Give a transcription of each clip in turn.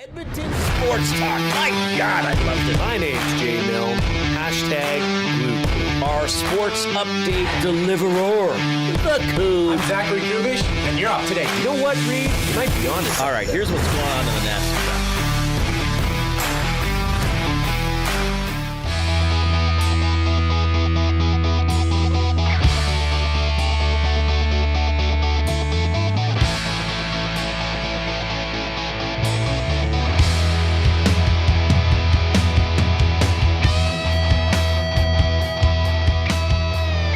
Edmonton Sports Talk. My God, I loved it. My name's Jay Milne. #Blue. Our sports update deliverer, the Coon. I'm Zachary Gubish, and you're up today. You know what, Reid? You might be honest. All right, here's what's going on in the Nest.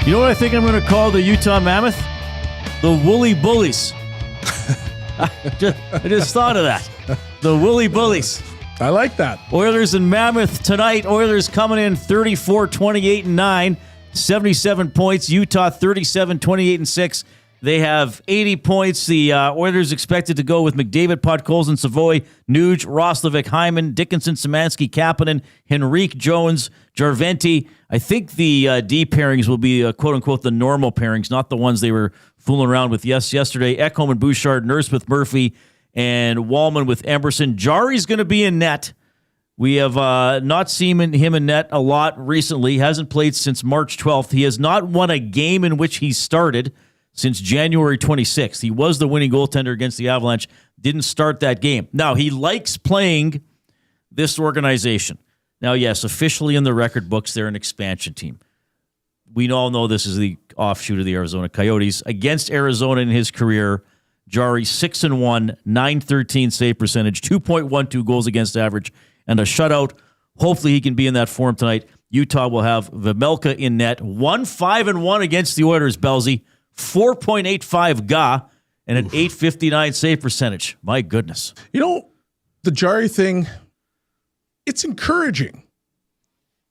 You know what I think I'm going to call the Utah Mammoth? The Woolly Bullies. I just thought of that. The Woolly Bullies. I like that. Oilers and Mammoth tonight. Oilers coming in 34, 28, and 9. 77 points. Utah 37, 28, and 6. They have 80 points. The Oilers expected to go with McDavid, Podkolzin, Savoy, Nuge, Roslovic, Hyman, Dickinson, Szymanski, Kapanen, Henrique, Jones, Jarventi. I think the D pairings will be, quote-unquote, the normal pairings, not the ones they were fooling around with yesterday. Ekholm and Bouchard, Nurse with Murphy, and Wallman with Emberson. Jarry's going to be in net. We have not seen him in net a lot recently. He hasn't played since March 12th. He has not won a game in which he started since January 26th. He was the winning goaltender against the Avalanche. Didn't start that game. Now, he likes playing this organization. Now, yes, officially in the record books, they're an expansion team. We all know this is the offshoot of the Arizona Coyotes. Against Arizona in his career, Jarry 6-1, .913 save percentage, 2.12 goals against average, and a shutout. Hopefully he can be in that form tonight. Utah will have Vejmelka in net. 1-5-1 against the Oilers, Belzy. 4.85 GA and an .859 save percentage. My goodness. You know, the Jarry thing, it's encouraging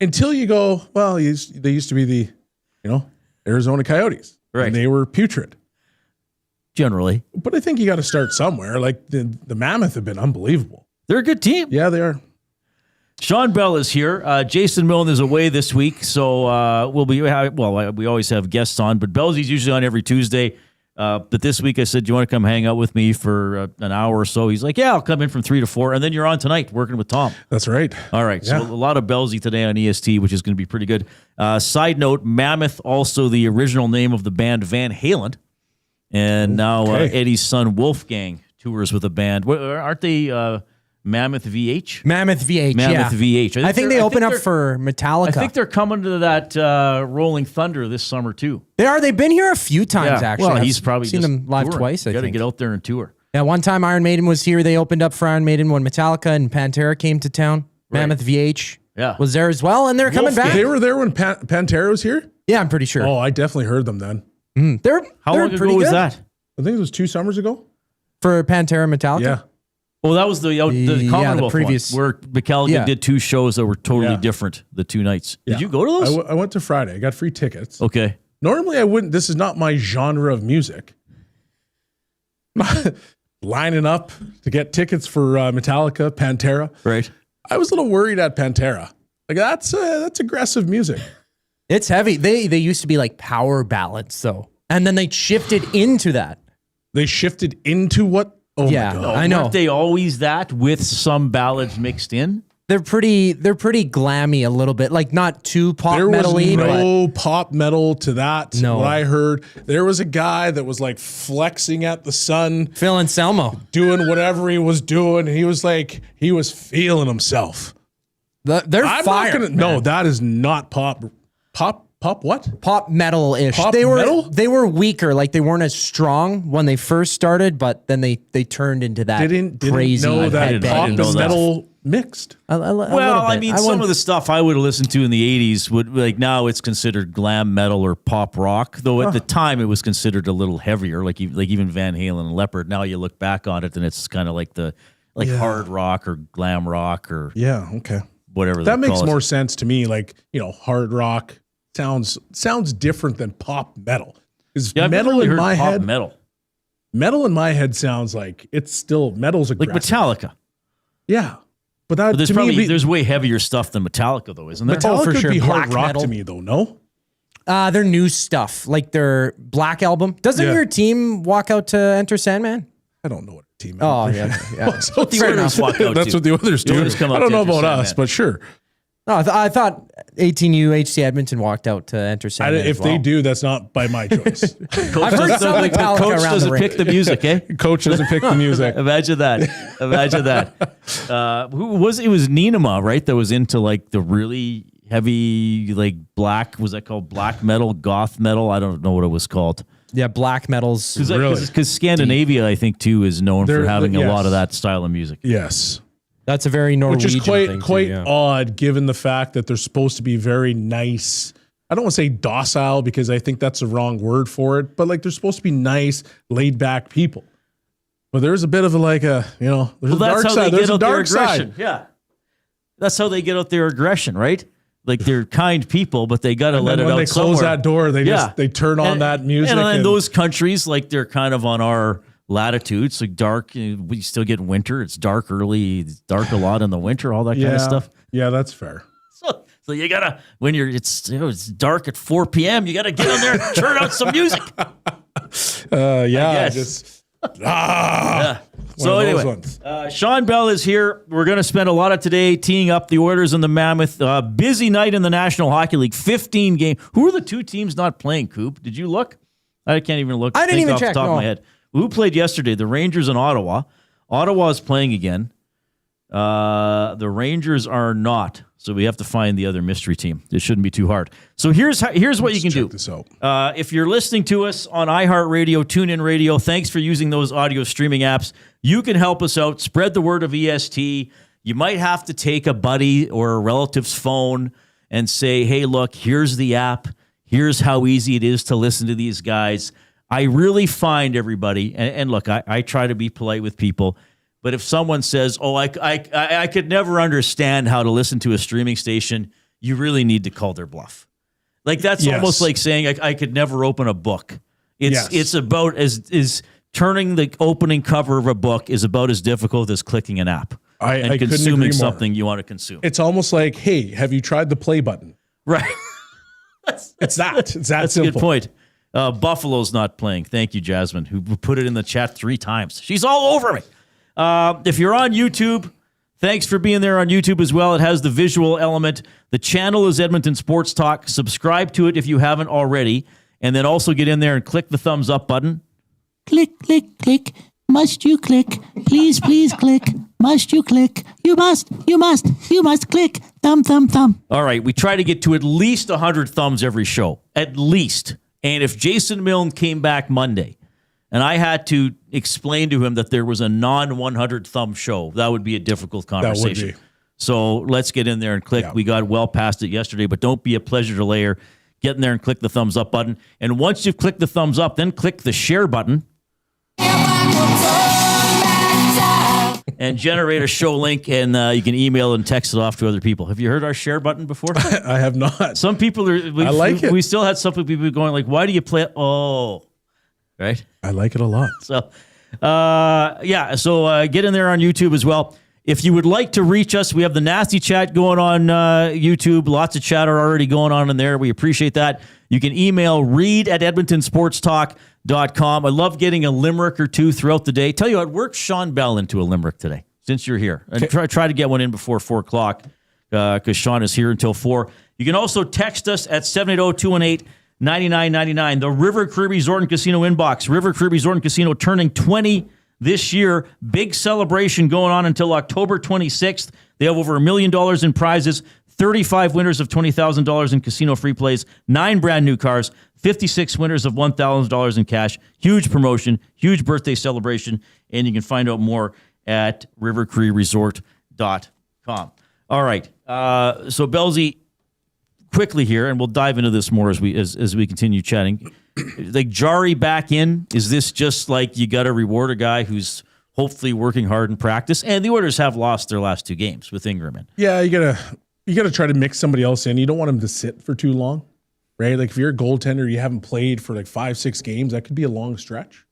until you go, well, they used to be the, Arizona Coyotes. Right. And they were putrid. Generally. But I think you got to start somewhere. Like the Mammoth have been unbelievable. They're a good team. Yeah, they are. Shawn Belle is here. Jason Milne is away this week, so we always have guests on, but Belzy's usually on every Tuesday. But this week I said, do you want to come hang out with me for an hour or so? He's like, yeah, I'll come in from 3 to 4, and then you're on tonight working with Tom. That's right. All right, so a lot of Belzy today on EST, which is going to be pretty good. Side note, Mammoth, also the original name of the band Van Halen, and now Eddie's son Wolfgang tours with a band. Aren't they... Mammoth VH? Mammoth VH. I think they open up for Metallica. I think they're coming to that Rolling Thunder this summer, too. They are. They've been here a few times, actually. Well, he's probably seen them live touring. twice, I Got to think. get out there and tour. Yeah, one time Iron Maiden was here. They opened up for Iron Maiden when Metallica and Pantera came to town. Right. Mammoth VH was there as well, and they're coming back. They were there when Pantera was here? Yeah, I'm pretty sure. Oh, I definitely heard them then. How long ago was that? I think it was 2 summers ago. For Pantera and Metallica? Yeah. Well, that was the Commonwealth previous one, where Metallica did 2 shows that were totally different the 2 nights. Yeah. Did you go to those? I went to Friday. I got free tickets. Okay. Normally I wouldn't. This is not my genre of music. Lining up to get tickets for Metallica, Pantera. Right. I was a little worried at Pantera. Like that's aggressive music. It's heavy. They used to be like power ballads, though. And then they shifted into that. They shifted into what? Oh yeah, my God. I know. Weren't they always that with some ballads mixed in? They're pretty glammy a little bit, like not too pop metal-y. There was no pop metal to that. No. What I heard, there was a guy that was like flexing at the sun. Phil Anselmo. Doing whatever he was doing. And he was feeling himself. They're fire. No, that is not pop. Pop what? Pop metal-ish. Pop metal? They were weaker, like they weren't as strong when they first started, but then they turned into that crazy. Didn't know that pop and metal mixed. I mean, some of the stuff I would have listened to in the 80s would now it's considered glam metal or pop rock, though at the time it was considered a little heavier, like even Van Halen and Leopard. Now you look back on it and it's kind of like hard rock or glam rock or whatever. That makes more sense to me. Like, hard rock sounds different than pop metal. Is metal in my head? Metal in my head sounds like it's still metal's aggressive. Like Metallica. Yeah. But there's way heavier stuff than Metallica, though, isn't there? Metallica for sure. would be hard Black rock metal. to me, though, no? Their new stuff, like their Black album. Doesn't your team walk out to Enter Sandman? I don't know what team. Oh, yeah. That's what the Oilers walk out That's to. what the Oilers do. I don't know about us, but sure. No, I thought 18U HC Edmonton walked out to enter Sandman. If they do, that's not by my choice. I've heard some the coach doesn't pick the music, eh? Coach doesn't pick the music. Imagine that. Who was it? It was Ninema, right? That was into like the really heavy, like black. Was that called black metal, goth metal? I don't know what it was called. Yeah, black metals. Because Scandinavia, I think, too, is known for having a lot of that style of music. Yes. That's a very Norwegian Which is thing quite too, odd, given the fact that they're supposed to be very nice. I don't want to say docile because I think that's the wrong word for it, but like they're supposed to be nice, laid back people. But there's a bit of there's a dark side. There's a dark side. Yeah. That's how they get out their aggression, right? Like they're kind people, but they got to let it out somewhere. When they close that door, they turn on that music. And in those countries, like they're kind of on our latitude. It's like dark. We still get winter. It's dark early. It's dark a lot in the winter. All that kind of stuff. Yeah, that's fair. So you gotta it's dark at 4 p.m. You gotta get on there and turn out some music. Yeah. So anyway, Shawn Belle is here. We're going to spend a lot of today teeing up the Oilers and the Mammoth. Busy night in the National Hockey League. 15 games. Who are the two teams not playing, Coop? Did you look? I can't even look. I didn't even check. Off the top of my head. Who played yesterday? The Rangers and Ottawa. Ottawa is playing again. The Rangers are not. So we have to find the other mystery team. It shouldn't be too hard. So here's what you can do. This out. If you're listening to us on iHeartRadio, TuneIn Radio, thanks for using those audio streaming apps. You can help us out. Spread the word of EST. You might have to take a buddy or a relative's phone and say, hey, look, here's the app. Here's how easy it is to listen to these guys. I really find everybody, and look, I try to be polite with people, but if someone says, oh, I could never understand how to listen to a streaming station, you really need to call their bluff. Like that's almost like saying I could never open a book. It's about as turning the opening cover of a book is about as difficult as clicking an app and consuming something you want to consume. It's almost like, hey, have you tried the play button? Right. It's that That's simple. a good point. Buffalo's not playing. Thank you, Jasmine, who put it in the chat 3 times. She's all over me. If you're on YouTube, thanks for being there on YouTube as well. It has the visual element. The channel is Edmonton Sports Talk. Subscribe to it if you haven't already. And then also get in there and click the thumbs up button. Click, click, click. Must you click? Please, please click. Must you click? You must click. Thumb, thumb, thumb. All right. We try to get to at least 100 thumbs every show. At least. And if Jason Milne came back Monday and I had to explain to him that there was a non-100 thumb show, that would be a difficult conversation. That would be. So let's get in there and click. Yeah. We got well past it yesterday, but don't be a pleasure delayer. Get in there and click the thumbs up button. And once you've clicked the thumbs up, then click the share button and generate a show link, and you can email and text it off to other people. Have you heard our share button before? I have not. Some people are. I like it. We still had some people going like, "Why do you play it?" Oh, right. I like it a lot. So, So get in there on YouTube as well. If you would like to reach us, we have the nasty chat going on YouTube. Lots of chatter already going on in there. We appreciate that. You can email reid@edmontonsportstalk.com. I love getting a limerick or two throughout the day. Tell you what, work Shawn Belle into a limerick today since you're here. And try to get one in before 4 o'clock because Shawn is here until 4. You can also text us at 780-218-9999. The River Cree Resort and Casino inbox. River Cree Resort and Casino turning 20 this year. Big celebration going on until October 26th. They have over $1 million in prizes, 35 winners of $20,000 in casino free plays, 9 brand new cars, 56 winners of $1,000 in cash. Huge promotion, huge birthday celebration, and you can find out more at rivercreeresort.com. All right. So Bellsy, quickly here, and we'll dive into this more as we continue chatting. Like Jarry back in, is this just like you got to reward a guy who's hopefully working hard in practice? And the Oilers have lost their last 2 games with Ingram in. Yeah, you gotta try to mix somebody else in. You don't want him to sit for too long, right? Like if you're a goaltender, you haven't played for like 5-6 games, that could be a long stretch.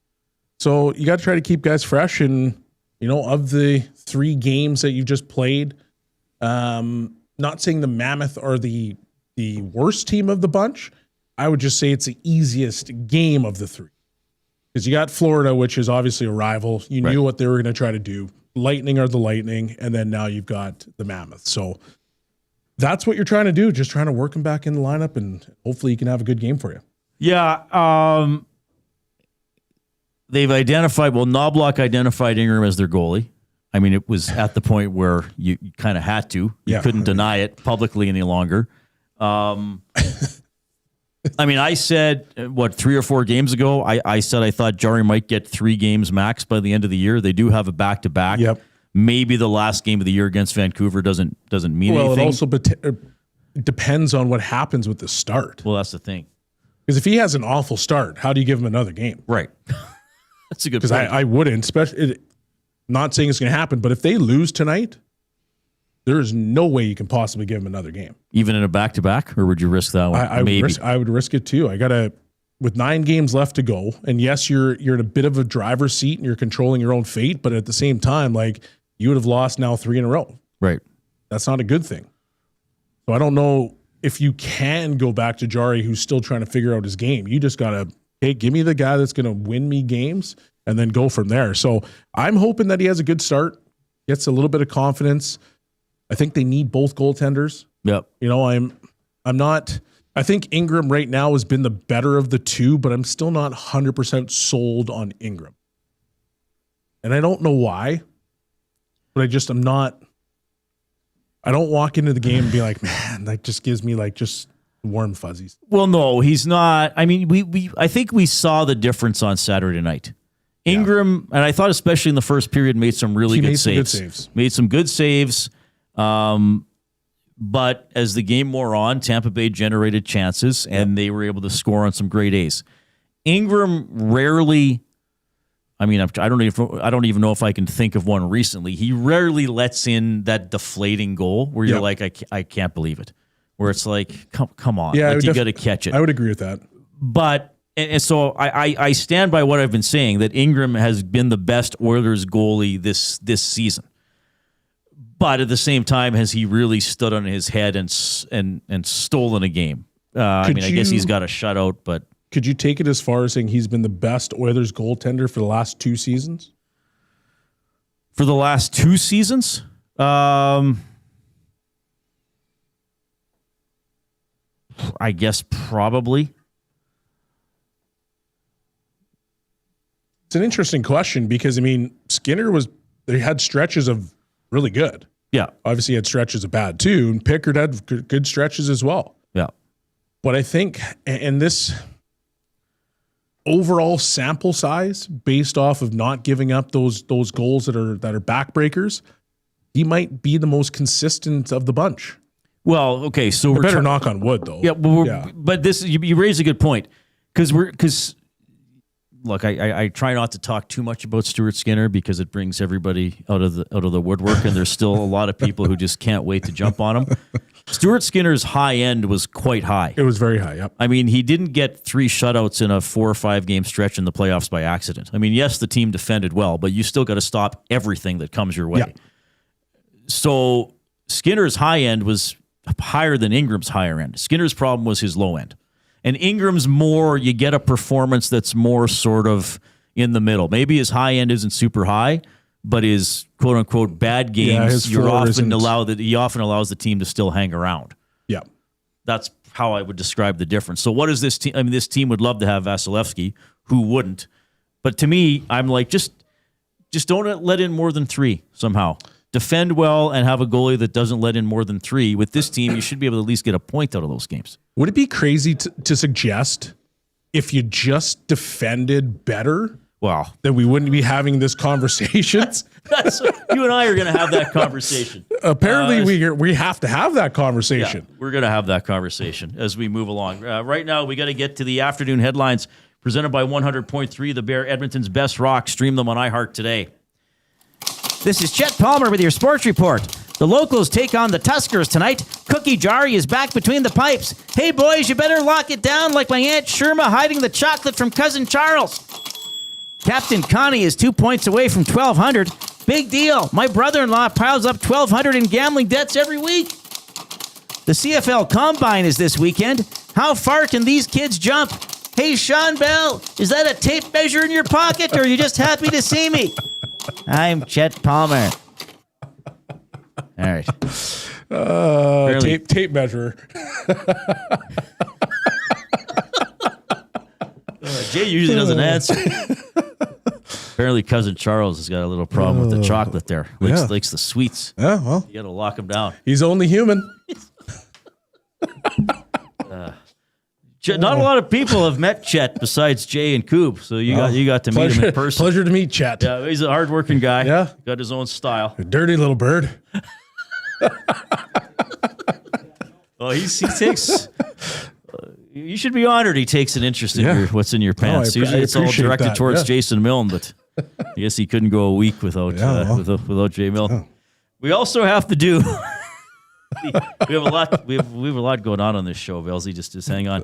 So you got to try to keep guys fresh. And of the 3 games that you just played, not saying the Mammoth are the worst team of the bunch. I would just say it's the easiest game of the 3. Because you got Florida, which is obviously a rival. You knew what they were going to try to do. Lightning are the Lightning, and then now you've got the Mammoth. So that's what you're trying to do, just trying to work him back in the lineup, and hopefully he can have a good game for you. Yeah. They've identified, Knoblauch identified Ingram as their goalie. I mean, it was at the point where you kind of had to. You couldn't deny it publicly any longer. I mean, I said, 3 or 4 games ago, I said I thought Jarry might get 3 games max by the end of the year. They do have a back-to-back. Yep. Maybe the last game of the year against Vancouver doesn't mean anything. Well, it also depends on what happens with the start. Well, that's the thing. Because if he has an awful start, how do you give him another game? Right. That's a good point. Because I wouldn't, especially, not saying it's going to happen, but if they lose tonight, there is no way you can possibly give him another game. Even in a back-to-back, or would you risk that one? Maybe. I would risk it too. With 9 games left to go, and yes, you're in a bit of a driver's seat and you're controlling your own fate, but at the same time, like, you would have lost now 3 in a row. Right. That's not a good thing. So I don't know if you can go back to Jarry, who's still trying to figure out his game. You just got to, hey, give me the guy that's going to win me games and then go from there. So I'm hoping that he has a good start, gets a little bit of confidence. I think they need both goaltenders. Yep. You know, I think Ingram right now has been the better of the two, but I'm still not 100% sold on Ingram. And I don't know why, but I don't walk into the game and be like, man, that just gives me like just warm fuzzies. Well, no, he's not. I mean, I think we saw the difference on Saturday night. Ingram, and I thought especially in the first period, made some really good saves. Made some good saves. But as the game wore on, Tampa Bay generated chances, and they were able to score on some great A's. Ingram rarely, I mean, I don't even know if I can think of one recently. He rarely lets in that deflating goal where you're like, I can't believe it. Where it's like, come on, like, you got to catch it. I would agree with that. But and so I stand by what I've been saying, that Ingram has been the best Oilers goalie this season. But at the same time, has he really stood on his head and stolen a game? I guess he's got a shutout, but could you take it as far as saying he's been the best Oilers goaltender for the last 2 seasons? For the last 2 seasons? I guess probably. It's an interesting question because, I mean, Skinner they had stretches of really good. Yeah. Obviously, he had stretches of bad too, and Pickard had good stretches as well. Yeah. But I think, and this overall sample size, based off of not giving up those goals that are backbreakers, he might be the most consistent of the bunch. Well, okay, so we're better knock on wood, though. Yeah, but this you raise a good point because look, I try not to talk too much about Stuart Skinner because it brings everybody out of the woodwork, and there's still a lot of people who just can't wait to jump on him. Stuart Skinner's high end was quite high. It was very high, yep. I mean, he didn't get 3 shutouts in a 4 or 5 game stretch in the playoffs by accident. I mean, yes, the team defended well, but you still got to stop everything that comes your way. Yeah. So Skinner's high end was higher than Ingram's higher end. Skinner's problem was his low end. And Ingram's more, you get a performance that's more sort of in the middle. Maybe his high end isn't super high, but his quote unquote bad games, he often allows the team to still hang around. Yeah. That's how I would describe the difference. So what is this team? I mean, this team would love to have Vasilevsky, who wouldn't. But to me, I'm like, just don't let in more than 3 somehow. Defend well and have a goalie that doesn't let in more than 3. With this team, you should be able to at least get a point out of those games. Would it be crazy to suggest if you just defended better, that we wouldn't be having this conversation? You and I are going to have that conversation. Apparently, we have to have that conversation. Yeah, we're going to have that conversation as we move along. Right now, we got to get to the afternoon headlines presented by 100.3 The Bear, Edmonton's best rock. Stream them on iHeart today. This is Chet Palmer with your sports report. The locals take on the Tuskers tonight. Cookie Jarry is back between the pipes. Hey, boys, you better lock it down like my Aunt Sherma hiding the chocolate from Cousin Charles. Captain Connie is 2 points away from 1,200. Big deal. My brother-in-law piles up 1,200 in gambling debts every week. The CFL Combine is this weekend. How far can these kids jump? Hey, Shawn Belle, is that a tape measure in your pocket, or are you just happy to see me? I'm Chet Palmer. All right. Tape measure. Jay usually doesn't answer. Apparently, cousin Charles has got a little problem with the chocolate there. Likes the sweets. Yeah, well, You got to lock him down. he's only human. Not a lot of people have met Chet besides Jay and Coop, so you got to meet him in person. Pleasure to meet Chet. Yeah, he's a hardworking guy. Yeah. Got his own style. A dirty little bird. Oh, he takes. You should be honored. He takes an interest in what's in your pants. Usually, it's all directed towards Jason Milne, but I guess he couldn't go a week without without Jay Milne. Yeah. We also have to do. we have a lot. We have a lot going on this show, Belzy. Just hang on.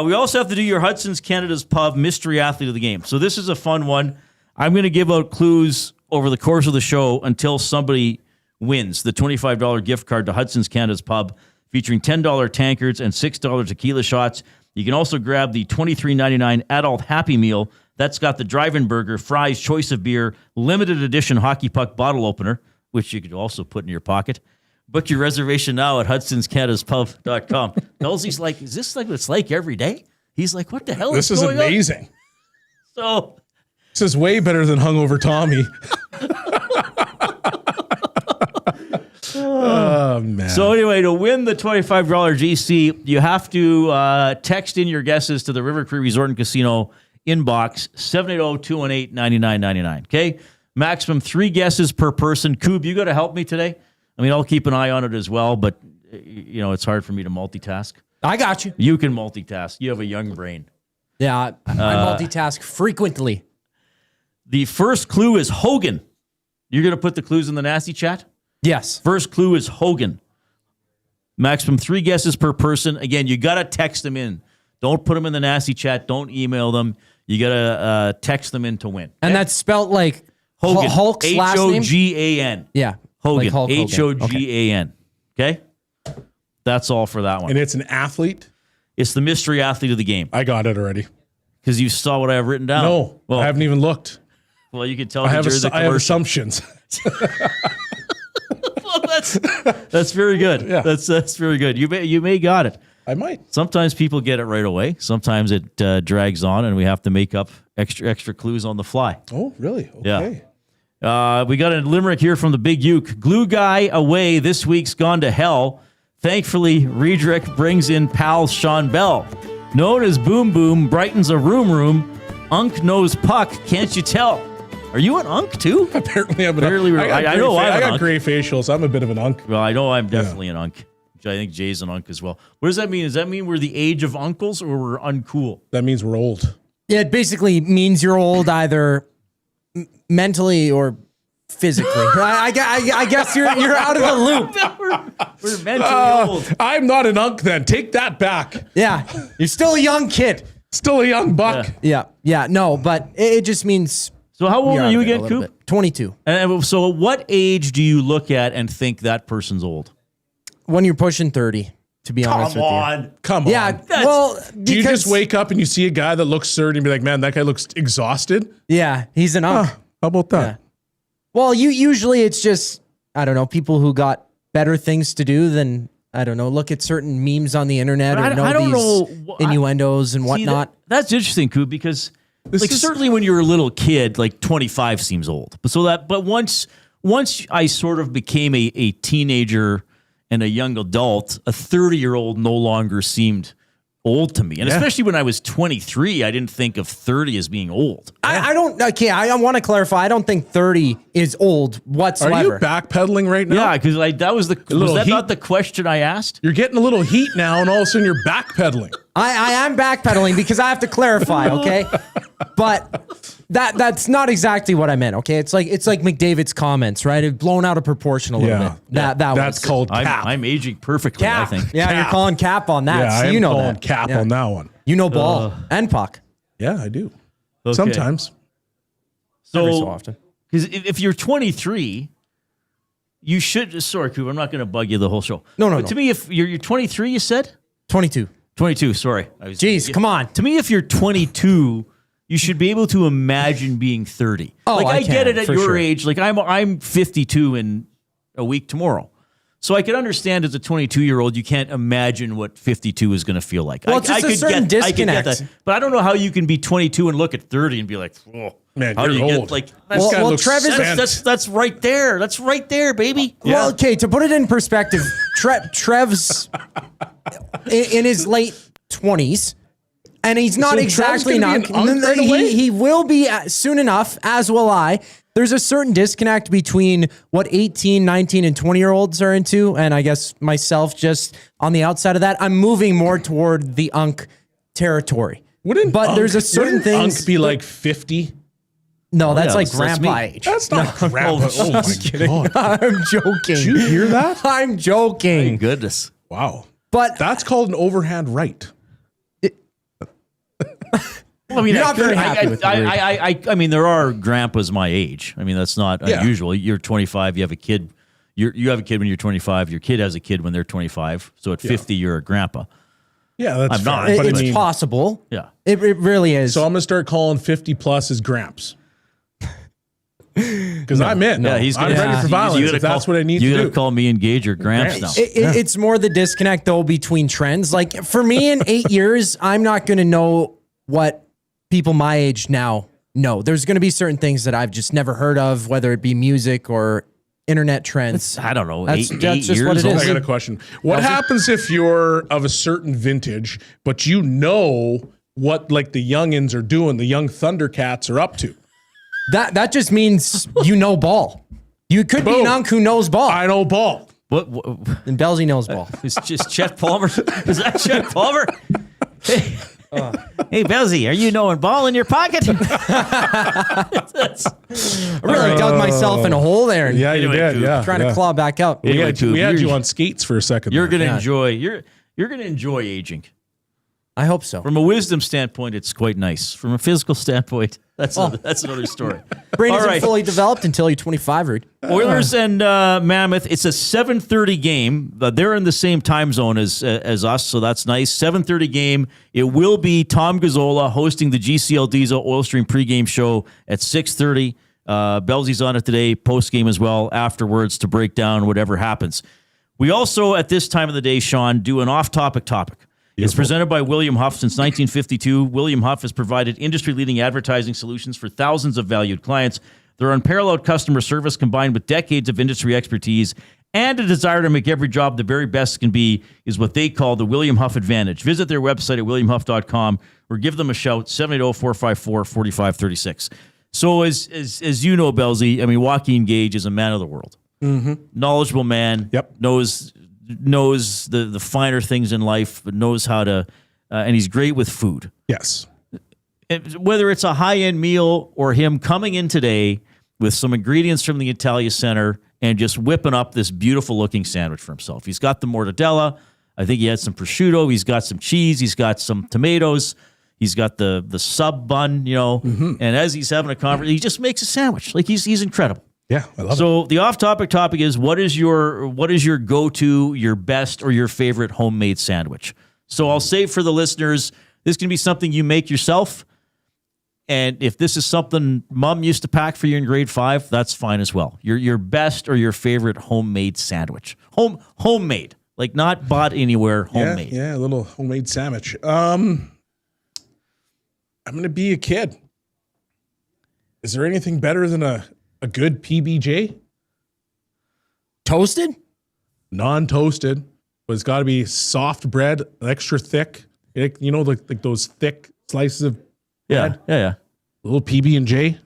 We also have to do your Hudson's Canada's Pub mystery athlete of the game. So this is a fun one. I'm going to give out clues over the course of the show until somebody wins the $25 gift card to Hudson's Canada's Pub, featuring $10 tankards and $6 tequila shots. You can also grab the $23.99 adult Happy Meal. That's got the drive-in burger, fries, choice of beer, limited edition hockey puck bottle opener, which you could also put in your pocket. Book your reservation now at hudsonscanadaspub.com. Kelsey's like, is this like what it's like every day? He's like, what the hell is going on? This is amazing. So this is way better than Hungover Tommy. Oh, man. So anyway, to win the $25 GC, you have to text in your guesses to the River Cree Resort and Casino inbox, 780-218-9999. Okay? Maximum 3 guesses per person. Coob, you got to help me today? I mean, I'll keep an eye on it as well, but it's hard for me to multitask. I got you. You can multitask. You have a young brain. Yeah, I multitask frequently. The first clue is Hogan. You're going to put the clues in the nasty chat? Yes. First clue is Hogan. Maximum 3 guesses per person. Again, you got to text them in. Don't put them in the nasty chat. Don't email them. You got to text them in to win. Okay? And that's spelled like Hogan. Hulk's last name? Hogan. Yeah. Hogan. Like Hulk Hogan. Hogan. Okay? That's all for that one. And it's an athlete? It's the mystery athlete of the game. I got it already. Because you saw what I have written down. No, well, I haven't even looked. Well, you can tell I have commercial. assumptions. Well, that's very good. Yeah. That's very good. You may got it. I might. Sometimes people get it right away. Sometimes it drags on, and we have to make up extra clues on the fly. Oh, really? Okay. Yeah. We got a limerick here from the Big Uke. Glue guy away. This week's gone to hell. Thankfully, Riedrich brings in pal Shawn Belle. Known as Boom Boom, brightens a room. Unk knows puck. Can't you tell? Are you an unk too? Apparently, I'm an Apparently, unk. I know I'm I an got unk. gray facials. I'm a bit of an unk. Well, I know I'm definitely an unk. I think Jay's an unk as well. What does that mean? Does that mean we're the age of uncles or we're uncool? That means we're old. Yeah, it basically means you're old either mentally or physically. I guess you're out of the loop. We're mentally old. I'm not an unk then. Take that back. Yeah, you're still a young kid. Still a young buck. Yeah. No, but it just means. So how old you're are out you of it a again, little Coop? bit. 22. And so what age do you look at and think that person's old? When you're pushing 30, to be honest with you. Come on. Yeah, well, Do you just because- wake up and you see a guy that looks 30 and be like, man, that guy looks exhausted? Yeah, he's an unk. How about that? Yeah. Well, usually it's just, I don't know, people who got better things to do than, I don't know, look at certain memes on the internet But or I don't know these know. innuendos and See, whatnot. that's interesting, Coop, because is- certainly when you're a little kid, like 25 seems old. But once I sort of became a teenager and a young adult, a 30-year-old no longer seemed old to me. And especially when I was 23, I didn't think of 30 as being old. I want to clarify. I don't think 30 is old whatsoever. Are you backpedaling right now? Yeah, because was that not the question I asked? You're getting a little heat now, and all of a sudden you're backpedaling. I am backpedaling because I have to clarify, okay? But that's not exactly what I meant, okay? It's like McDavid's comments, right? It's blown out of proportion a little bit. That's called cap. I'm aging perfectly, cap. I think. Yeah, you're calling cap on that. Yeah, so I you am know calling that. cap Yeah. on that one. You know ball and puck. Yeah, I do. Okay. Sometimes. Every so often. Because if you're 23, you should. Sorry, Coop, I'm not going to bug you the whole show. No. To me, if you're 23, you said 22. 22, sorry. Jeez, come on. To me, if you're 22, you should be able to imagine being 30. Oh, like, I get can, it at for your sure. age. Like, I'm 52 in a week tomorrow. So I can understand as a 22-year-old, you can't imagine what 52 is going to feel like. Well, it's just a certain disconnect. that. But I don't know how you can be 22 and look at 30 and be like, oh, Man, how do you're you old. get like? This guy looks Trev is spent. That's right there. That's right there, baby. Well, okay, to put it in perspective, Trev's in his late 20s, and he's not So Trev's exactly gonna not. be an unk right away? He will be soon enough, as will I. There's a certain disconnect between what 18, 19, and 20-year-olds are into, and I guess myself just on the outside of that. I'm moving more toward the unk territory. There's a certain wouldn't things. Unk be like 50? No, that's yeah, like that's grandpa me. age. That's not grandpa. Oh my God. I'm joking. Did you hear that? I'm joking. Thank goodness. Wow. But That's called an overhand right. I mean, You're not very happy with the word. I mean, there are grandpas my age. I mean, that's not Yeah. unusual. You're 25. You have a kid. You have a kid when you're 25. Your kid has a kid when they're 25. So at 50, you're a grandpa. Yeah, that's I'm not, fair, but I it's mean, possible. Yeah. It really is. So I'm going to start calling 50 plus as Gramps. Because I'm in. Yeah, he's I'm gonna, ready for violence if that's what I need to You got do. to call me Engage or Gramps now. It's more the disconnect though between trends. Like for me in 8 years, I'm not going to know what people my age now know. There's going to be certain things that I've just never heard of, whether it be music or internet trends. I don't know. That's Eight just years what it old? is. I got a question. What happens if you're of a certain vintage, but you know what like the youngins are doing, the young Thundercats are up to? That just means you know ball. You could be an unk who knows ball. I know ball. What And Belsey knows ball. is just Chet Palmer? Is that Chet Palmer? Hey, hey, Belzy, are you knowing ball in your pocket? I really dug myself in a hole there and Yeah, you Anyway, did. Yeah, trying yeah. to claw back up. We had, Coop, we had you're- you on skates for a second. You're there. gonna Yeah. enjoy. You're gonna enjoy aging. I hope so. From a wisdom standpoint, it's quite nice. From a physical standpoint, that's another story. Brain All isn't right. fully developed until you're 25, Reid. Oilers and Mammoth. It's a 7:30 game. They're in the same time zone as us, so that's nice. 7:30 game. It will be Tom Gazzola hosting the GCL Diesel Oil Stream pregame show at 6:30. Belzy's on it today, post game as well afterwards to break down whatever happens. We also at this time of the day, Sean, do an off-topic topic. It's presented by William Huff since 1952. William Huff has provided industry-leading advertising solutions for thousands of valued clients. Their unparalleled customer service combined with decades of industry expertise and a desire to make every job the very best can be is what they call the William Huff Advantage. Visit their website at williamhuff.com or give them a shout, 780-454-4536. So as you know, Belzy, I mean, Joaquin Gage is a man of the world. Knowledgeable man. Yep. Knows the finer things in life, but knows how to, and he's great with food. Yes. Whether it's a high-end meal or him coming in today with some ingredients from the Italia Center and just whipping up this beautiful-looking sandwich for himself. He's got the mortadella. I think he had some prosciutto. He's got some cheese. He's got some tomatoes. He's got the sub bun, And as he's having a conversation, he just makes a sandwich. Like he's incredible. Yeah, I love it. So the off-topic topic is what is your go-to, your best, or your favorite homemade sandwich? So I'll say for the listeners, this can be something you make yourself. And if this is something Mom used to pack for you in grade 5, that's fine as well. Your best or your favorite homemade sandwich. Homemade, like not bought anywhere, homemade. Yeah, a little homemade sandwich. I'm going to be a kid. Is there anything better than a good PBJ? Toasted? Non-toasted, but it's got to be soft bread, extra thick. Like those thick slices of bread. Yeah. A little PB&J.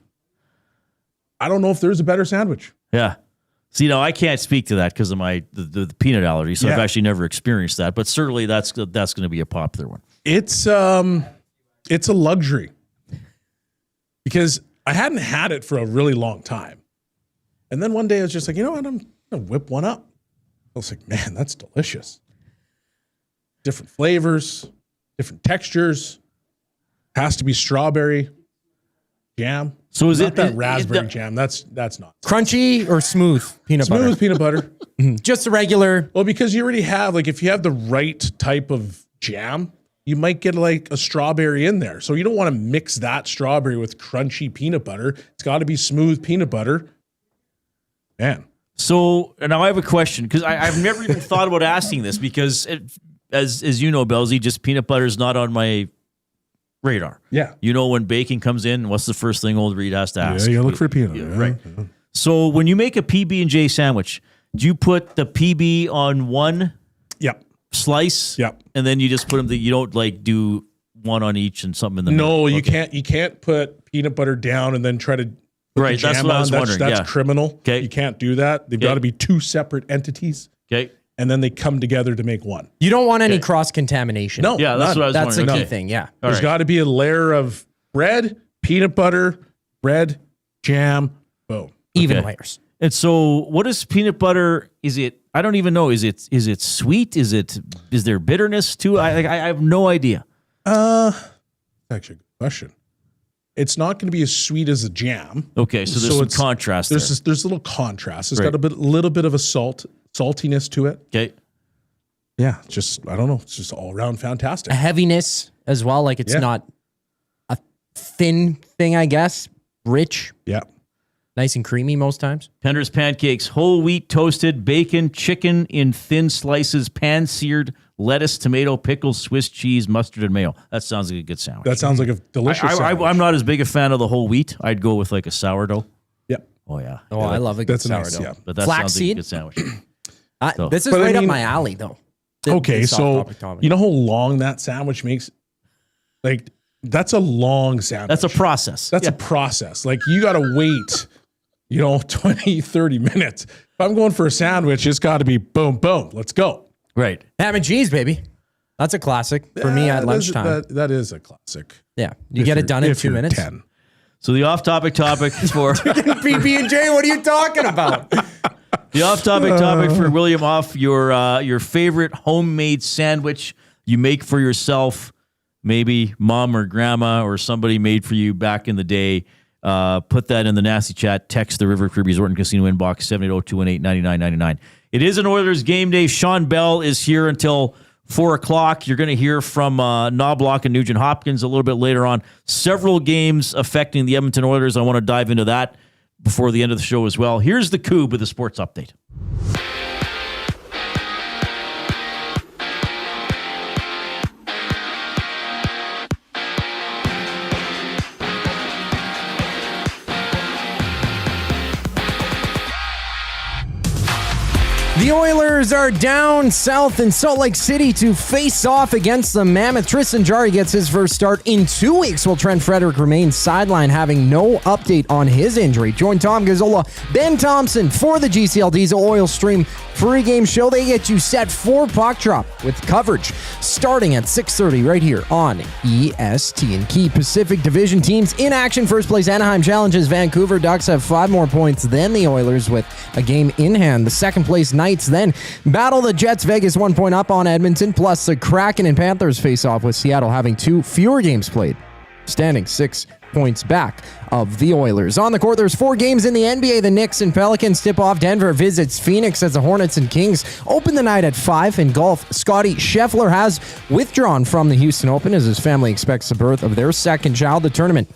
I don't know if there's a better sandwich. Yeah. See, I can't speak to that because of my the peanut allergy, so I've Yeah. actually never experienced that. But certainly that's going to be a popular one. It's a luxury because I hadn't had it for a really long time. And then one day I was just like, you know what? I'm going to whip one up. I was like, man, that's delicious. Different flavors, different textures. Has to be strawberry jam. So is Not it that is- raspberry jam? That's not Crunchy or smooth peanut butter? smooth peanut butter. Just a regular. Well, because you already have, like, if you have the right type of jam, you might get like a strawberry in there. So you don't want to mix that strawberry with crunchy peanut butter. It's got to be smooth peanut butter. Man. So now I have a question because I've never even thought about asking this because as you know, Bellsy, just peanut butter is not on my radar. Yeah. You know, when bacon comes in, what's the first thing old Reid has to ask? Yeah, you gotta look for peanut butter. Right. Yeah. So when you make a PB&J sandwich, do you put the PB on one slice? Yep. And then you just put them, you don't like do one on each and something in the middle? No, you can't put peanut butter down and then try to put the jam that's what I was wondering. That's criminal. Okay. You can't do that. They've got to be two separate entities. Okay. And then they come together to make one. You don't want any cross-contamination. No. Yeah, that's what I was That's wondering. the key thing, yeah. There's got to be a layer of bread, peanut butter, bread, jam, boom. Even layers. And so what is peanut butter? Is it, I don't even know. Is it sweet? Is there bitterness to it? I have no idea. Actually a good question. It's not going to be as sweet as a jam. Okay, so there's some contrast there. There's a little contrast. It's got a little bit of a saltiness to it. Okay. Yeah, just, I don't know. It's just all around fantastic. A heaviness as well. Like it's not a thin thing, I guess. Rich. Yeah. Nice and creamy most times. Pender's Pancakes, whole wheat toasted, bacon, chicken in thin slices, pan-seared, lettuce, tomato, pickles, Swiss cheese, mustard, and mayo. That sounds like a good sandwich. That sounds like a delicious sandwich. I'm not as big a fan of the whole wheat. I'd go with like a sourdough. Yep. Oh, yeah. Oh, I love a good sourdough. Nice, yeah. But that sounds like a good sandwich. This is right up my alley, though. Okay, so you know how long that sandwich makes? Like, that's a long sandwich. That's a process. That's a process. Like, you got to wait, 20, 30 minutes. If I'm going for a sandwich, it's got to be boom, boom. Let's go. Right. Ham and cheese, baby. That's a classic for me at lunchtime. That is a classic. Yeah. You get it done in 2 minutes. 10. So the off-topic topic for... PB&J, what are you talking about? The off-topic topic for William Off, your favorite homemade sandwich you make for yourself, maybe mom or grandma or somebody made for you back in the day. Put that in the nasty chat. Text the River Cree Resort and Casino inbox 780-218-9999. It is an Oilers game day. Shawn Belle is here until 4 o'clock. You're going to hear from Knoblauch and Nugent Hopkins a little bit later on. Several games affecting the Edmonton Oilers. I want to dive into that before the end of the show as well. Here's the Coob with the sports update. The Oilers are down south in Salt Lake City to face off against the Mammoth. Tristan Jarry gets his first start in 2 weeks, while Trent Frederick remains sidelined, having no update on his injury. Join Tom Gazzola, Ben Thompson for the GCL Diesel Oil Stream pregame show. They get you set for puck drop with coverage starting at 6:30 right here on EST. And key Pacific Division teams in action. First place Anaheim challenges Vancouver. Ducks have 5 more points than the Oilers with a game in hand. The second place Knights then battle the Jets. Vegas 1 point up on Edmonton. Plus the Kraken and Panthers face off with Seattle having 2 fewer games played, standing 6 points back of the Oilers. On the court, there's 4 games in the NBA. The Knicks and Pelicans tip off. Denver visits Phoenix as the Hornets and Kings open the night at 5. In golf, Scotty Scheffler has withdrawn from the Houston Open as his family expects the birth of their second child. The tournament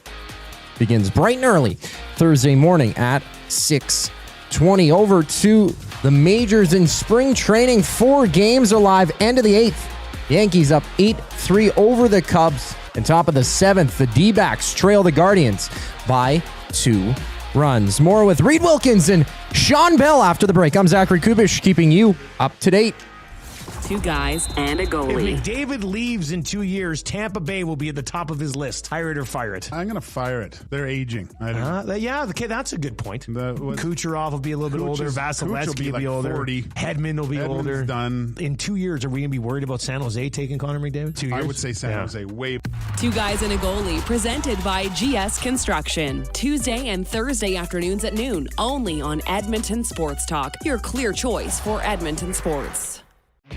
begins bright and early Thursday morning at 6:20. Over to the majors in spring training. 4 games are live. End of the 8th. Yankees up 8-3 over the Cubs. And top of the 7th, the D-backs trail the Guardians by 2 runs. More with Reid Wilkins and Shawn Belle after the break. I'm Zachary Kubish, keeping you up to date. 2 guys and a goalie. If McDavid leaves in 2 years, Tampa Bay will be at the top of his list. Hire it or fire it. I'm going to fire it. They're aging. I don't know. Yeah, okay, that's a good point. Kucherov will be a little bit older. Vasilevsky will be older. 40. Hedman will be older. Done. In 2 years, are we going to be worried about San Jose taking Connor McDavid? 2 years? I would say San Jose way. 2 guys and a goalie, presented by GS Construction. Tuesday and Thursday afternoons at noon, only on Edmonton Sports Talk. Your clear choice for Edmonton sports.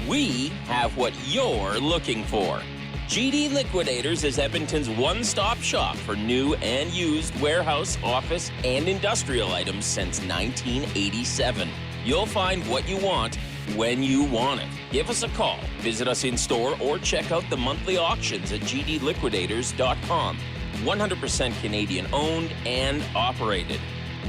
We have what you're looking for. GD Liquidators is Edmonton's one-stop shop for new and used warehouse, office, and industrial items since 1987. You'll find what you want when you want it. Give us a call, visit us in store, or check out the monthly auctions at gdliquidators.com. 100% Canadian owned and operated.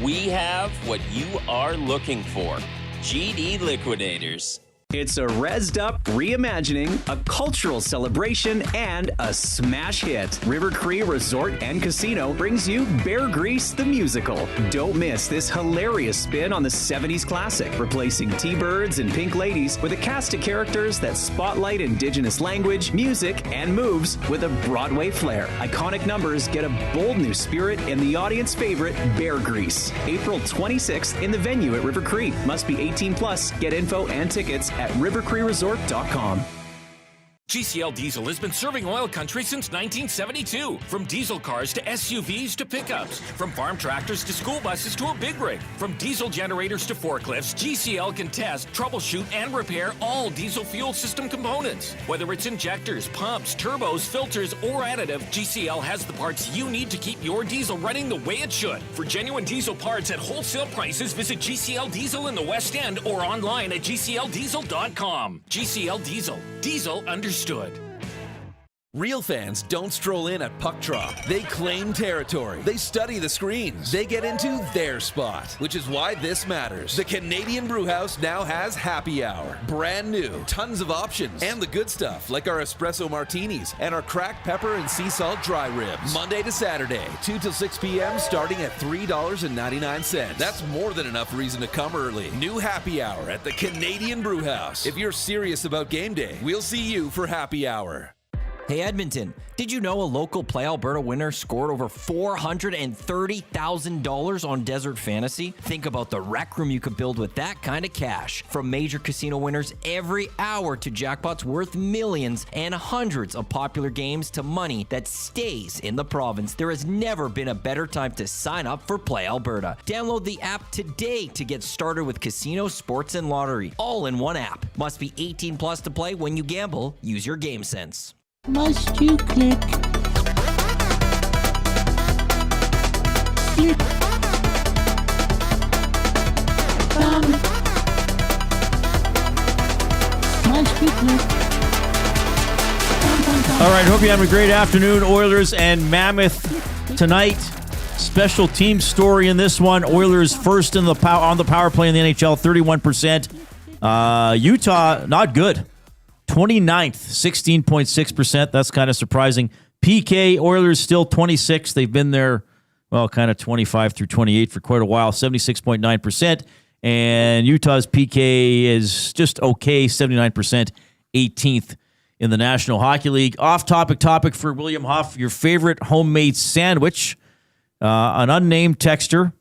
We have what you are looking for. GD Liquidators. It's a rezzed up reimagining, a cultural celebration, and a smash hit. River Cree Resort and Casino brings you Bear Grease the Musical. Don't miss this hilarious spin on the 70s classic, replacing T-Birds and Pink Ladies with a cast of characters that spotlight Indigenous language, music, and moves with a Broadway flair. Iconic numbers get a bold new spirit in the audience favorite, Bear Grease. April 26th in the venue at River Cree. Must be 18 plus. Get info and tickets at rivercreeresort.com. GCL Diesel has been serving oil country since 1972. From diesel cars to SUVs to pickups. From farm tractors to school buses to a big rig. From diesel generators to forklifts, GCL can test, troubleshoot, and repair all diesel fuel system components. Whether it's injectors, pumps, turbos, filters, or additive, GCL has the parts you need to keep your diesel running the way it should. For genuine diesel parts at wholesale prices, visit GCL Diesel in the West End or online at gcldiesel.com. GCL Diesel. Diesel understood. Real fans don't stroll in at puck drop. They claim territory. They study the screens. They get into their spot, which is why this matters. The Canadian Brewhouse now has happy hour. Brand new, tons of options, and the good stuff like our espresso martinis and our cracked pepper and sea salt dry ribs. Monday to Saturday, 2 till 6 p.m. starting at $3.99. That's more than enough reason to come early. New happy hour at the Canadian Brewhouse. If you're serious about game day, we'll see you for happy hour. Hey Edmonton, did you know a local Play Alberta winner scored over $430,000 on Desert Fantasy? Think about the rec room you could build with that kind of cash. From major casino winners every hour to jackpots worth millions and hundreds of popular games to money that stays in the province, there has never been a better time to sign up for Play Alberta. Download the app today to get started with casino, sports, and lottery, all in one app. Must be 18 plus to play. When you gamble, use your game sense. Must you click? Click. Must you click? All right, hope you're having a great afternoon, Oilers and Mammoth tonight. Special team story in this one. Oilers first in the on the power play in the NHL, 31%. Utah, not good. 29th, 16.6%. That's kind of surprising. PK, Oilers still 26. They've been there, well, kind of 25 through 28 for quite a while, 76.9%. And Utah's PK is just okay, 79%, 18th in the National Hockey League. Off-topic for William Huff, your favorite homemade sandwich. An unnamed texter,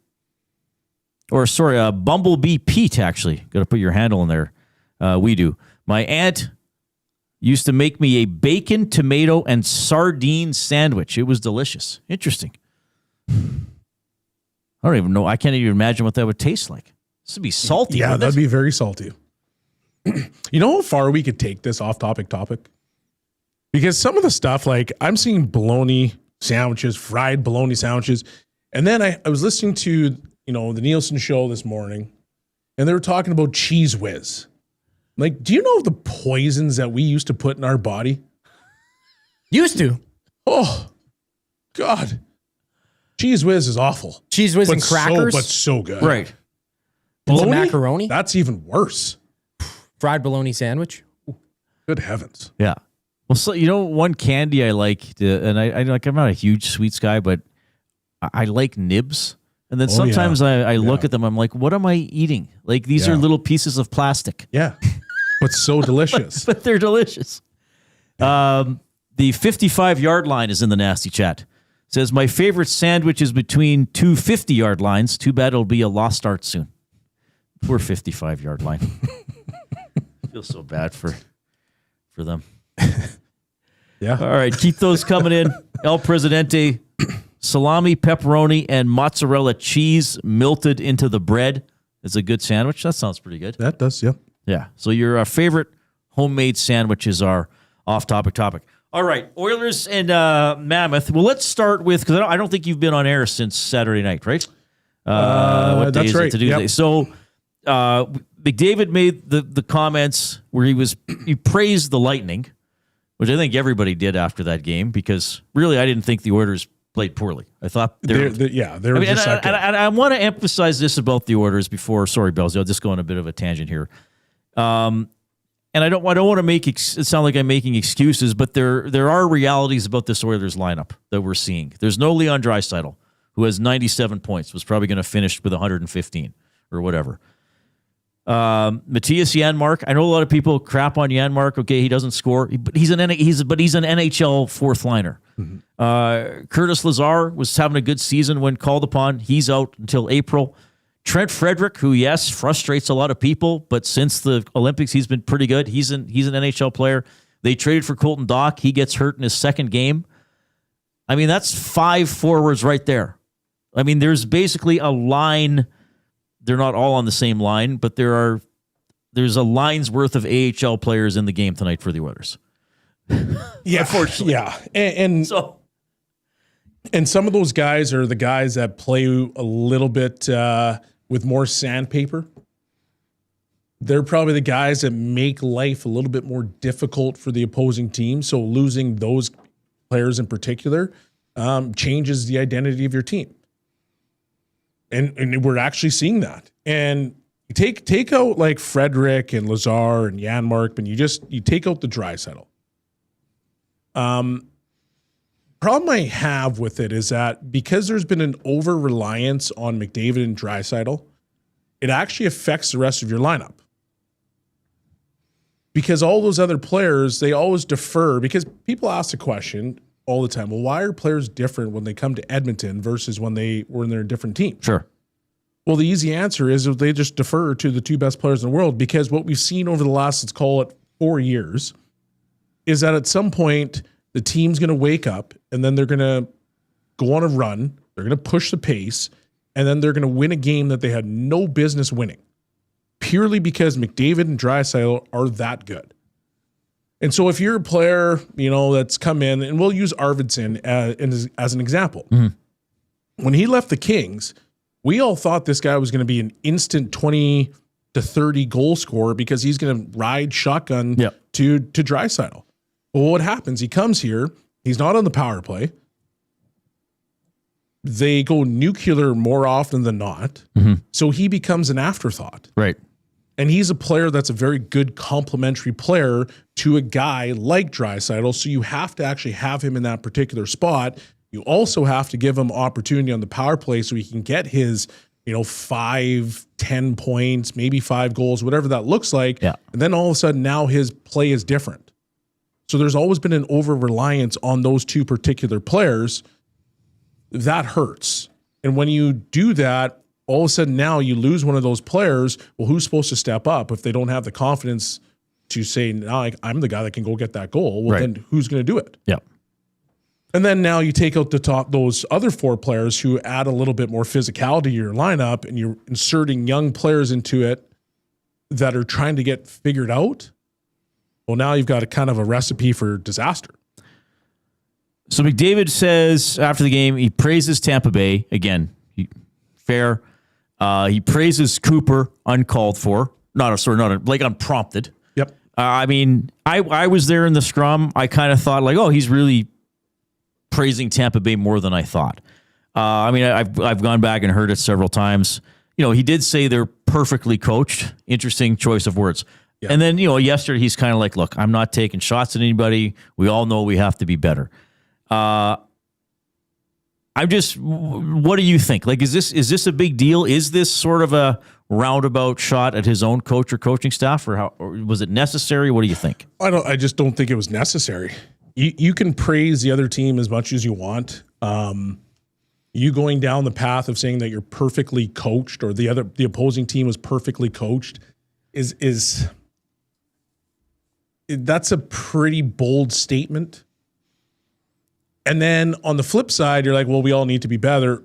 Bumblebee Pete, actually. Got to put your handle in there. We do. My aunt used to make me a bacon, tomato, and sardine sandwich. It was delicious. Interesting. I don't even know. I can't even imagine what that would taste like. This would be salty. Yeah, that'd be very salty. You know how far we could take this off-topic? Because some of the stuff, like I'm seeing bologna sandwiches, fried bologna sandwiches. And then I was listening to, the Nielsen show this morning, and they were talking about Cheese Whiz. Like, do you know the poisons that we used to put in our body? Used to. Oh, God. Cheese Whiz is awful. Cheese Whiz and crackers? But so good. Right. Bologna? Macaroni? That's even worse. Fried bologna sandwich? Good heavens. Yeah. Well, so, one candy I like, and I'm not a huge sweets guy, but I like nibs. And then sometimes I look at them, I'm like, what am I eating? Like, these are little pieces of plastic. Yeah. But so delicious. but they're delicious. The 55-yard line is in the nasty chat. It says, my favorite sandwich is between two 50-yard lines. Too bad it'll be a lost art soon. Poor 55-yard line. I feel so bad for them. Yeah. All right, keep those coming in. El Presidente, salami, pepperoni, and mozzarella cheese melted into the bread is a good sandwich. That sounds pretty good. That does, yep. Yeah. So your favorite homemade sandwiches are off-topic. All right, Oilers and Mammoth. Well, let's start with, because I don't think you've been on air since Saturday night, right? What day that's is right. it to do today? So McDavid made the comments where he praised the Lightning, which I think everybody did after that game, because really I didn't think the Oilers played poorly. I thought they were just and I want to emphasize this about the Oilers before. Sorry, Bells, I'll just go on a bit of a tangent here. And I don't want to make it sound like I'm making excuses, but there are realities about this Oilers lineup that we're seeing. There's no Leon Draisaitl, who has 97 points, was probably going to finish with 115 or whatever. Matthias Janmark. I know a lot of people crap on Janmark. Okay, he doesn't score, but he's an NHL fourth liner. Mm-hmm. Curtis Lazar was having a good season when called upon. He's out until April. Trent Frederick, who yes frustrates a lot of people, but since the Olympics he's been pretty good. He's an NHL player. They traded for Colton Dach. He gets hurt in his second game. I mean, that's 5 forwards right there. I mean, there's basically a line. They're not all on the same line, but there's a line's worth of AHL players in the game tonight for the Oilers. Yeah, unfortunately. Yeah. And some of those guys are the guys that play a little bit with more sandpaper. They're probably the guys that make life a little bit more difficult for the opposing team. So losing those players in particular changes the identity of your team. And we're actually seeing that. And you take out like Frederick and Lazar and Janmark, and you take out the Draisaitl. Problem I have with it is that because there's been an over-reliance on McDavid and Draisaitl, it actually affects the rest of your lineup. Because all those other players, they always defer, because people ask the question all the time, well, why are players different when they come to Edmonton versus when they were in their different team? Sure. Well, the easy answer is they just defer to the two best players in the world, because what we've seen over the last, let's call it 4 years, is that at some point the team's going to wake up and then they're going to go on a run, they're going to push the pace, and then they're going to win a game that they had no business winning, purely because McDavid and Draisaitl are that good. And so if you're a player, that's come in, and we'll use Arvidsson as an example. Mm-hmm. When he left the Kings, we all thought this guy was going to be an instant 20 to 30 goal scorer because he's going to ride shotgun to Draisaitl. Well, what happens? He comes here. He's not on the power play. They go nuclear more often than not. Mm-hmm. So he becomes an afterthought. Right. And he's a player that's a very good complementary player to a guy like Draisaitl. So you have to actually have him in that particular spot. You also have to give him opportunity on the power play so he can get his, 5, 10 points, maybe 5 goals, whatever that looks like. Yeah. And then all of a sudden now his play is different. So there's always been an over-reliance on those two particular players. That hurts. And when you do that, all of a sudden now you lose one of those players. Well, who's supposed to step up if they don't have the confidence to say, no, I'm the guy that can go get that goal? Well, then who's going to do it? Yeah. And then now you take out those other 4 players who add a little bit more physicality to your lineup, and you're inserting young players into it that are trying to get figured out. Well, now you've got a kind of a recipe for disaster. So McDavid says after the game, he praises Tampa Bay. Again, fair. He praises Cooper uncalled for. Unprompted. Yep. I was there in the scrum. I kind of thought he's really praising Tampa Bay more than I thought. I've gone back and heard it several times. He did say they're perfectly coached. Interesting choice of words. Yeah. And then, yesterday he's kind of like, look, I'm not taking shots at anybody. We all know we have to be better. What do you think? Is this a big deal? Is this sort of a roundabout shot at his own coach or coaching staff, or was it necessary? What do you think? I just don't think it was necessary. You can praise the other team as much as you want. You going down the path of saying that you're perfectly coached or the opposing team was perfectly coached that's a pretty bold statement. And then on the flip side, you're like, well, we all need to be better.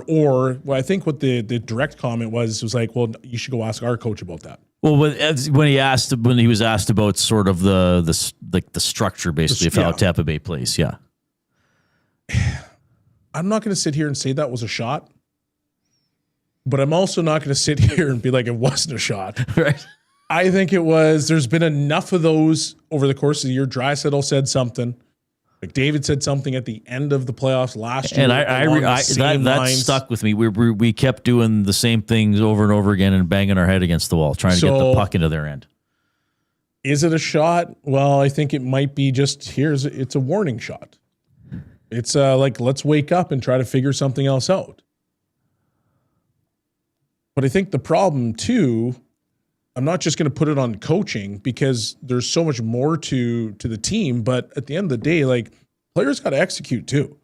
Or I think what the direct comment was like, well, you should go ask our coach about that. Well, when he was asked about sort of the structure basically of how Tampa Bay plays, yeah. I'm not going to sit here and say that was a shot. but I'm also not going to sit here and be like, it wasn't a shot. Right. I think it was. There's been enough of those over the course of the year. Draisaitl said something. McDavid said something at the end of the playoffs last year. And that stuck with me. We kept doing the same things over and over again and banging our head against the wall, trying to get the puck into their end. Is it a shot? Well, I think it might be just it's a warning shot. It's like, let's wake up and try to figure something else out. But I think the problem too, I'm not just going to put it on coaching because there's so much more to the team, but at the end of the day, like, players got to execute too.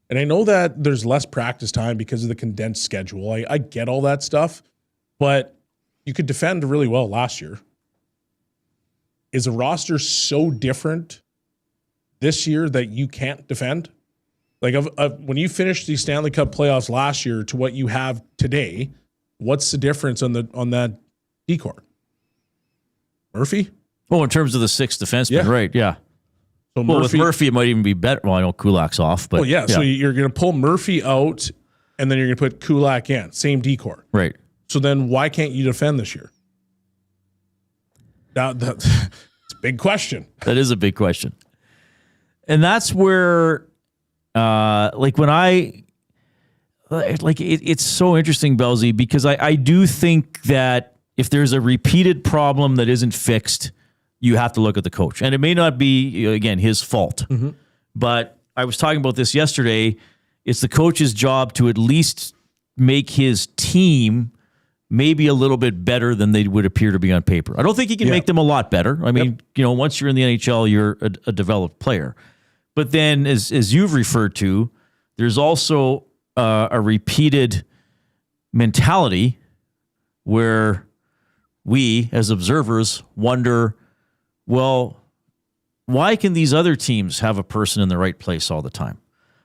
And I know that there's less practice time because of the condensed schedule. I get all that stuff, but you could defend really well last year. Is a roster so different this year that you can't defend? Like, when you finished the Stanley Cup playoffs last year to what you have today, what's the difference on that decor? Murphy? Oh, in terms of the sixth defenseman, right? Yeah. So with Murphy, it might even be better. Well, I know Kulak's off, but so you're going to pull Murphy out, and then you're going to put Kulak in, same decor, right? So then, why can't you defend this year? That's a big question. That is a big question, and that's where, it's so interesting, Belzy, because I do think that if there's a repeated problem that isn't fixed, you have to look at the coach. And it may not be, again, his fault. Mm-hmm. But I was talking about this yesterday. It's the coach's job to at least make his team maybe a little bit better than they would appear to be on paper. I don't think he can make them a lot better. I mean, once you're in the NHL, you're a developed player. But then, as you've referred to, there's also a repeated mentality where we, as observers, wonder, well, why can these other teams have a person in the right place all the time?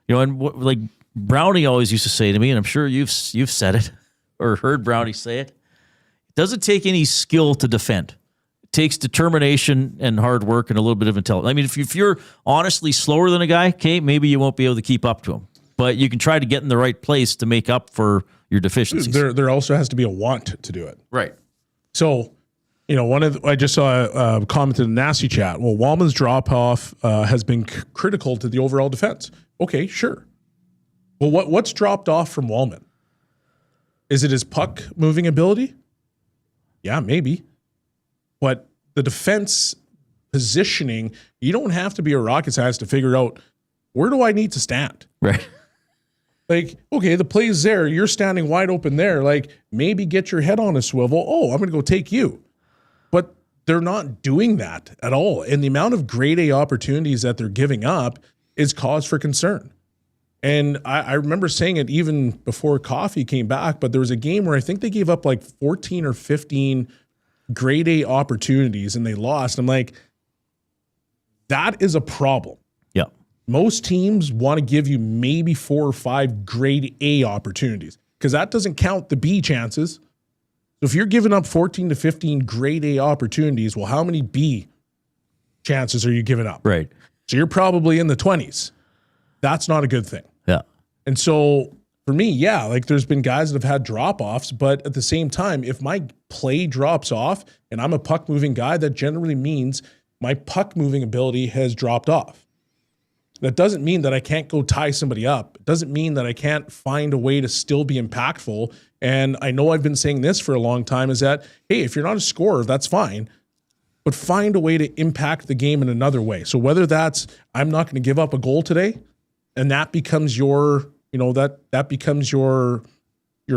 And like Brownie always used to say to me, and I'm sure you've said it or heard Brownie say it, it doesn't take any skill to defend. It takes determination and hard work and a little bit of intelligence. I mean, if you're honestly slower than a guy, okay, maybe you won't be able to keep up to him. But you can try to get in the right place to make up for your deficiencies. There also has to be a want to do it. Right. So, I just saw a comment in the Nasty chat. Well, Wallman's drop-off has been critical to the overall defense. Okay, sure. Well, what's dropped off from Wallman? Is it his puck-moving ability? Yeah, maybe. But the defense positioning, you don't have to be a rocket scientist to figure out, where do I need to stand? Right. Like, okay, the play's there. You're standing wide open there. Like, maybe get your head on a swivel. Oh, I'm going to go take you. But they're not doing that at all. And the amount of grade A opportunities that they're giving up is cause for concern. And I remember saying it even before Coffee came back, but there was a game where I think they gave up like 14 or 15 grade A opportunities and they lost. I'm like, that is a problem. Yeah. Most teams want to give you maybe 4 or 5 grade A opportunities because that doesn't count the B chances. So if you're giving up 14 to 15 grade A opportunities, well, how many B chances are you giving up? Right. So you're probably in the 20s. That's not a good thing. Yeah. And so for me, yeah, like there's been guys that have had drop-offs, but at the same time, if my play drops off and I'm a puck-moving guy, that generally means my puck-moving ability has dropped off. That doesn't mean that I can't go tie somebody up. It doesn't mean that I can't find a way to still be impactful. And I know I've been saying this for a long time is that, hey, if you're not a scorer, that's fine. But find a way to impact the game in another way. So whether that's I'm not going to give up a goal today, and that becomes your, that becomes your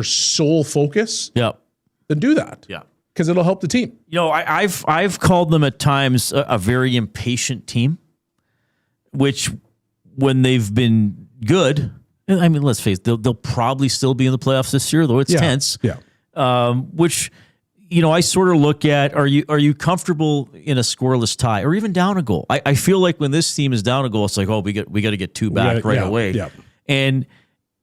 sole focus. Yeah. Then do that. Yeah. Because it'll help the team. I've called them at times a very impatient team, which when they've been good, I mean, let's face it, they'll probably still be in the playoffs this year, though it's tense. Yeah. Which, I sort of look at, are you comfortable in a scoreless tie or even down a goal? I feel like when this team is down a goal, it's like, oh, we got to get 2 back right away. Yeah. And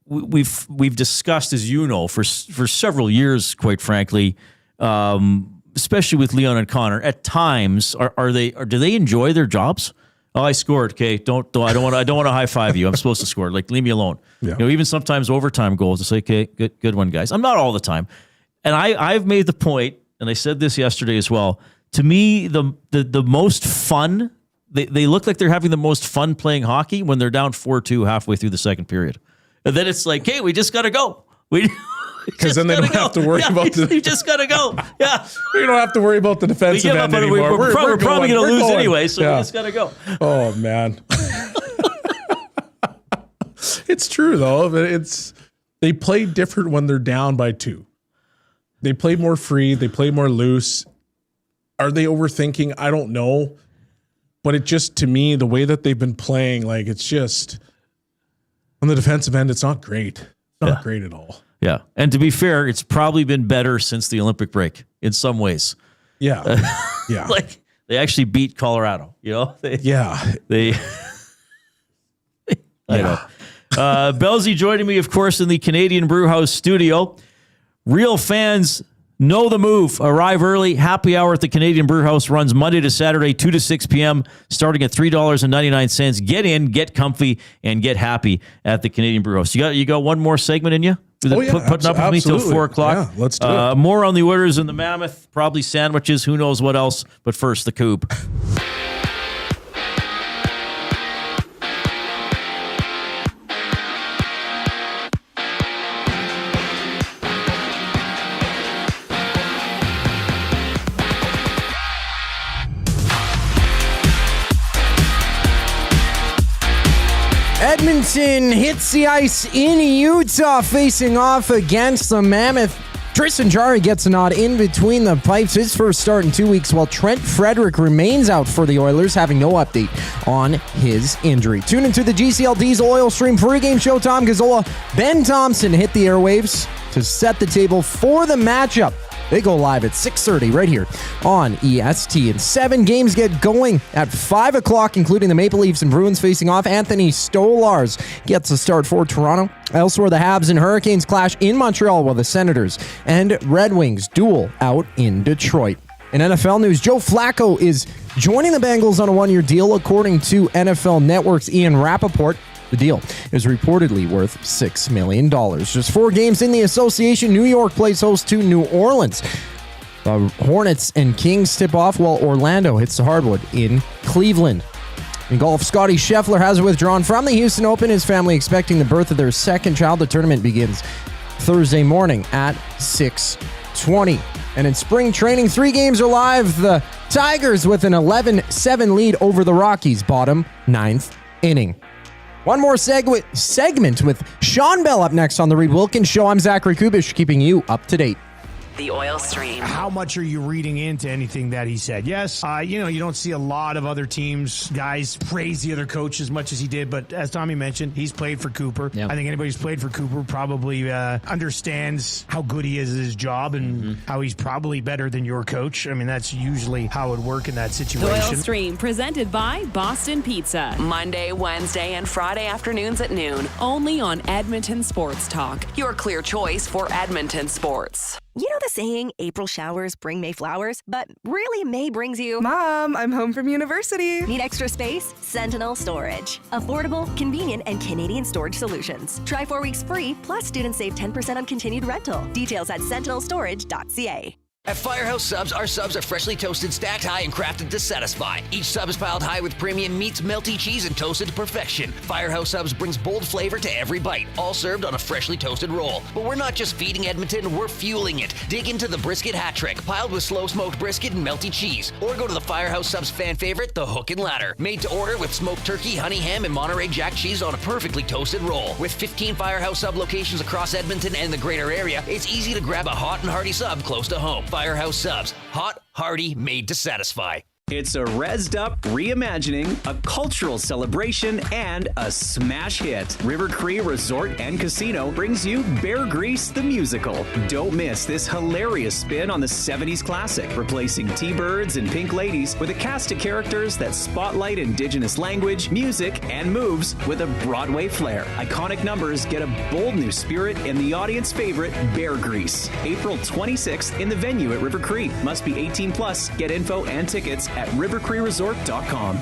we've discussed, as you know, for several years, quite frankly, especially with Leon and Connor, at times do they enjoy their jobs? Oh, I scored. Okay, don't. I don't want to high five you. I'm supposed to score. Like, leave me alone. Yeah. Even sometimes overtime goals. It's like, okay, good one, guys. I'm not all the time, and I've made the point, and I said this yesterday as well. To me, the most fun. They look like they're having the most fun playing hockey when they're down 4-2 halfway through the second period, and then it's like, hey, we just got to go. Because then they don't have to worry about You just got to go. Yeah. We don't have to worry about the defensive end anymore. We're probably going to lose anyway, so we just got to go. Oh, man. It's true, though. They play different when they're down by 2. They play more free. They play more loose. Are they overthinking? I don't know. But it just, to me, the way that they've been playing, like, it's just, on the defensive end, it's not great. It's not great at all. Yeah. And to be fair, it's probably been better since the Olympic break in some ways. Yeah. Yeah. Like, they actually beat Colorado, They, I know. Belsey joining me, of course, in the Canadian Brewhouse studio. Real fans know the move. Arrive early. Happy hour at the Canadian Brewhouse runs Monday to Saturday, 2 to 6 p.m., starting at $3.99. Get in, get comfy, and get happy at the Canadian Brewhouse. You got one more segment in you? Putting up with me till 4 o'clock. Yeah, let's do it. More on the Oilers and the Mammoth, probably sandwiches, who knows what else. But first, the Coop. Edmonton hits the ice in Utah, facing off against the Mammoth. Tristan Jarry gets a nod in between the pipes, his first start in 2 weeks, while Trent Frederick remains out for the Oilers, having no update on his injury. Tune into the GCL Diesel Oil Stream pregame show. Tom Gazzola, Ben Thompson hit the airwaves to set the table for the matchup. They go live at 6:30 right here on EST. And 7 games get going at 5 o'clock, including the Maple Leafs and Bruins facing off. Anthony Stolars gets a start for Toronto. Elsewhere, the Habs and Hurricanes clash in Montreal, while the Senators and Red Wings duel out in Detroit. In NFL news, Joe Flacco is joining the Bengals on a 1-year deal, according to NFL Network's Ian Rappaport. The deal is reportedly worth $6 million. Just 4 games in the association. New York plays host to New Orleans. The Hornets and Kings tip off, while Orlando hits the hardwood in Cleveland. In golf, Scotty Scheffler has withdrawn from the Houston Open. His family expecting the birth of their second child. The tournament begins Thursday morning at 6:20. And in spring training, 3 games are live. The Tigers with an 11-7 lead over the Rockies, bottom 9th inning. One more segment with Shawn Belle up next on the Reid Wilkins Show. I'm Zachary Kubish, keeping you up to date. The oil stream. How much are you reading into anything that he said? Yes, you don't see a lot of other teams, guys, praise the other coach as much as he did. But as Tommy mentioned, he's played for Cooper. Yep. I think anybody who's played for Cooper probably understands how good he is at his job and how he's probably better than your coach. I mean, that's usually how it would work in that situation. The Oil Stream, presented by Boston Pizza. Monday, Wednesday, and Friday afternoons at noon. Only on Edmonton Sports Talk. Your clear choice for Edmonton sports. You know the saying, April showers bring May flowers, but really May brings you... Mom, I'm home from university. Need extra space? Sentinel Storage. Affordable, convenient, and Canadian storage solutions. Try 4 weeks free, plus students save 10% on continued rental. Details at sentinelstorage.ca. At Firehouse Subs, our subs are freshly toasted, stacked high, and crafted to satisfy. Each sub is piled high with premium meats, melty cheese, and toasted to perfection. Firehouse Subs brings bold flavor to every bite, all served on a freshly toasted roll. But we're not just feeding Edmonton, we're fueling it. Dig into the brisket hat trick, piled with slow-smoked brisket and melty cheese. Or go to the Firehouse Subs fan favorite, the Hook and Ladder. Made to order with smoked turkey, honey ham, and Monterey Jack cheese on a perfectly toasted roll. With 15 Firehouse Sub locations across Edmonton and the greater area, it's easy to grab a hot and hearty sub close to home. Firehouse Subs. Hot, hearty, made to satisfy. It's a rezzed up reimagining, a cultural celebration, and a smash hit. River Cree Resort and Casino brings you Bear Grease the Musical. Don't miss this hilarious spin on the 70s classic, replacing T-Birds and Pink Ladies with a cast of characters that spotlight Indigenous language, music, and moves with a Broadway flair. Iconic numbers get a bold new spirit in the audience favorite, Bear Grease. April 26th in the venue at River Cree. Must be 18 plus. Get info and tickets at rivercreeresort.com.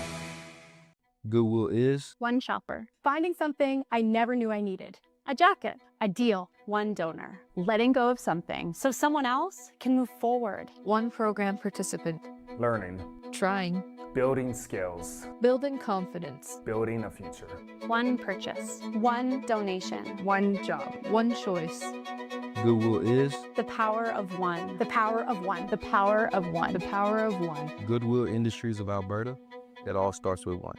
Goodwill is one shopper. Finding something I never knew I needed. A jacket. A deal. One donor. Letting go of something so someone else can move forward. One program participant. Learning. Trying. Building skills. Building confidence. Building a future. One purchase. One donation. One job. One choice. Goodwill is the power of one. The power of one. The power of one. The power of one. Goodwill Industries of Alberta. It all starts with one.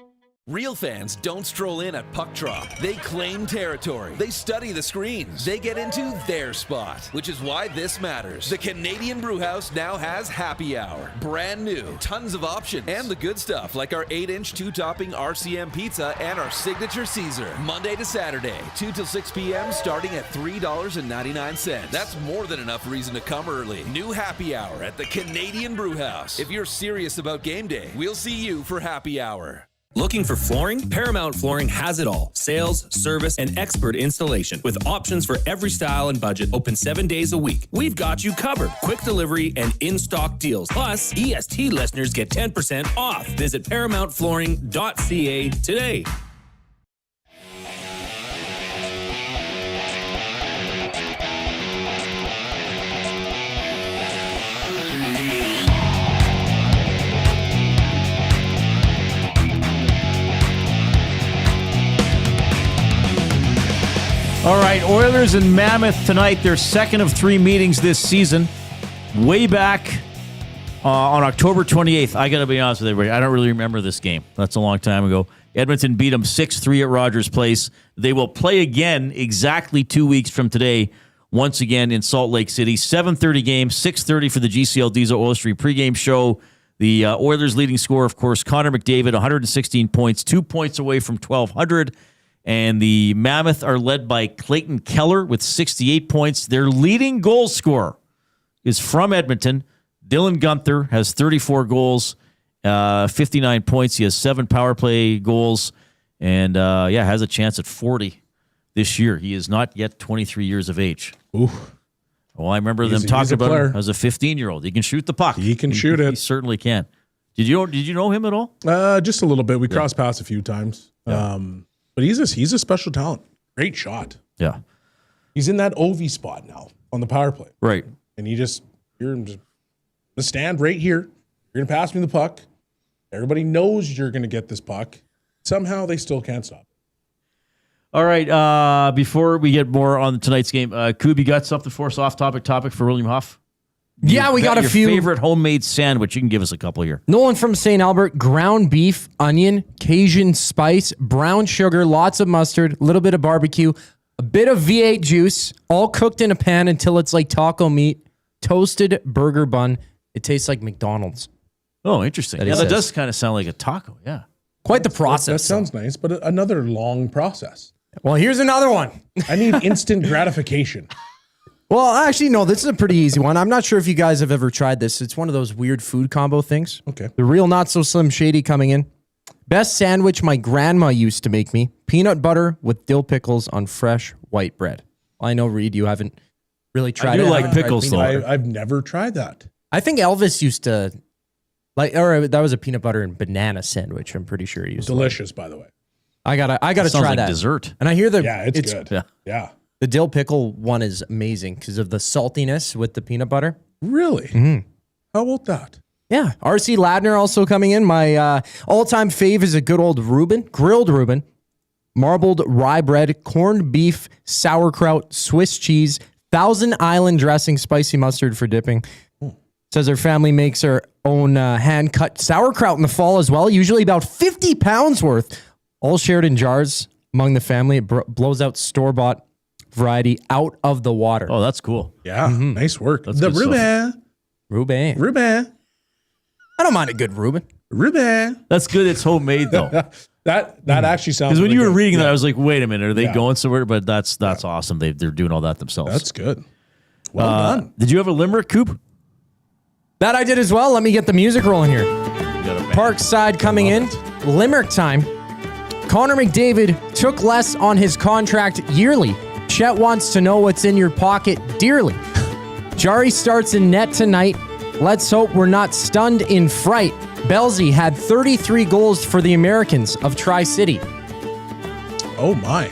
Real fans don't stroll in at puck drop. They claim territory. They study the screens. They get into their spot, which is why this matters. The Canadian Brewhouse now has happy hour. Brand new, tons of options, and the good stuff like our 8-inch 2-topping RCM pizza and our signature Caesar. Monday to Saturday, 2 till 6 p.m. starting at $3.99. That's more than enough reason to come early. New happy hour at the Canadian Brewhouse. If you're serious about game day, we'll see you for happy hour. Looking for flooring? Paramount Flooring has it all. Sales, service, and expert installation with options for every style and budget. Open 7 days a week. We've got you covered. Quick delivery and in-stock deals. Plus, EST listeners get 10% off. Visit ParamountFlooring.ca today. All right, Oilers and Mammoth tonight, their second of 3 meetings this season. Way back on October 28th, I got to be honest with everybody, I don't really remember this game. That's a long time ago. Edmonton beat them 6-3 at Rogers Place. They will play again exactly 2 weeks from today, once again in Salt Lake City. 7:30 game, 6:30 for the GCL Diesel Oil Street pregame show. The Oilers' leading scorer, of course, Connor McDavid, 116 points, 2 points away from 1,200. And the Mammoth are led by Clayton Keller with 68 points. Their leading goal scorer is from Edmonton. Dylan Gunther has 34 goals, 59 points. He has 7 power play goals and, has a chance at 40 this year. He is not yet 23 years of age. Ooh. Well, I remember them talking about him as a 15-year-old. He can shoot the puck. He can shoot it. He certainly can. Did you know him at all? Just a little bit. We crossed paths a few times. Yeah. But he's a special talent. Great shot. Yeah. He's in that OV spot now on the power play. Right. And you're just gonna stand right here. You're gonna pass me the puck. Everybody knows you're gonna get this puck. Somehow they still can't stop. All right. Before we get more on tonight's game, Coob, you got something for us topic for William Huff? Yeah, we got a few. Your favorite homemade sandwich. You can give us a couple here. Nolan from St. Albert, ground beef, onion, Cajun spice, brown sugar, lots of mustard, a little bit of barbecue, a bit of V8 juice, all cooked in a pan until it's like taco meat, toasted burger bun. It tastes like McDonald's. Oh, interesting. That does kind of sound like a taco, yeah. Quite the process. That sounds nice, but another long process. Well, here's another one. I need instant gratification. Well, actually, no, this is a pretty easy one. I'm not sure if you guys have ever tried this. It's one of those weird food combo things. Okay. The real not so Slim Shady coming in. Best sandwich my grandma used to make me. Peanut butter with dill pickles on fresh white bread. I know, Reid, you haven't really tried it. I do like pickles, though. I've never tried that. I think Elvis used to, that was a peanut butter and banana sandwich. I'm pretty sure he used delicious, by the way. I gotta try like that. Dessert. And I hear it's good. Yeah. The dill pickle one is amazing because of the saltiness with the peanut butter. Really? Mm-hmm. How about that? Yeah. RC Ladner also coming in. My all-time fave is a good old Reuben, grilled Reuben, marbled rye bread, corned beef, sauerkraut, Swiss cheese, Thousand Island dressing, spicy mustard for dipping. Says her family makes her own hand-cut sauerkraut in the fall as well, usually about 50 pounds worth, all shared in jars among the family. It blows out store-bought variety out of the water. Oh, that's cool. Yeah, nice work. That's the Reuben. I don't mind a good Reuben. Reuben. That's good. It's homemade though. that actually sounds. Because when really you were good. reading that, I was like, wait a minute, are they going somewhere? But that's awesome. They're doing all that themselves. That's good. Well done. Did you have a limerick, Coop? That I did as well. Let me get the music rolling here. Parkside coming in. Limerick time. Connor McDavid took less on his contract yearly. Chet wants to know what's in your pocket dearly. Jarry starts in net tonight. Let's hope we're not stunned in fright. Bellsy had 33 goals for the Americans of Tri-City. Oh, my.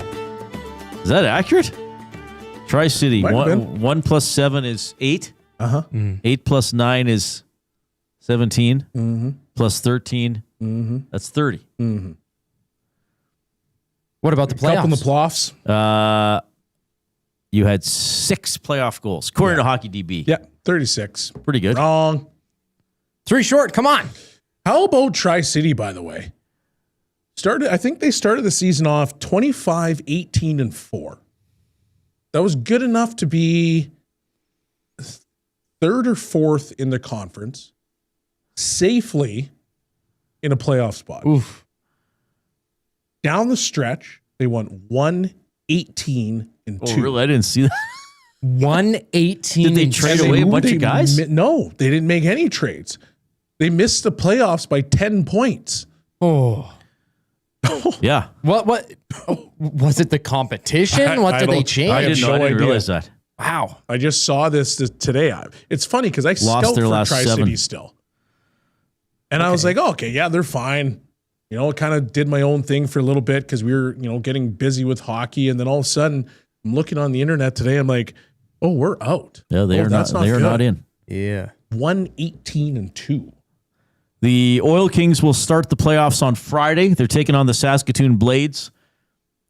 Is that accurate? Tri-City, 1 plus 7 is 8. 8 plus 9 is 17. Plus 13, that's 30. What about the playoffs? Couple in the playoffs. You had 6 playoff goals, according to Hockey DB. Yeah, 36. Pretty good. Wrong. 3 short, come on. How about Tri-City, by the way? I think they started the season off 25, 18, and 4. That was good enough to be 3rd or 4th in the conference, safely in a playoff spot. Oof. Down the stretch, they won 1-18 and 2. Oh, really? I didn't see that. 1-18. Did they trade away a bunch of guys? No, they didn't make any trades. They missed the playoffs by 10 points. Oh. Yeah. What was it the competition? What did they change? I didn't realize that. Wow. I just saw this today. It's funny because I scout for Tri-City still. And I was like, oh, okay, yeah, they're fine. You know, kind of did my own thing for a little bit because we were, getting busy with hockey. And then all of a sudden, I'm looking on the internet today. I'm like, oh, we're out. Yeah, they are not in. Yeah. 1-18 and 2. The Oil Kings will start the playoffs on Friday. They're taking on the Saskatoon Blades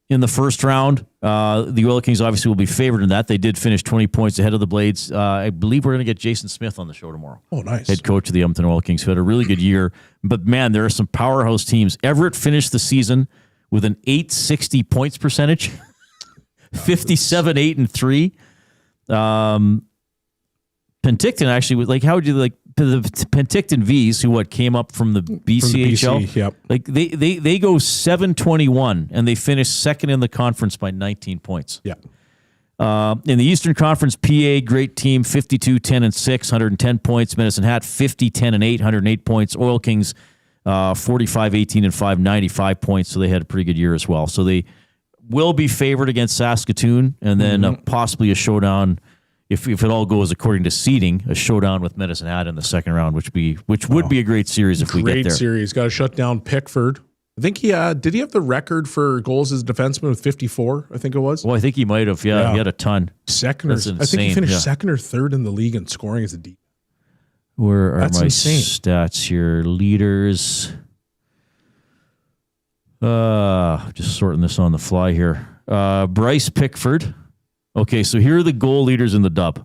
in the first round. The Oil Kings obviously will be favored in that. They did finish 20 points ahead of the Blades. I believe we're going to get Jason Smith on the show tomorrow. Oh, nice. Head coach of the Edmonton Oil Kings, who had a really good year. But, man, there are some powerhouse teams. Everett finished the season with an .860 points percentage, 57-8-3. Penticton actually was like, how would you like the Penticton V's, who came up from the BCHL? From the BC, yep. Like they go 7-21 and they finish second in the conference by 19 points. Yeah. In the Eastern Conference, PA, great team, 52-10-6, 110 points. Medicine Hat, 50-10-8, 108 points. Oil Kings, 45-18-5, 95 points. So they had a pretty good year as well. So they will be favored against Saskatoon, and then possibly a showdown. If it all goes according to seeding, a showdown with Medicine Hat in the second round, which would be a great series if we get there. Great series. Got to shut down Pickford. I think did he have the record for goals as a defenseman with 54? I think it was. Well, I think he might have. Yeah, he had a ton. I think he finished second or third in the league in scoring as a D. Where are my stats here? Leaders. Just sorting this on the fly here. Bryce Pickford. Okay, so here are the goal leaders in the dub.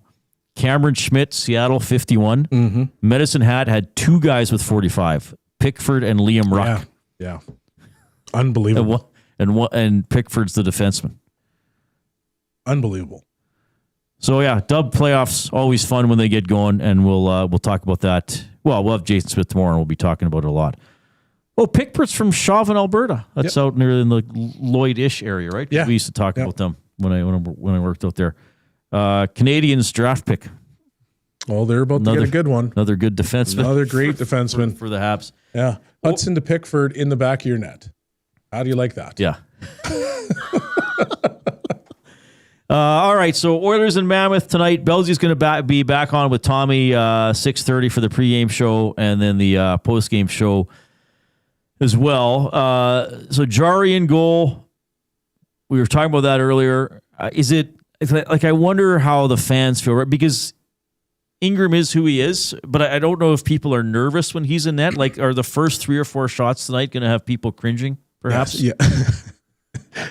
Cameron Schmidt, Seattle, 51. Medicine Hat had 2 guys with 45, Pickford and Liam Ruck. Yeah. Unbelievable. And Pickford's the defenseman. Unbelievable. So, yeah, dub playoffs, always fun when they get going, and we'll talk about that. Well, we'll have Jason Smith tomorrow, and we'll be talking about it a lot. Oh, Pickford's from Chauvin, Alberta. That's out near in the Lloyd-ish area, right? Yeah. We used to talk about them when I worked out there. Canadians draft pick. Oh, they're about to get a good one. Another good defenseman. Another great defenseman. For the Habs. Yeah. Hudson to Pickford in the back of your net. How do you like that? Yeah. All right, so Oilers and Mammoth tonight. Belzy's going to be back on with Tommy 6:30 for the pregame show, and then the postgame show as well. So Jarry in goal. We were talking about that earlier. I wonder how the fans feel, right? Because Ingram is who he is, but I don't know if people are nervous when he's in net. Like, are the first 3 or 4 shots tonight going to have people cringing, perhaps? Yeah.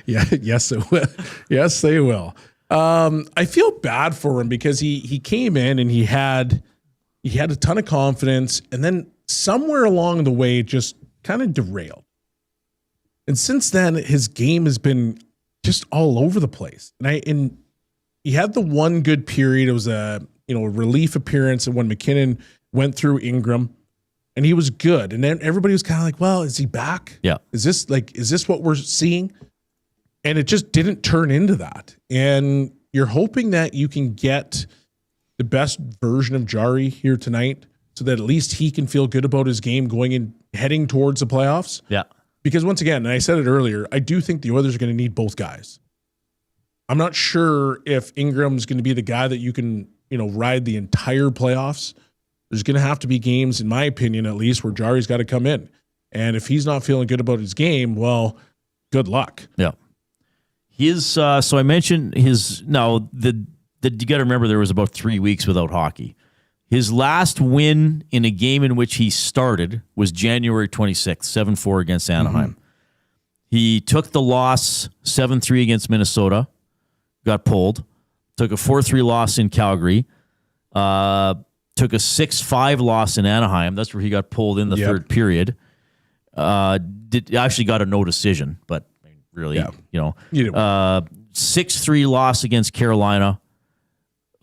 Yes, it will. Yes, they will. I feel bad for him because he came in and he had a ton of confidence, and then somewhere along the way it just kind of derailed. And since then, his game has been just all over the place. And he had the one good period. It was a relief appearance when McKinnon went through Ingram, and he was good. And then everybody was kind of like, well, is he back? Yeah. Is this what we're seeing? And it just didn't turn into that. And you're hoping that you can get the best version of Jarry here tonight so that at least he can feel good about his game heading towards the playoffs. Yeah. Because once again, and I said it earlier, I do think the Oilers are going to need both guys. I'm not sure if Ingram's going to be the guy that you can, ride the entire playoffs. there's going to have to be games, in my opinion, at least, where Jarry's got to come in. And if he's not feeling good about his game, well, good luck. Yeah. So I mentioned his, now, you got to remember there was about 3 weeks without hockey. His last win in a game in which he started was January 26th, 7-4 against Anaheim. Mm-hmm. He took the loss 7-3 against Minnesota, got pulled, took a 4-3 loss in Calgary, took a 6-5 loss in Anaheim. That's where he got pulled in the third period. Actually got a no decision, but really, 6-3 loss against Carolina,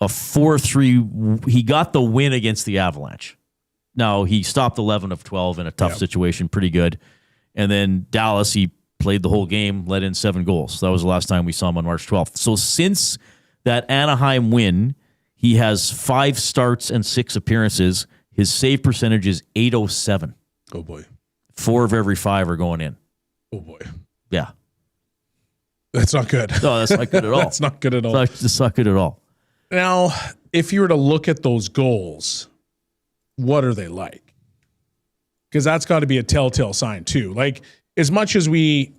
a 4-3. He got the win against the Avalanche. Now, he stopped 11 of 12 in a tough situation, pretty good. And then Dallas, he played the whole game, let in 7 goals. That was the last time we saw him on March 12th. So since that Anaheim win, he has 5 starts and 6 appearances. His save percentage is .807. Oh, boy. 4 of every 5 are going in. Oh, boy. Yeah. That's not good. No, that's not good at all. That's not good at all. That's not good at all. Now, if you were to look at those goals, what are they like? Because that's got to be a telltale sign too. Like, as much as we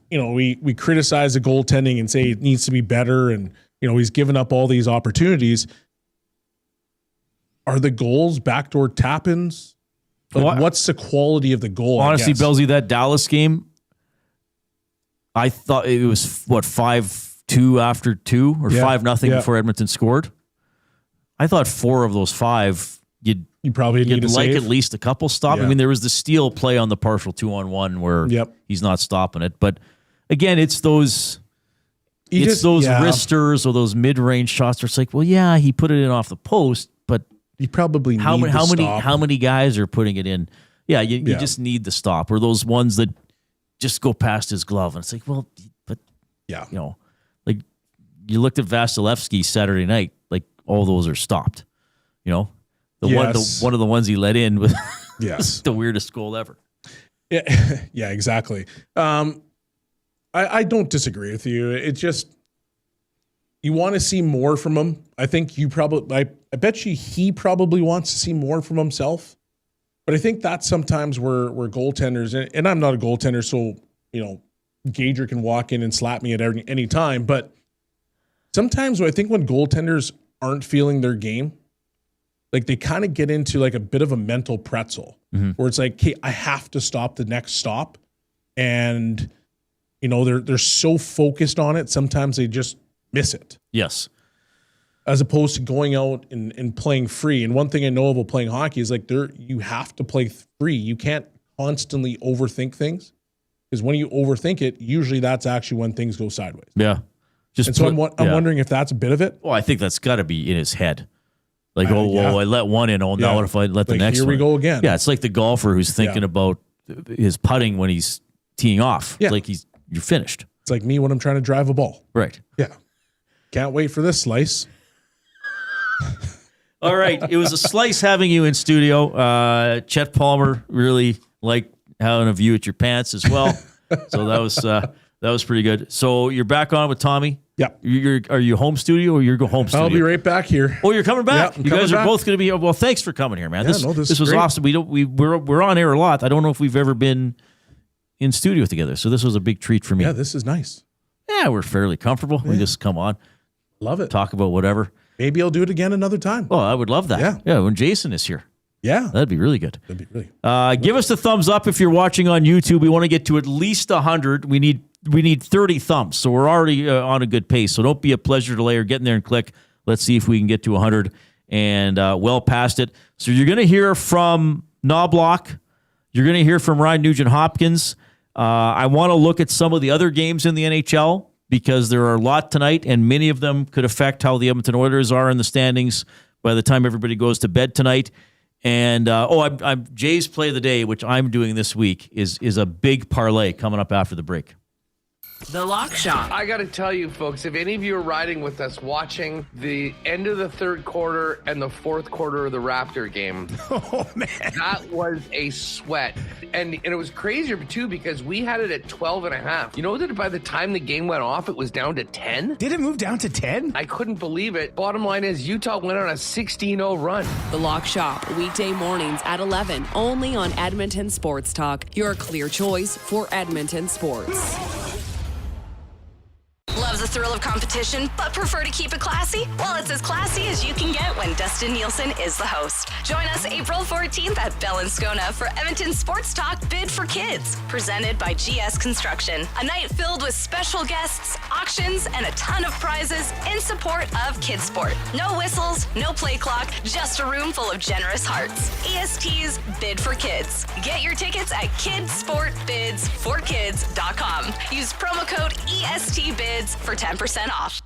criticize the goaltending and say it needs to be better, and he's given up all these opportunities, are the goals backdoor tap-ins? Like, what's the quality of the goal? Honestly, Belsey, that Dallas game, I thought it was 5-2 after 2 or 5-0 before Edmonton scored. I thought 4 of those 5 you'd probably need to like save. at least a couple stop. Yeah. I mean, there was the steal play on the partial 2-on-1 where he's not stopping it. But again, it's those wristers or those mid-range shots where it's like, well, yeah, he put it in off the post, but you probably how many guys are putting it in? Yeah, you just need the stop, or those ones that just go past his glove, and it's like, well, but like you looked at Vasilevsky Saturday night, like all those are stopped. One of the ones he let in was the weirdest goal ever. Yeah, exactly. I don't disagree with you. It's just you want to see more from him. I think I bet you he probably wants to see more from himself. But I think that's sometimes where goaltenders, and I'm not a goaltender, so Gager can walk in and slap me at any time. But sometimes I think when goaltenders aren't feeling their game, like they kind of get into like a bit of a mental pretzel where it's like, hey, I have to stop the next stop. And, they're so focused on it. Sometimes they just miss it. Yes. As opposed to going out and playing free. And one thing I know about playing hockey is like you have to play free. You can't constantly overthink things, because when you overthink it, usually that's actually when things go sideways. Yeah. I'm wondering if that's a bit of it. Well, I think that's got to be in his head. Like, I let one in. Oh, now what if I let the next one? Here we go again. Yeah, it's like the golfer who's thinking about his putting when he's teeing off. Yeah. It's like you're finished. It's like me when I'm trying to drive a ball. Right. Yeah. Can't wait for this slice. All right. It was a slice having you in studio. Chet Palmer really liked having a view at your pants as well. So that was pretty good. So you're back on with Tommy. Yep. Are you home studio or you're home studio? I'll be right back here. Oh, you're coming back. Yep, you guys are both going to be. Well, thanks for coming here, man. Yeah, This was great. awesome. We're on air a lot. I don't know if we've ever been in studio together, so this was a big treat for me. Yeah, this is nice. Yeah, we're fairly comfortable. We just come on, love it, talk about whatever. Maybe I'll do it again another time. Oh, I would love that. Yeah, when Jason is here. Yeah, that'd be really good. That'd be really. Give us the thumbs up if you're watching on YouTube. We want to get to at least 100. We need 30 thumbs, so we're already on a good pace. So don't be a pleasure delay or get in there and click. Let's see if we can get to 100 and well past it. So you're going to hear from Knoblauch. You're going to hear from Ryan Nugent-Hopkins. I want to look at some of the other games in the NHL because there are a lot tonight, and many of them could affect how the Edmonton Oilers are in the standings by the time everybody goes to bed tonight. And I'm Jay's play of the day, which I'm doing this week, is a big parlay coming up after the break. The Lock Shop. I got to tell you, folks, if any of you are riding with us watching the end of the third quarter and the fourth quarter of the Raptor game, oh, man, that was a sweat. And it was crazier, too, because we had it at 12.5. You know that by the time the game went off, it was down to 10? Did it move down to 10? I couldn't believe it. Bottom line is Utah went on a 16-0 run. The Lock Shop, weekday mornings at 11, only on Edmonton Sports Talk, your clear choice for Edmonton sports. Loves the thrill of competition, but prefer to keep it classy? Well, it's as classy as you can get when Dustin Nielsen is the host. Join us April 14th at Bell and Scona for Edmonton Sports Talk Bid for Kids, presented by GS Construction. A night filled with special guests, auctions, and a ton of prizes in support of kids sport. No whistles, no play clock, just a room full of generous hearts. EST's Bid for Kids. Get your tickets at kidsportbidsforkids.com. Use promo code ESTBIDS for 10% off.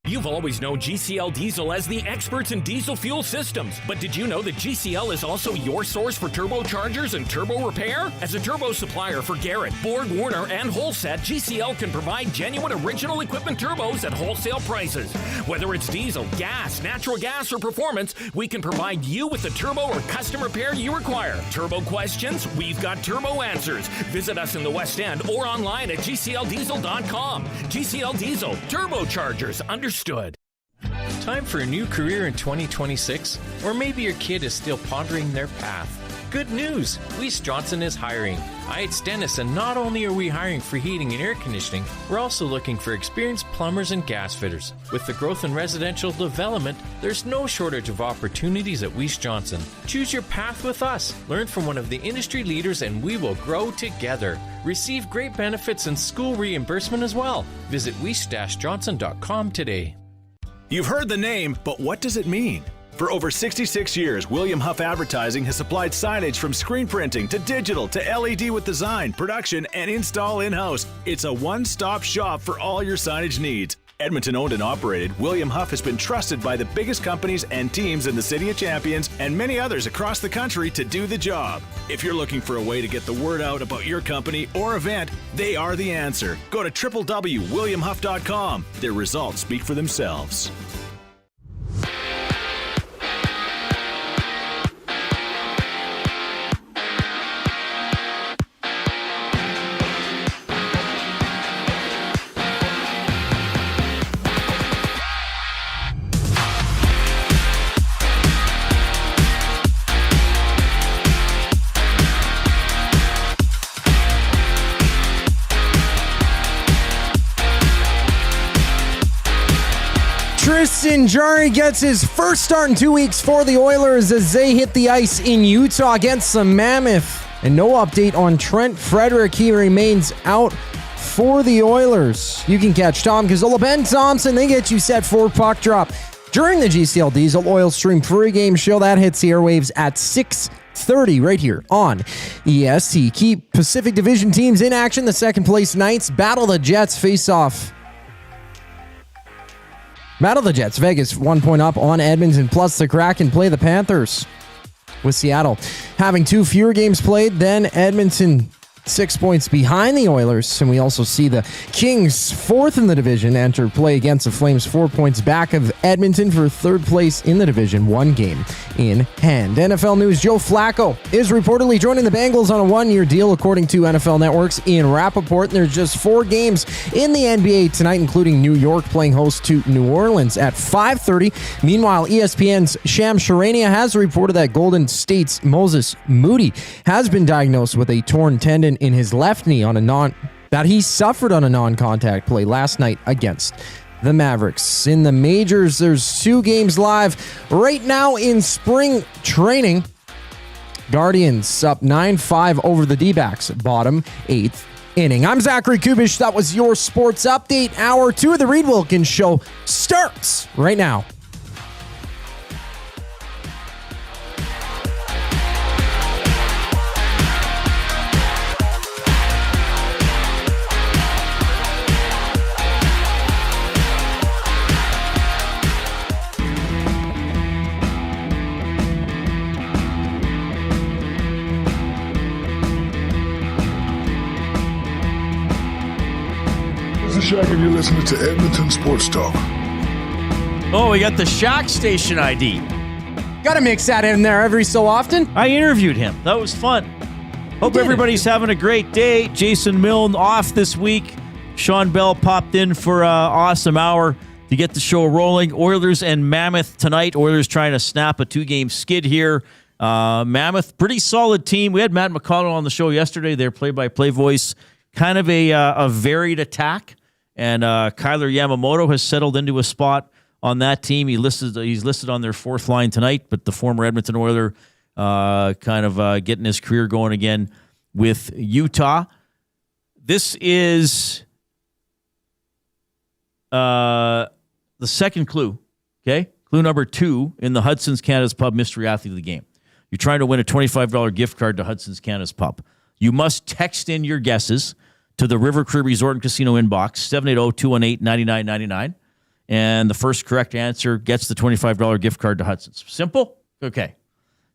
You've always known GCL Diesel as the experts in diesel fuel systems, but did you know that GCL is also your source for turbochargers and turbo repair? As a turbo supplier for Garrett, Borg Warner, and Holset, GCL can provide genuine original equipment turbos at wholesale prices. Whether it's diesel, gas, natural gas, or performance, we can provide you with the turbo or custom repair you require. Turbo questions? We've got turbo answers. Visit us in the West End or online at gcldiesel.com. GCL Diesel, turbochargers, understood. Time for a new career in 2026? Or maybe your kid is still pondering their path. Good news! Weiss Johnson is hiring. It's Dennis, and not only are we hiring for heating and air conditioning, we're also looking for experienced plumbers and gas fitters. With the growth in residential development, there's no shortage of opportunities at Weiss Johnson. Choose your path with us. Learn from one of the industry leaders, and we will grow together. Receive great benefits and school reimbursement as well. Visit weiss-johnson.com today. You've heard the name, but what does it mean? For over 66 years, William Huff Advertising has supplied signage from screen printing to digital to LED with design, production, and install in-house. It's a one-stop shop for all your signage needs. Edmonton owned and operated, William Huff has been trusted by the biggest companies and teams in the City of Champions and many others across the country to do the job. If you're looking for a way to get the word out about your company or event, they are the answer. Go to www.williamhuff.com. Their results speak for themselves. Tristan Jarry gets his first start in 2 weeks for the Oilers as they hit the ice in Utah against the Mammoth. And no update on Trent Frederick. He remains out for the Oilers. You can catch Tom Gazzola, Ben Thompson. They get you set for puck drop during the GCL Diesel Oil Stream pregame show that hits the airwaves at 6:30 right here on EST. Keep Pacific Division teams in action. The second place Knights battle the Jets face off. Battle the Jets. Vegas 1 point up on Edmonton, plus the Kraken play the Panthers, with Seattle having 2 fewer games played than Edmonton. 6 points behind the Oilers, and we also see the Kings, 4th in the division, enter play against the Flames, 4 points back of Edmonton for 3rd place in the division, 1 game in hand. NFL news, Joe Flacco is reportedly joining the Bengals on a 1-year deal, according to NFL Network's Ian Rappaport. There's just 4 games in the NBA tonight, including New York playing host to New Orleans at 5:30. Meanwhile, ESPN's Shams Charania has reported that Golden State's Moses Moody has been diagnosed with a torn tendon in his left knee that he suffered on a non-contact play last night against the Mavericks. In the majors, there's 2 games live right now in spring training. Guardians up 9-5 over the D-backs, bottom 8th inning. I'm Zachary Kubish. That was your sports update. Hour 2 of the Reid Wilkins Show starts right now. Shaq, and you're listening to Edmonton Sports Talk. Oh, we got the Shaq station ID. Got to mix that in there every so often. I interviewed him. That was fun. Hope everybody's having a great day. Jason Milne off this week. Shawn Belle popped in for an awesome hour to get the show rolling. Oilers and Mammoth tonight. Oilers trying to snap a 2-game skid here. Mammoth, pretty solid team. We had Matt McConnell on the show yesterday. Their play-by-play voice. Kind of a varied attack. And Kyler Yamamoto has settled into a spot on that team. He's listed on their fourth line tonight, but the former Edmonton Oiler kind of getting his career going again with Utah. This is the second clue, okay? Clue number 2 in the Hudson's Canada's Pub Mystery Athlete of the Game. You're trying to win a $25 gift card to Hudson's Canada's Pub. You must text in your guesses to the River Cree Resort and Casino inbox, 780-218-9999. And the first correct answer gets the $25 gift card to Hudson's. Simple? Okay.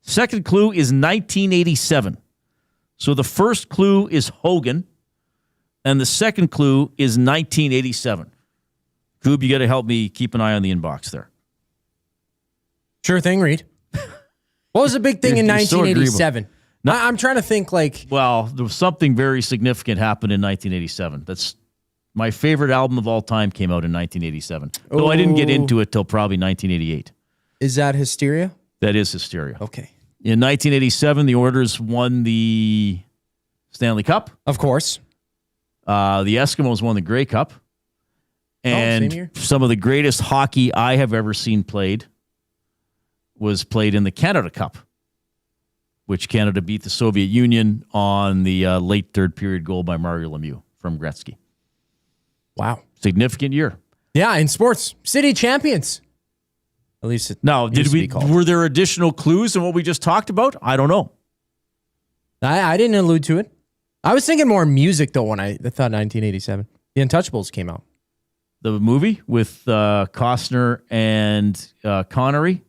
Second clue is 1987. So the first clue is Hogan, and the second clue is 1987. Goob, you got to help me keep an eye on the inbox there. Sure thing, Reid. What was the big thing in 1987? So I'm trying to think Well, there was something very significant happened in 1987. That's my favorite album of all time came out in 1987. Though I didn't get into it till probably 1988. Is that Hysteria? That is Hysteria. Okay. In 1987, the Oilers won the Stanley Cup. Of course. The Eskimos won the Grey Cup. And some of the greatest hockey I have ever seen played was played in the Canada Cup, which Canada beat the Soviet Union on the late third period goal by Mario Lemieux from Gretzky. Wow. Significant year. Yeah, in sports. City champions. At least were there additional clues in what we just talked about? I don't know. I didn't allude to it. I was thinking more music, though, when I thought 1987. The Untouchables came out. The movie with Costner and Connery?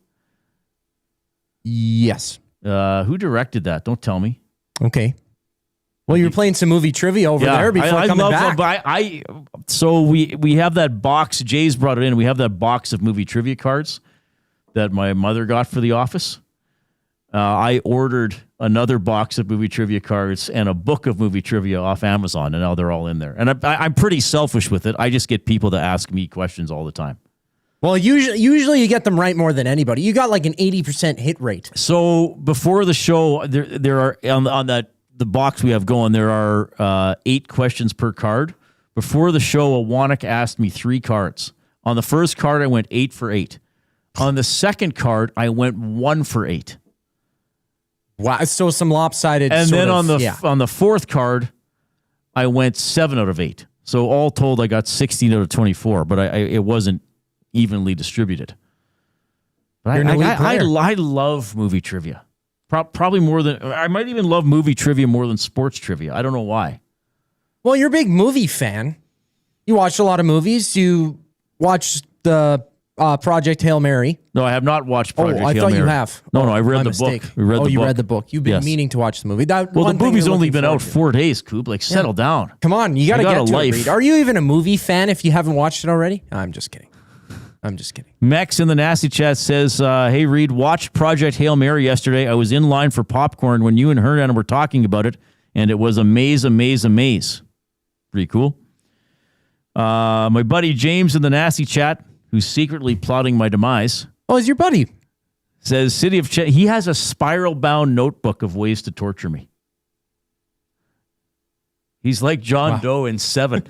Yes. Who directed that? Don't tell me. Okay. Well, you were playing some movie trivia over there before coming back. So we have that box. Jay's brought it in. We have that box of movie trivia cards that my mother got for the office. I ordered another box of movie trivia cards and a book of movie trivia off Amazon, and now they're all in there. And I'm pretty selfish with it. I just get people to ask me questions all the time. Well, usually you get them right more than anybody. You got like an 80% hit rate. So before the show, there are on the box we have going, there are 8 questions per card. Before the show, Awanek asked me 3 cards. On the first card, I went 8 for 8. On the second card, I went 1 for 8. Wow, so some lopsided. And then on the fourth card, I went 7 out of 8. So all told, I got 16 out of 24, but it wasn't evenly distributed. But I love movie trivia. Probably more than, I might even love movie trivia more than sports trivia. I don't know why. Well, you're a big movie fan. You watch a lot of movies. You watch the Project Hail Mary. No, I have not watched Project Hail Mary. I thought you have. No, I read the book. You read the book. You've been meaning to watch the movie. The movie's only been out 4 days, Coop. Settle down. Come on, you got to get to it, Reid. Are you even a movie fan if you haven't watched it already? I'm just kidding. Mex in the nasty chat says, hey, Reid, watched Project Hail Mary yesterday. I was in line for popcorn when you and Hernan were talking about it, and it was a maze. Pretty cool. My buddy James in the nasty chat, who's secretly plotting my demise. Oh, is your buddy? Says, City of he has a spiral-bound notebook of ways to torture me. He's like John Doe in 7.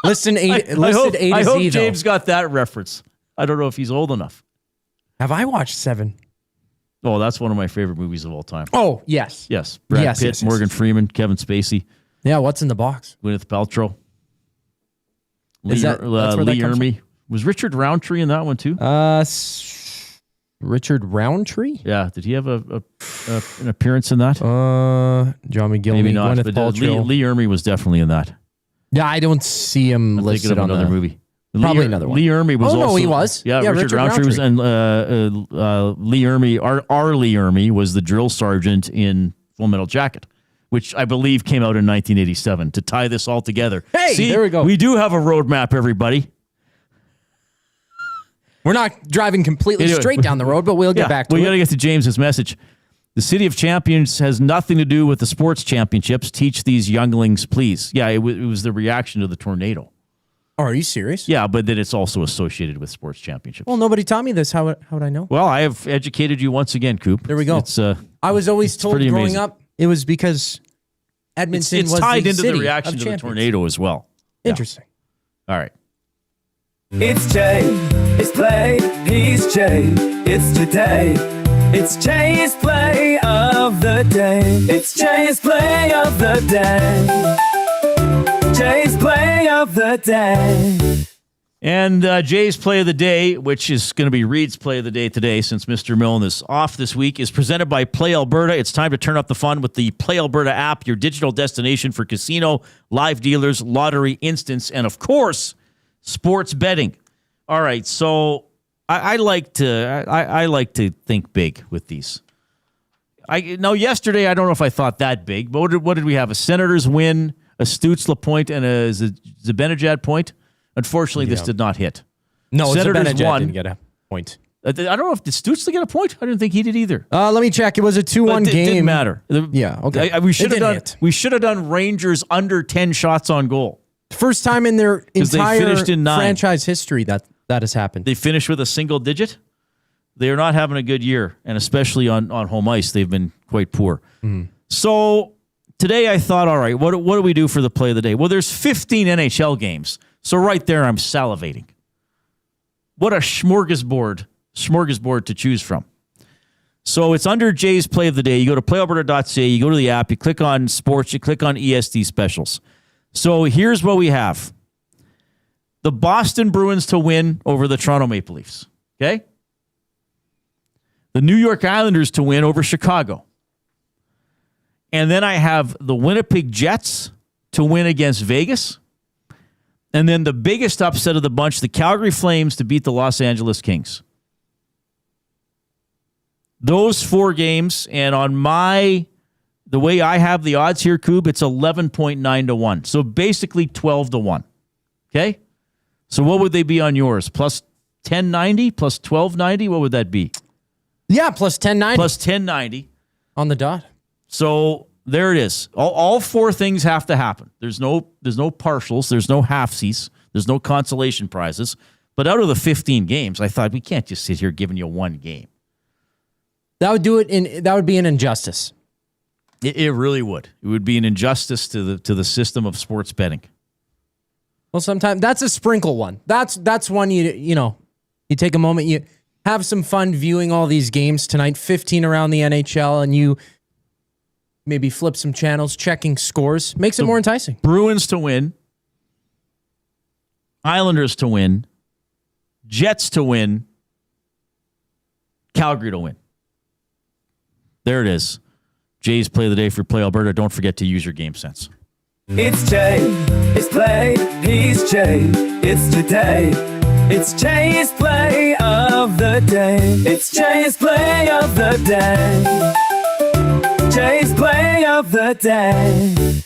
Listed A to Z, I hope James got that reference. I don't know if he's old enough. Have I watched 7? Oh, that's one of my favorite movies of all time. Oh, yes. Yes. Brad Pitt, Morgan Freeman, Kevin Spacey. Yeah, what's in the box? Gwyneth Paltrow. Lee Ermey. Was Richard Roundtree in that one too? Richard Roundtree? Yeah. Did he have an appearance in that? John McGillney, maybe not. Gwyneth But Paltrow. Lee Ermey was definitely in that. Yeah, I don't see him listed on another movie. Probably another one. Lee Ermey was also. Oh, no, he was. Yeah, Richard Roundtree was, and Lee Ermey, our Lee Ermey was the drill sergeant in Full Metal Jacket. which I believe came out in 1987 to tie this all together. Hey, see, there we go. We do have a roadmap, everybody. We're not driving completely straight down the road, but we'll get back to it. We got to get to James's message. The City of Champions has nothing to do with the sports championships. Teach these younglings, please. Yeah, it was the reaction to the tornado. Oh, are you serious? Yeah, but then it's also associated with sports championships. Well, nobody taught me this. How would I know? Well, I have educated you once again, Coop. There we go. It's, I was always told pretty growing amazing. up it was because Edmonton it's was tied the into city the reaction of to the champions. tornado as well. Interesting. All right. It's Jay, it's play, he's Jay, it's today. It's Jay's play of the day. It's Jay's play of the day. Jay's play of the day. And Jay's play of the day, which is going to be Reid's play of the day today since Mr. Milne is off this week, is presented by Play Alberta. It's time to turn up the fun with the Play Alberta app, your digital destination for casino, live dealers, lottery, instants, and of course, sports betting. All right, so I like to think big with these. Yesterday I don't know if I thought that big, but what did we have? A Senators win, a Stützle point, and a Zibanejad point. Unfortunately, this did not hit. No, Senators Zibanejad won. didn't get a point. I don't know if did Stützle get a point. I didn't think he did either. Let me check. It was a 2-1 game. It didn't matter. Yeah, okay. We should have done Rangers under 10 shots on goal. First time in their entire they finished in 9. franchise history that has happened. They finished with a single digit. They are not having a good year, and especially on home ice, they've been quite poor. So today I thought, all right, what do we do for the play of the day? Well, there's 15 NHL games, so right there I'm salivating. What a smorgasbord to choose from. So it's under Jay's play of the day. You go to playalberta.ca, you go to the app, you click on sports, you click on ESD specials. So here's what we have. The Boston Bruins to win over the Toronto Maple Leafs. Okay? The New York Islanders to win over Chicago. And then I have the Winnipeg Jets to win against Vegas. And then the biggest upset of the bunch, the Calgary Flames to beat the Los Angeles Kings. Those 4 games, and on the way I have the odds here, Coob, it's 11.9 to 1. So basically 12 to 1. Okay? So what would they be on yours? Plus 1090, plus 1290? What would that be? Yeah, plus 1090. Plus 1090. On the dot. So there it is. All 4 things have to happen. There's no partials. There's no halfsies. There's no consolation prizes. But out of the 15 games, I thought we can't just sit here giving you one game. That would be an injustice. It really would. It would be an injustice to the system of sports betting. Well, sometimes that's a sprinkle one. That's one you take a moment, you have some fun viewing all these games tonight, 15 around the NHL, and you maybe flip some channels, checking scores. Makes it more enticing. Bruins to win. Islanders to win. Jets to win. Calgary to win. There it is. Jay's play of the day for Play Alberta. Don't forget to use your game sense. It's Jay, it's play, he's Jay, it's today. It's Jay's play of the day. It's Jay's play of the day. Jay's play of the day.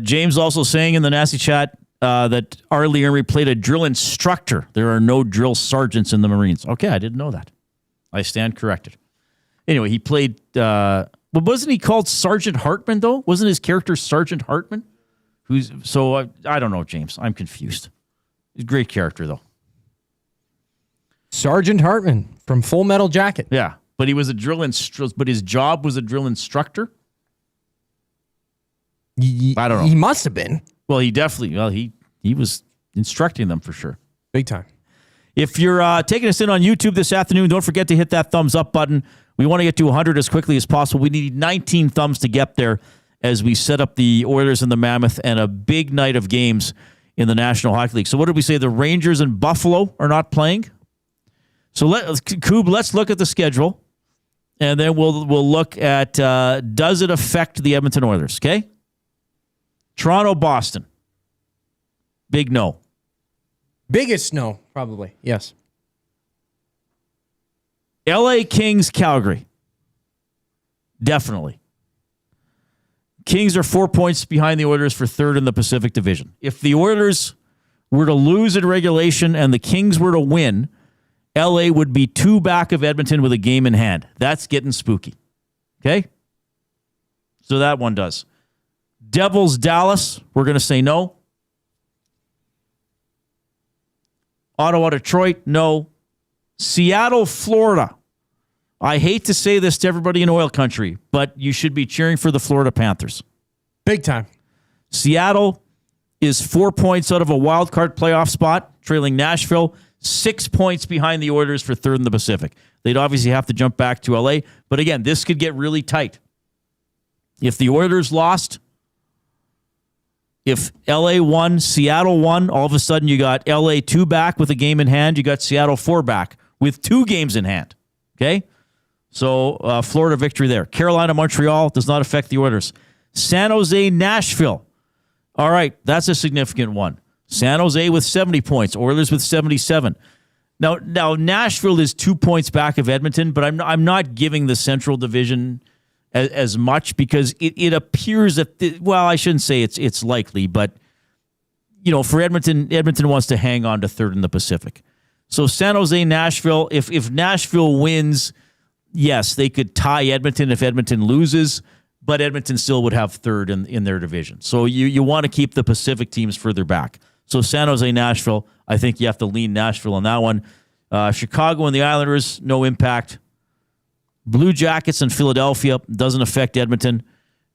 James also saying in the nasty chat that Arlie Emery played a drill instructor. There are no drill sergeants in the Marines. Okay, I didn't know that. I stand corrected. Anyway, he played... But wasn't he called Sergeant Hartman, though? Wasn't his character Sergeant Hartman? I don't know, James. I'm confused. He's a great character, though. Sergeant Hartman from Full Metal Jacket. Yeah, but he was a drill instructor. But his job was a drill instructor? I don't know. He must have been. Well, he definitely... he was instructing them for sure. Big time. If you're taking us in on YouTube this afternoon, don't forget to hit that thumbs up button. We want to get to 100 as quickly as possible. We need 19 thumbs to get there as we set up the Oilers and the Mammoth and a big night of games in the National Hockey League. So what did we say? The Rangers and Buffalo are not playing? So let's look at the schedule, and then we'll look at does it affect the Edmonton Oilers, okay? Toronto, Boston. Big no. Biggest no, probably. Yes. LA Kings, Calgary. Definitely. Kings are 4 points behind the Oilers for third in the Pacific Division. If the Oilers were to lose in regulation and the Kings were to win, LA would be 2 back of Edmonton with a game in hand. That's getting spooky. Okay? So that one does. Devils, Dallas, we're going to say no. Ottawa, Detroit, no. Seattle, Florida. I hate to say this to everybody in oil country, but you should be cheering for the Florida Panthers. Big time. Seattle is 4 points out of a wild card playoff spot, trailing Nashville, 6 points behind the Oilers for third in the Pacific. They'd obviously have to jump back to LA, but again, this could get really tight. If the Oilers lost, if LA won, Seattle won, all of a sudden you got LA 2 back with a game in hand, you got Seattle 4 back with 2 games in hand. Okay? So, Florida victory there. Carolina, Montreal does not affect the Oilers. San Jose, Nashville. All right, that's a significant one. San Jose with 70 points. Oilers with 77. Now Nashville is 2 points back of Edmonton, but I'm not giving the Central Division as much because it appears that I shouldn't say it's likely, but for Edmonton wants to hang on to third in the Pacific. So San Jose, Nashville. If Nashville wins, yes, they could tie Edmonton if Edmonton loses, but Edmonton still would have third in their division. So you want to keep the Pacific teams further back. So San Jose, Nashville, I think you have to lean Nashville on that one. Chicago and the Islanders, no impact. Blue Jackets and Philadelphia doesn't affect Edmonton.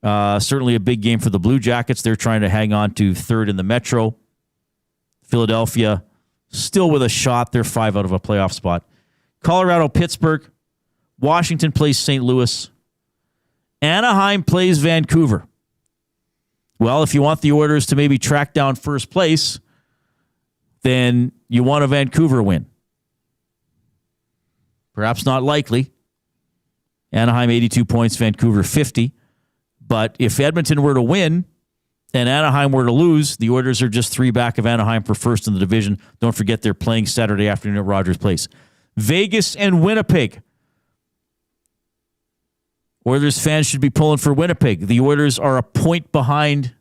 Certainly a big game for the Blue Jackets. They're trying to hang on to third in the Metro. Philadelphia still with a shot. They're 5 out of a playoff spot. Colorado, Pittsburgh. Washington plays St. Louis. Anaheim plays Vancouver. Well, if you want the Oilers to maybe track down first place, then you want a Vancouver win. Perhaps not likely. Anaheim 82 points, Vancouver 50. But if Edmonton were to win and Anaheim were to lose, the Oilers are just 3 back of Anaheim for first in the division. Don't forget they're playing Saturday afternoon at Rogers Place. Vegas and Winnipeg. Oilers fans should be pulling for Winnipeg. The Oilers are a point behind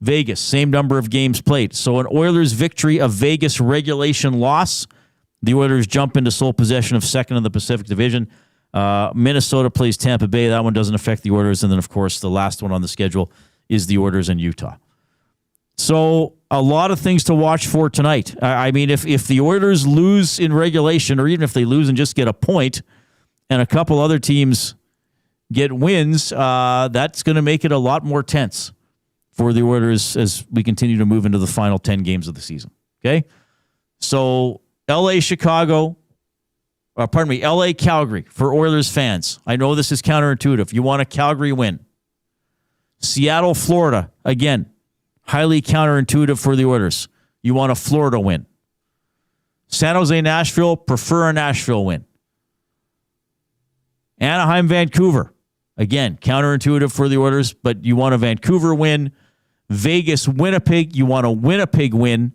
Vegas. Same number of games played. So an Oilers victory, a Vegas regulation loss. The Oilers jump into sole possession of second in the Pacific Division. Minnesota plays Tampa Bay. That one doesn't affect the Oilers. And then, of course, the last one on the schedule is the Oilers in Utah. So a lot of things to watch for tonight. I mean, if the Oilers lose in regulation, or even if they lose and just get a point, and a couple other teams get wins, that's going to make it a lot more tense for the Oilers as we continue to move into the final 10 games of the season. Okay? So LA, Calgary for Oilers fans. I know this is counterintuitive. You want a Calgary win. Seattle, Florida. Again, highly counterintuitive for the Oilers. You want a Florida win. San Jose, Nashville. Prefer a Nashville win. Anaheim, Vancouver. Again, counterintuitive for the Oilers, but you want a Vancouver win. Vegas, Winnipeg. You want a Winnipeg win.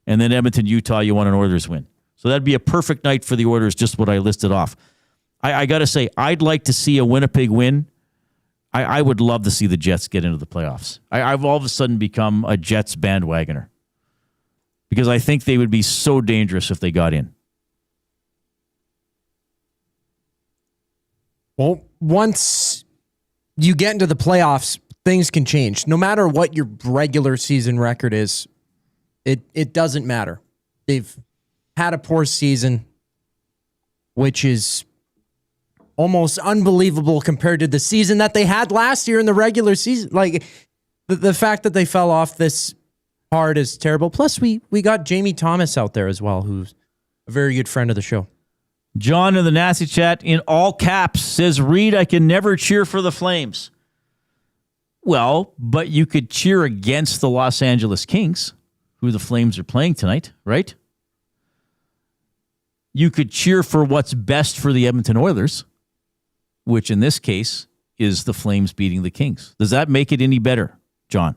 And then Edmonton, Utah. You want an Oilers win. So that'd be a perfect night for the Oilers, just what I listed off. I got to say, I'd like to see a Winnipeg win. I would love to see the Jets get into the playoffs. I've all of a sudden become a Jets bandwagoner because I think they would be so dangerous if they got in. Well, once you get into the playoffs, things can change. No matter what your regular season record is, it doesn't matter. They've had a poor season, which is almost unbelievable compared to the season that they had last year in the regular season. Like the fact that they fell off this hard is terrible. Plus, we got Jamie Thomas out there as well, who's a very good friend of the show. John in the Nasty Chat in all caps says, Reid, I can never cheer for the Flames. Well, but you could cheer against the Los Angeles Kings, who the Flames are playing tonight, right? You could cheer for what's best for the Edmonton Oilers, which in this case is the Flames beating the Kings. Does that make it any better, John?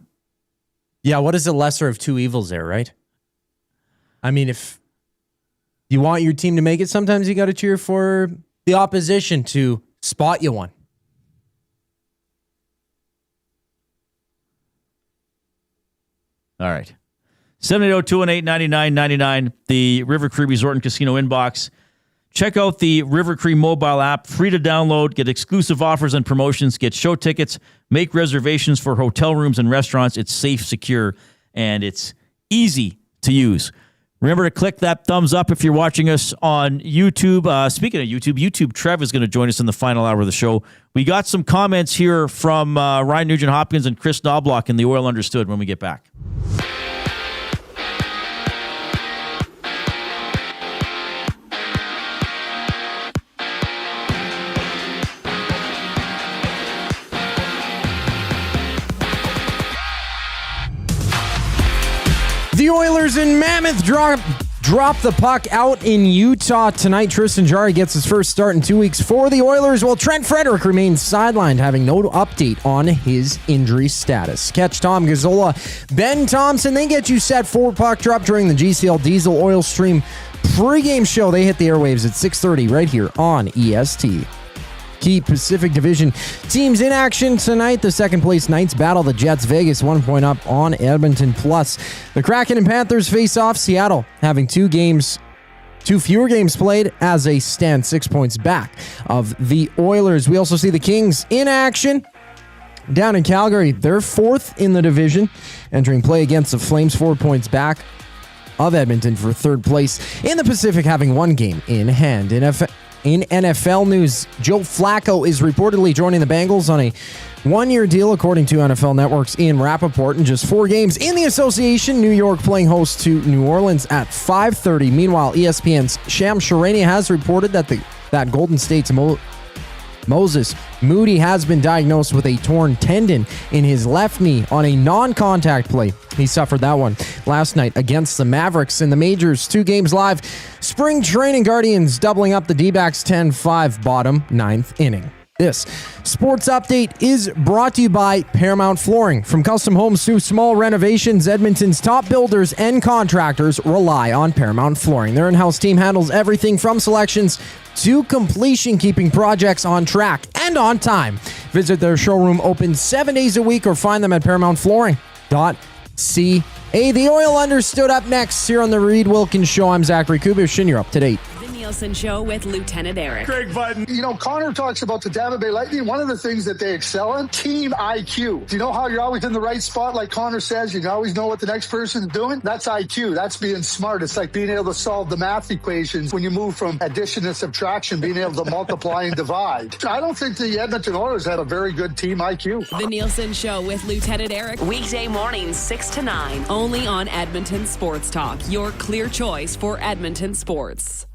Yeah, what is the lesser of two evils there, right? I mean, if you want your team to make it, sometimes you got to cheer for the opposition to spot you one. All right. 780-218-9999, the River Cree Resort and Casino inbox. Check out the River Cree mobile app, free to download, get exclusive offers and promotions, get show tickets, make reservations for hotel rooms and restaurants. It's safe, secure, and it's easy to use. Remember to click that thumbs up if you're watching us on YouTube. Speaking of YouTube, Trev is going to join us in the final hour of the show. We got some comments here from Ryan Nugent-Hopkins and Kris Knoblauch in the Oil Understood when we get back. The Oilers in Mammoth drop the puck out in Utah tonight. Tristan Jarry gets his first start in 2 weeks for the Oilers, while Trent Frederick remains sidelined, having no update on his injury status. Catch Tom Gazzola, Ben Thompson. They get you set for puck drop during the GCL Diesel Oil Stream pregame show. They hit the airwaves at 6:30 right here on EST. Key Pacific Division teams in action tonight. The second-place Knights battle the Jets. Vegas 1 point up on Edmonton. Plus, the Kraken and Panthers face off. Seattle having two fewer games played as they stand 6 points back of the Oilers. We also see the Kings in action down in Calgary. They're fourth in the division, entering play against the Flames, 4 points back of Edmonton for third place in the Pacific, having one game in hand. In NFL news, Joe Flacco is reportedly joining the Bengals on a one-year deal, according to NFL Network's Ian Rappaport, in just 4 games in the association. New York playing host to New Orleans at 5:30. Meanwhile, ESPN's Shams Charania has reported that Golden State's Moses Moody has been diagnosed with a torn tendon in his left knee on a non-contact play. He suffered that one last night against the Mavericks in the majors. 2 games live. Spring training Guardians doubling up the D-backs 10-5 bottom 9th inning. This sports update is brought to you by Paramount Flooring. From custom homes to small renovations, Edmonton's top builders and contractors rely on Paramount Flooring. Their in-house team handles everything from selections to completion, keeping projects on track and on time. Visit their showroom open 7 days a week or find them at ParamountFlooring.ca. The Oil Understood up next here on the Reid Wilkins Show. I'm Zachary Kubish, and you're up to date. Nielsen Show with Lieutenant Eric. Greg Button. You know, Connor talks about the Tampa Bay Lightning. One of the things that they excel in, team IQ. Do you know how you're always in the right spot? Like Connor says, you always know what the next person's doing. That's IQ. That's being smart. It's like being able to solve the math equations when you move from addition to subtraction, being able to multiply and divide. I don't think the Edmonton Oilers had a very good team IQ. The Nielsen Show with Lieutenant Eric. Weekday mornings 6 to 9. Only on Edmonton Sports Talk. Your clear choice for Edmonton sports.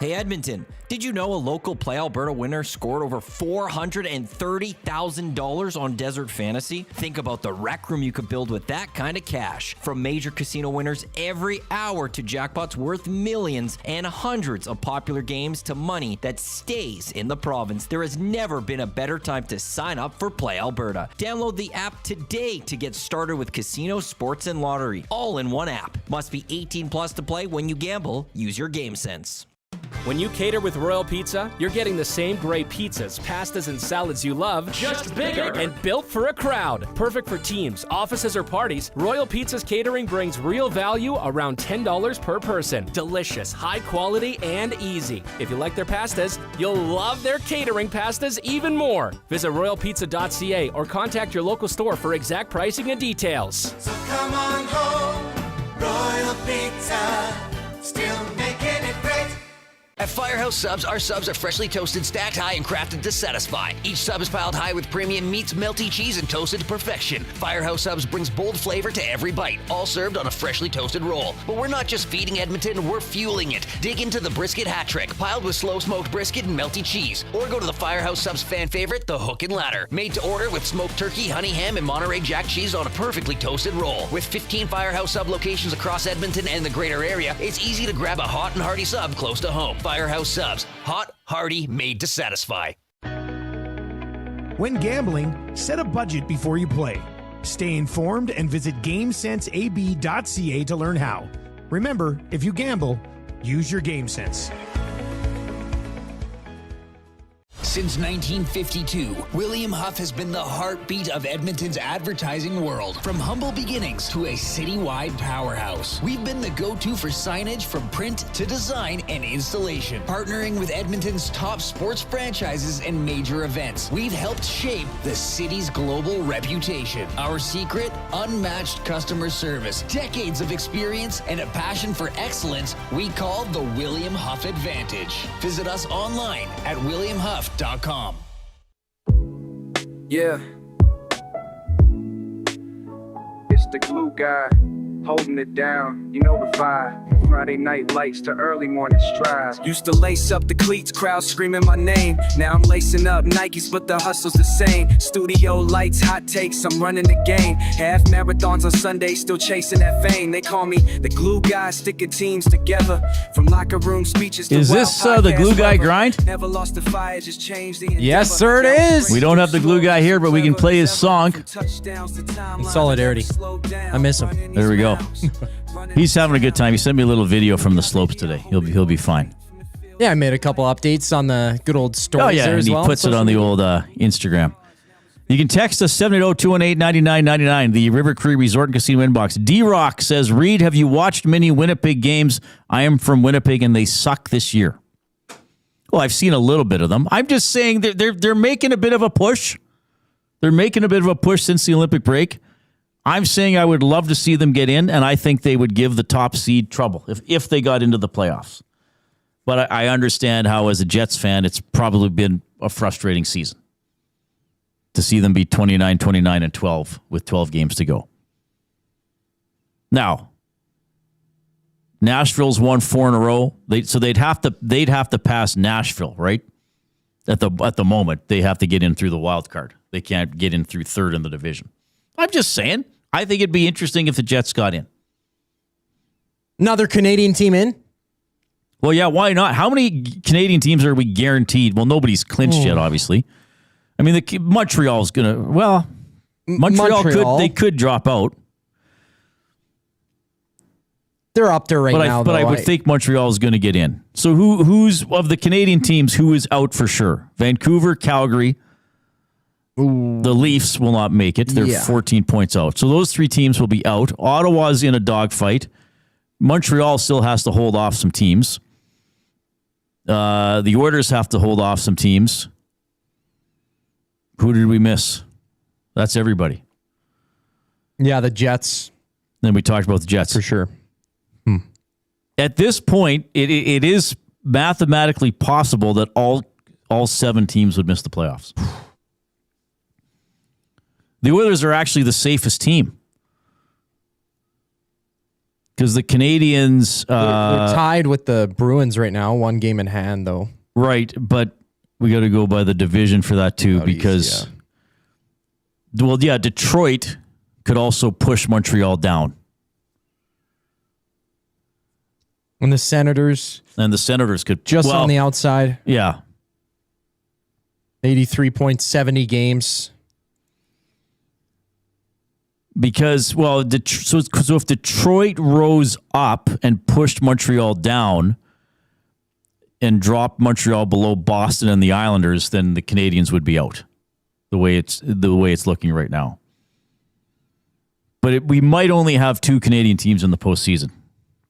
Hey Edmonton, did you know a local Play Alberta winner scored over $430,000 on Desert Fantasy? Think about the rec room you could build with that kind of cash. From major casino winners every hour to jackpots worth millions and hundreds of popular games to money that stays in the province, there has never been a better time to sign up for Play Alberta. Download the app today to get started with casino, sports, and lottery, all in one app. Must be 18 plus to play. When you gamble, use your game sense. When you cater with Royal Pizza, you're getting the same great pizzas, pastas, and salads you love, just bigger and built for a crowd. Perfect for teams, offices, or parties, Royal Pizza's catering brings real value around $10 per person. Delicious, high quality, and easy. If you like their pastas, you'll love their catering pastas even more. Visit royalpizza.ca or contact your local store for exact pricing and details. So come on home, Royal Pizza, still making it great. At Firehouse Subs, our subs are freshly toasted, stacked high, and crafted to satisfy. Each sub is piled high with premium meats, melty cheese, and toasted to perfection. Firehouse Subs brings bold flavor to every bite, all served on a freshly toasted roll. But we're not just feeding Edmonton, we're fueling it. Dig into the brisket hat trick, piled with slow-smoked brisket and melty cheese. Or go to the Firehouse Subs fan favorite, the Hook and Ladder. Made to order with smoked turkey, honey ham, and Monterey Jack cheese on a perfectly toasted roll. With 15 Firehouse Sub locations across Edmonton and the greater area, it's easy to grab a hot and hearty sub close to home. Firehouse Subs. Hot, hearty, made to satisfy. When gambling, set a budget before you play. Stay informed and visit GameSenseAB.ca to learn how. Remember, if you gamble, use your game sense. Since 1952, William Huff has been the heartbeat of Edmonton's advertising world. From humble beginnings to a citywide powerhouse, we've been the go-to for signage from print to design and installation. Partnering with Edmonton's top sports franchises and major events, we've helped shape the city's global reputation. Our secret? Unmatched customer service, decades of experience, and a passion for excellence we call the William Huff Advantage. Visit us online at williamhuff.com. Yeah. It's the glue guy, holding it down. You know the vibe. Friday night lights to early morning strides. Used to lace up the cleats, crowd screaming my name. Now I'm lacing up Nikes, but the hustle's the same. Studio lights, hot takes, I'm running the game. Half marathons on Sunday, still chasing that fame. They call me the glue guy, sticking teams together. From locker room speeches to Is this the glue guy grind? Never lost the fire, just changed the Yes, sir, it is. We don't have the glue guy here, but we can play his song. In solidarity. I miss him. There we go. He's having a good time. He sent me a little video from the slopes today. He'll be fine. Yeah, I made a couple updates on the good old stories. Oh yeah, there and as he well. puts it on the old Instagram. You can text us 780-218-9999, the River Cree Resort and Casino inbox. D-Rock says, Reid, have you watched many Winnipeg games? I am from Winnipeg, and they suck this year. Well, I've seen a little bit of them. I'm just saying they're making a bit of a push. They're making a bit of a push since the Olympic break. I'm saying I would love to see them get in, and I think they would give the top seed trouble if they got into the playoffs. But I understand how, as a Jets fan, it's probably been a frustrating season to see them be 29, 29, and 12 with 12 games to go. Now, Nashville's won 4 in a row, so they'd have to pass Nashville, right? At the moment, they have to get in through the wild card. They can't get in through third in the division. I'm just saying, I think it'd be interesting if the Jets got in. Another Canadian team in? Well, yeah, why not? How many Canadian teams are we guaranteed? Well, nobody's clinched yet, obviously. I mean, Montreal's going to, well, Montreal could drop out. They're up there now. But I would think Montreal is going to get in. So who's of the Canadian teams, who is out for sure? Vancouver, Calgary. Ooh. The Leafs will not make it. They're 14 points out. So those 3 teams will be out. Ottawa's in a dogfight. Montreal still has to hold off some teams. The Oilers have to hold off some teams. Who did we miss? That's everybody. Yeah, the Jets. Then we talked about the Jets. For sure. At this point, it is mathematically possible that all 7 teams would miss the playoffs. The Oilers are actually the safest team. Because the Canadians... they're tied with the Bruins right now, 1 game in hand, though. Right, but we got to go by the division for that, too, because... Yeah. Well, yeah, Detroit could also push Montreal down. And the Senators... And the Senators could... Just on the outside. Yeah. 83.70 games. Because, well, so if Detroit rose up and pushed Montreal down and dropped Montreal below Boston and the Islanders, then the Canadians would be out. The way it's looking right now. But we might only have 2 Canadian teams in the postseason.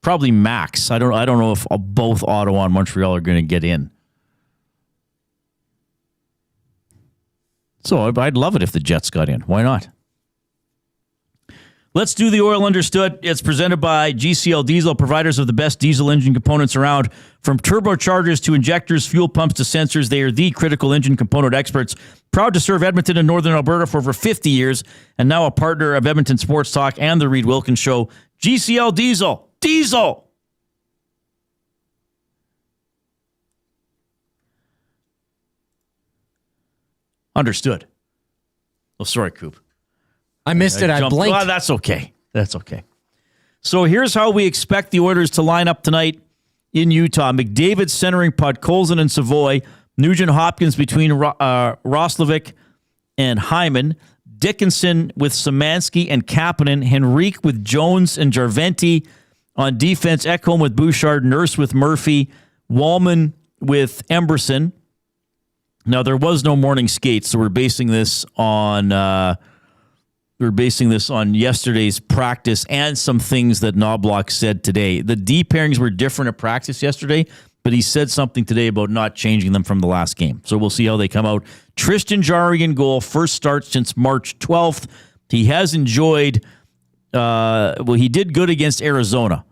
Probably max. I don't know if both Ottawa and Montreal are going to get in. So I'd love it if the Jets got in. Why not? Let's do the Oil Understood. It's presented by GCL Diesel, providers of the best diesel engine components around. From turbochargers to injectors, fuel pumps to sensors, they are the critical engine component experts. Proud to serve Edmonton and Northern Alberta for over 50 years, and now a partner of Edmonton Sports Talk and the Reid Wilkins Show. GCL Diesel. Diesel! Understood. Oh, sorry, Coop. I missed it. I blinked. Oh, that's okay. That's okay. So here's how we expect the Oilers to line up tonight in Utah. McDavid centering Podkolzin and Savoy. Nugent Hopkins between Roslovic and Hyman. Dickinson with Szymanski and Kapanen. Henrique with Jones and Jarventi. On defense, Ekholm with Bouchard. Nurse with Murphy. Wallman with Emberson. Now, there was no morning skate, so we're basing this on yesterday's practice and some things that Knoblauch said today. The D pairings were different at practice yesterday, but he said something today about not changing them from the last game. So we'll see how they come out. Tristan Jarry in goal, first start since March 12th. He has enjoyed, he did good against Arizona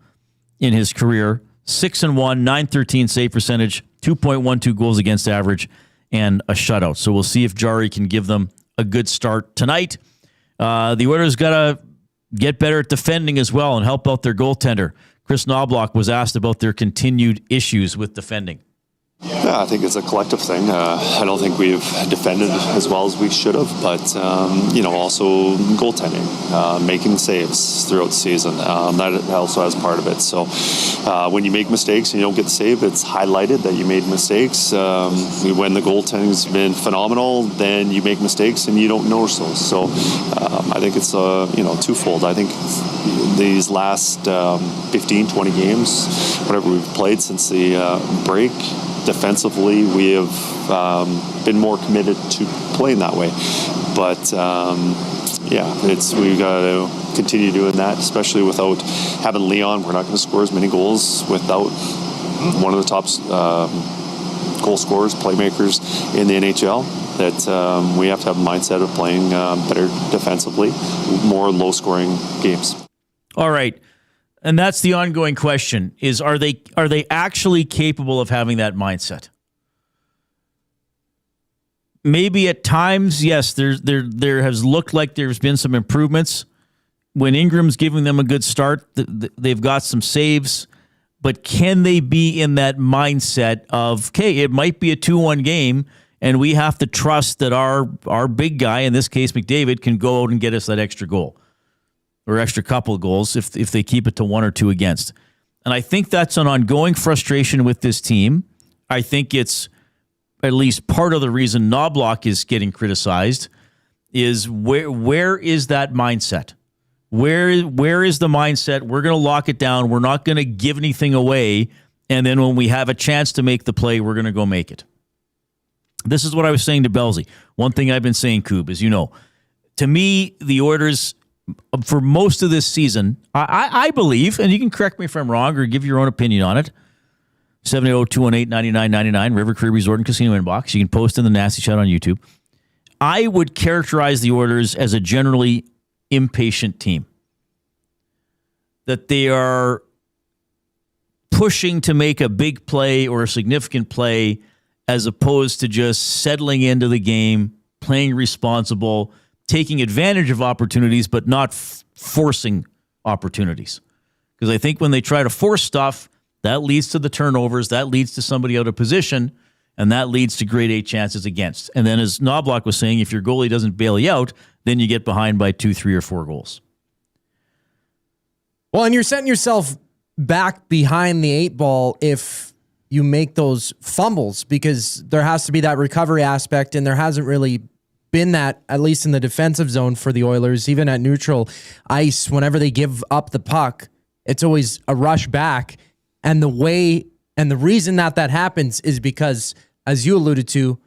in his career. 6-1, .913 save percentage, 2.12 goals against average, and a shutout. So we'll see if Jarry can give them a good start tonight. The Oilers got to get better at defending as well and help out their goaltender. Kris Knoblauch was asked about their continued issues with defending. Yeah, I think it's a collective thing. I don't think we've defended as well as we should have, but, also goaltending, making saves throughout the season. That also has part of it. So when you make mistakes and you don't get the save, it's highlighted that you made mistakes. When the goaltending's been phenomenal, then you make mistakes and you don't notice those. So I think it's, twofold. I think these last 15, 20 games, whatever we've played since the break, defensively, we have been more committed to playing that way. But we've got to continue doing that, especially without having Leon. We're not going to score as many goals without one of the top goal scorers, playmakers in the NHL. That we have to have a mindset of playing better defensively, more low-scoring games. All right. And that's the ongoing question is, are they actually capable of having that mindset? Maybe at times, yes, there has looked like there's been some improvements. When Ingram's giving them a good start, they've got some saves, but can they be in that mindset of, okay, it might be a 2-1 game and we have to trust that our big guy, in this case McDavid, can go out and get us that extra goal? Or extra couple of goals if they keep it to 1 or 2 against. And I think that's an ongoing frustration with this team. I think it's at least part of the reason Knoblauch is getting criticized is where is that mindset? Where is the mindset? We're going to lock it down. We're not going to give anything away. And then when we have a chance to make the play, we're going to go make it. This is what I was saying to Belzy. One thing I've been saying, Coob, is, to me, the Oilers, for most of this season, I believe, and you can correct me if I'm wrong or give your own opinion on it, 780-218-9999, River Cree Resort and Casino inbox. You can post in the Nasty Chat on YouTube. I would characterize the Oilers as a generally impatient team. That they are pushing to make a big play or a significant play as opposed to just settling into the game, playing responsible, taking advantage of opportunities, but not forcing opportunities. Because I think when they try to force stuff, that leads to the turnovers, that leads to somebody out of position, and that leads to grade A chances against. And then as Knoblauch was saying, if your goalie doesn't bail you out, then you get behind by 2, 3, or 4 goals. Well, and you're setting yourself back behind the 8 ball if you make those fumbles, because there has to be that recovery aspect, and there hasn't really been that, at least in the defensive zone for the Oilers. Even at neutral ice, whenever they give up the puck, it's always a rush back. And the way and the reason that happens is because, as you alluded to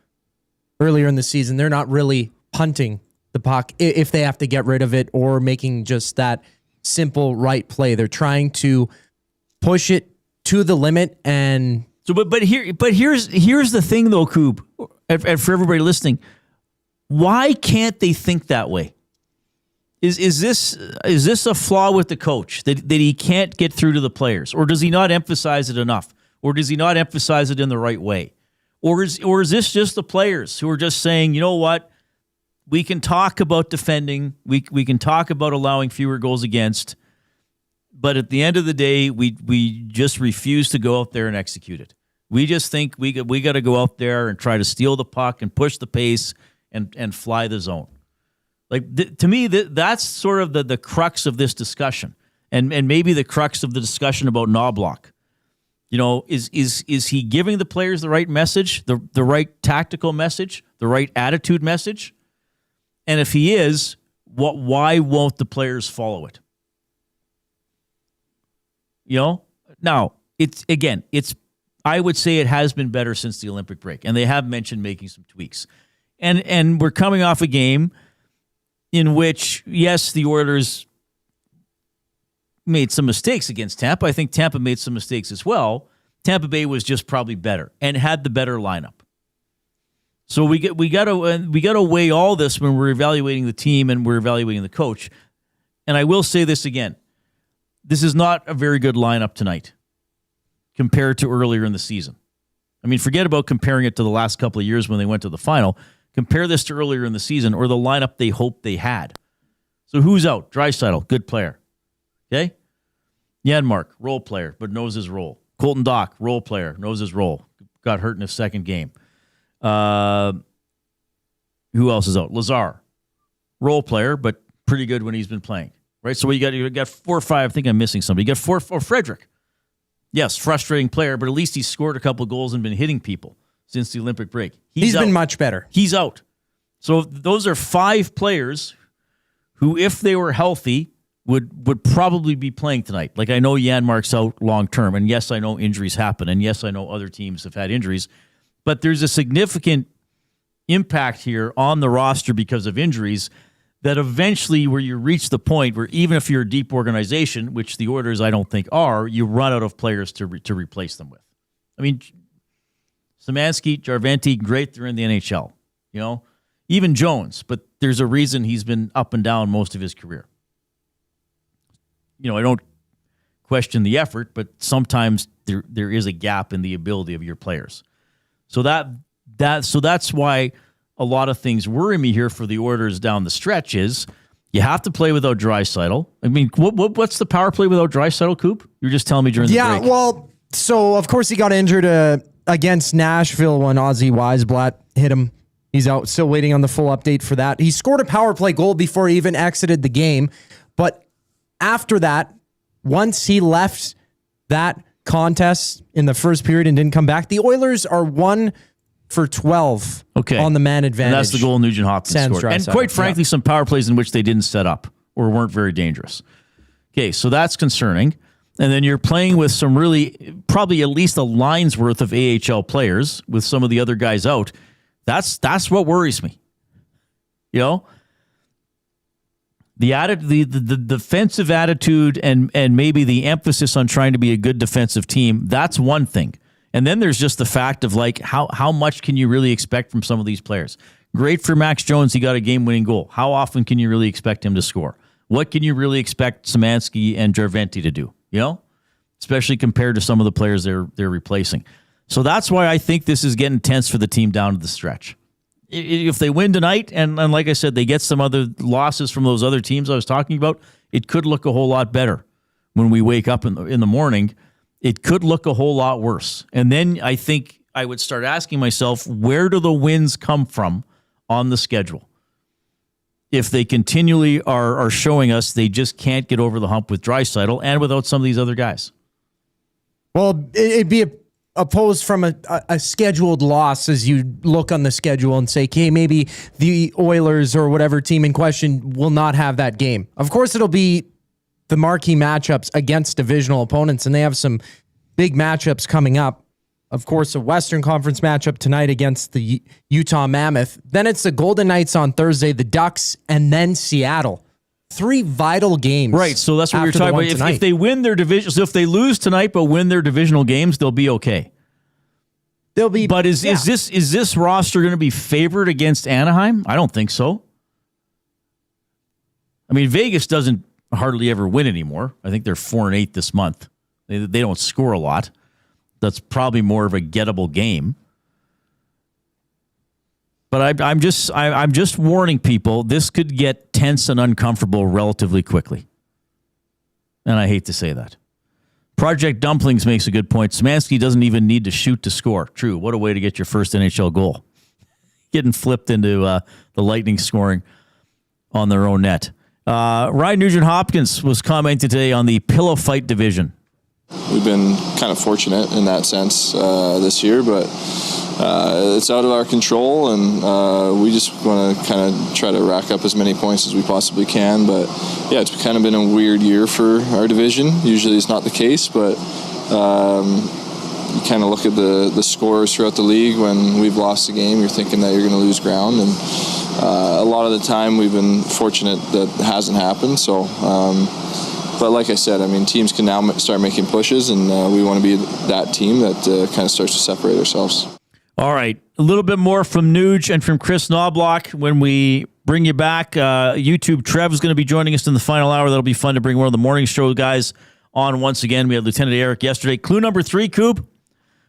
earlier in the season, they're not really punting the puck if they have to get rid of it or making just that simple right play. They're trying to push it to the limit. And so, here's the thing though, Coob, and for everybody listening. Why can't they think that way? Is this a flaw with the coach that he can't get through to the players, or does he not emphasize it enough, or does he not emphasize it in the right way, or is this just the players who are just saying, you know what, we can talk about defending, we can talk about allowing fewer goals against, but at the end of the day, we just refuse to go out there and execute it. We just think we got to go out there and try to steal the puck and push the pace and fly the zone. Like, to me, that's sort of the crux of this discussion, and maybe the crux of the discussion about Knoblauch. Is he giving the players the right message, the right tactical message, the right attitude message? And if he is, why won't the players follow it? Now, it's I would say it has been better since the Olympic break, and they have mentioned making some tweaks. And we're coming off a game in which, yes, the Oilers made some mistakes against Tampa. I think Tampa made some mistakes as well. Tampa Bay was just probably better and had the better lineup. So we got to weigh all this when we're evaluating the team and we're evaluating the coach. And I will say this again. This is not a very good lineup tonight compared to earlier in the season. I mean, forget about comparing it to the last couple of years when they went to the final. Compare this to earlier in the season or the lineup they hoped they had. So who's out? Draisaitl, good player. Okay? Janmark, role player, but knows his role. Colton Dach, role player, knows his role. Got hurt in his second game. Who else is out? Lazar, role player, but pretty good when he's been playing. Right? So you got 4 or 5. I think I'm missing somebody. You got 4 or Frederick. Yes, frustrating player, but at least he's scored a couple of goals and been hitting people since the Olympic break. He's been much better. He's out. So those are 5 players who, if they were healthy, would probably be playing tonight. Like, I know Janmark's out long term, and yes, I know injuries happen, and yes, I know other teams have had injuries, but there's a significant impact here on the roster because of injuries that eventually where you reach the point where even if you're a deep organization, which the Oilers I don't think are, you run out of players to replace them with. I mean, Szymanski, Jarventie, great, they're in the NHL. You know, even Jones, but there's a reason he's been up and down most of his career. You know, I don't question the effort, but sometimes there is a gap in the ability of your players. So that's why a lot of things worry me here for the Oilers down the stretch is you have to play without Draisaitl. I mean, what's the power play without Draisaitl, Coop? You were just telling me during the break. Yeah, well, so of course he got injured against Nashville when Ozzy Weisblatt hit him. He's out, still waiting on the full update for that. He scored a power play goal before he even exited the game, but after that, once he left that contest in the first period and didn't come back, the Oilers are 1 for 12 on the man advantage. And that's the goal Nugent Hopkins scored. And quite frankly, some power plays in which they didn't set up or weren't very dangerous. Okay, so that's concerning. And then you're playing with some really, probably at least a line's worth of AHL players with some of the other guys out. That's what worries me. You know? The defensive attitude and maybe the emphasis on trying to be a good defensive team, that's one thing. And then there's just the fact of like how much can you really expect from some of these players? Great for Max Jones, he got a game-winning goal. How often can you really expect him to score? What can you really expect Szymanski and Jarventie to do? You know? Especially compared to some of the players they're replacing. So that's why I think this is getting tense for the team down to the stretch. If they win tonight, and like I said, they get some other losses from those other teams I was talking about, it could look a whole lot better when we wake up in the morning. It could look a whole lot worse. And then I think I would start asking myself, where do the wins come from on the schedule? If they continually are showing us they just can't get over the hump with Draisaitl and without some of these other guys. Well, it'd be opposed from a scheduled loss as you look on the schedule and say, okay, maybe the Oilers or whatever team in question will not have that game. Of course, it'll be the marquee matchups against divisional opponents, and they have some big matchups coming up. Of course, a Western Conference matchup tonight against the Utah Mammoth. Then it's the Golden Knights on Thursday, the Ducks, and then Seattle. 3 vital games. Right, so that's what you're talking about. If they win their division, so if they lose tonight but win their divisional games, they'll be okay. They'll be. But is this roster going to be favored against Anaheim? I don't think so. I mean, Vegas doesn't hardly ever win anymore. I think they're 4-8 this month. They don't score a lot. That's probably more of a gettable game. But I'm just warning people, this could get tense and uncomfortable relatively quickly. And I hate to say that. Project Dumplings makes a good point. Szymanski doesn't even need to shoot to score. True. What a way to get your first NHL goal. Getting flipped into the Lightning scoring on their own net. Ryan Nugent-Hopkins was commenting today on the pillow fight division. We've been kind of fortunate in that sense this year, but it's out of our control, and we just want to kind of try to rack up as many points as we possibly can. But yeah, it's kind of been a weird year for our division. Usually it's not the case, but you kind of look at the scores throughout the league. When we've lost a game, you're thinking that you're going to lose ground, and a lot of the time we've been fortunate that it hasn't happened. So, but like I said, I mean, teams can now start making pushes, and we want to be that team that kind of starts to separate ourselves. All right, a little bit more from Nuge and from Kris Knoblauch when we bring you back. YouTube Trev is going to be joining us in the final hour. That'll be fun to bring one of the morning show guys on once again. We had Lieutenant Eric yesterday. Clue number 3, Coop.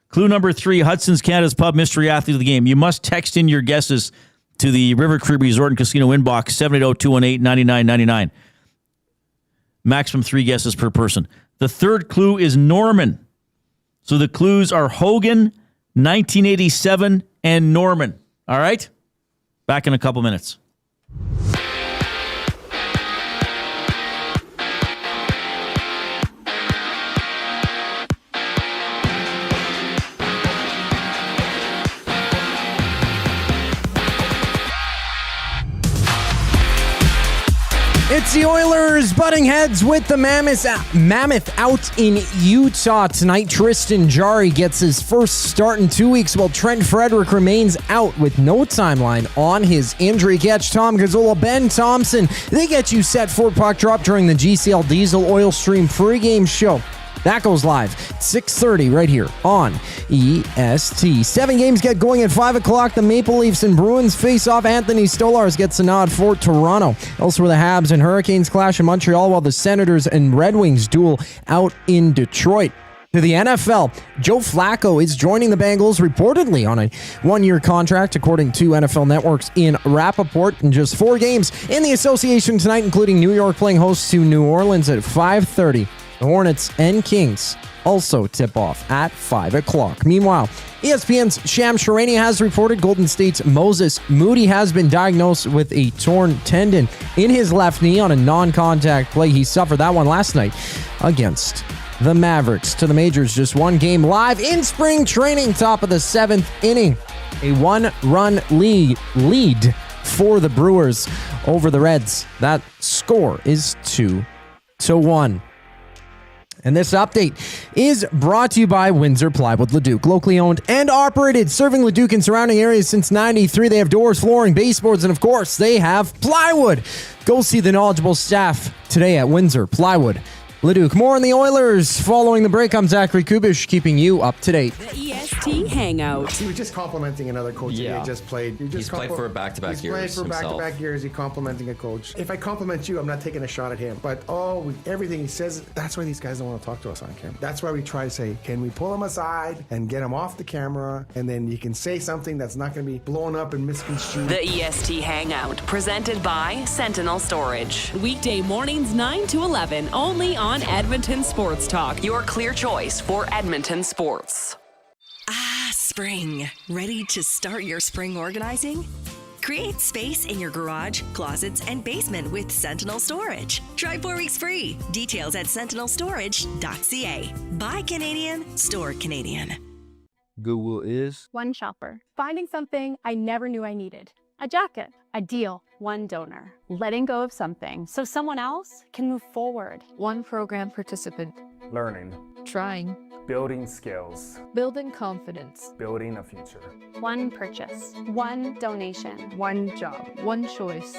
Clue number 3, Hudson's Canada's Pub Mystery Athlete of the Game. You must text in your guesses to the River Cree Resort and Casino inbox, 780-218-9999. Maximum 3 guesses per person. The third clue is Norman. So the clues are Hogan, 1987, and Norman. All right? Back in a couple minutes. It's the Oilers butting heads with the Mammoth out in Utah tonight. Tristan Jarry gets his first start in 2 weeks, while Trent Frederick remains out with no timeline on his injury. Catch Tom Gazzola, Ben Thompson. They get you set for puck drop during the GCL Diesel Oil Stream pregame show. That goes live 6:30 right here on EST. 7 games get going at 5 o'clock. The Maple Leafs and Bruins face off. Anthony Stolarz gets a nod for Toronto. Elsewhere, the Habs and Hurricanes clash in Montreal, while the Senators and Red Wings duel out in Detroit. To the NFL, Joe Flacco is joining the Bengals reportedly on a 1-year contract, according to NFL Network's Ian Rappaport. In just 4 games in the association tonight, including New York playing host to New Orleans at 5:30. The Hornets and Kings also tip off at 5 o'clock. Meanwhile, ESPN's Sham Charania has reported Golden State's Moses Moody has been diagnosed with a torn tendon in his left knee on a non-contact play. He suffered that one last night against the Mavericks. To the majors, just 1 game live in spring training, top of the 7th inning. A 1-run lead for the Brewers over the Reds. That score is 2-1. And this update is brought to you by Windsor Plywood Leduc. Locally owned and operated, serving Leduc and surrounding areas since '93. They have doors, flooring, baseboards, and of course, they have plywood. Go see the knowledgeable staff today at Windsor Plywood Leduc. More on the Oilers following the break. I'm Zachary Kubish, keeping you up to date. The EST Hangout. You were just complimenting another coach that he just played. He's played for back-to-back years. He's played for back-to-back years. He's complimenting a coach. If I compliment you, I'm not taking a shot at him. But everything he says, that's why these guys don't want to talk to us on camera. That's why we try to say, can we pull him aside and get him off the camera, and then you can say something that's not going to be blown up and misconstrued. The EST Hangout, presented by Sentinel Storage. Weekday mornings 9 to 11, only on Edmonton Sports Talk, your clear choice for Edmonton sports. Spring. Ready to start your spring organizing? Create space in your garage, closets, and basement with Sentinel Storage. Try 4 weeks free. Details at sentinelstorage.ca. Buy Canadian, store Canadian. Goodwill is one shopper, finding something I never knew I needed. A jacket, a deal, one donor, letting go of something so someone else can move forward. One program participant, learning, trying, building skills, building confidence, building a future. One purchase, one donation, one job, one choice.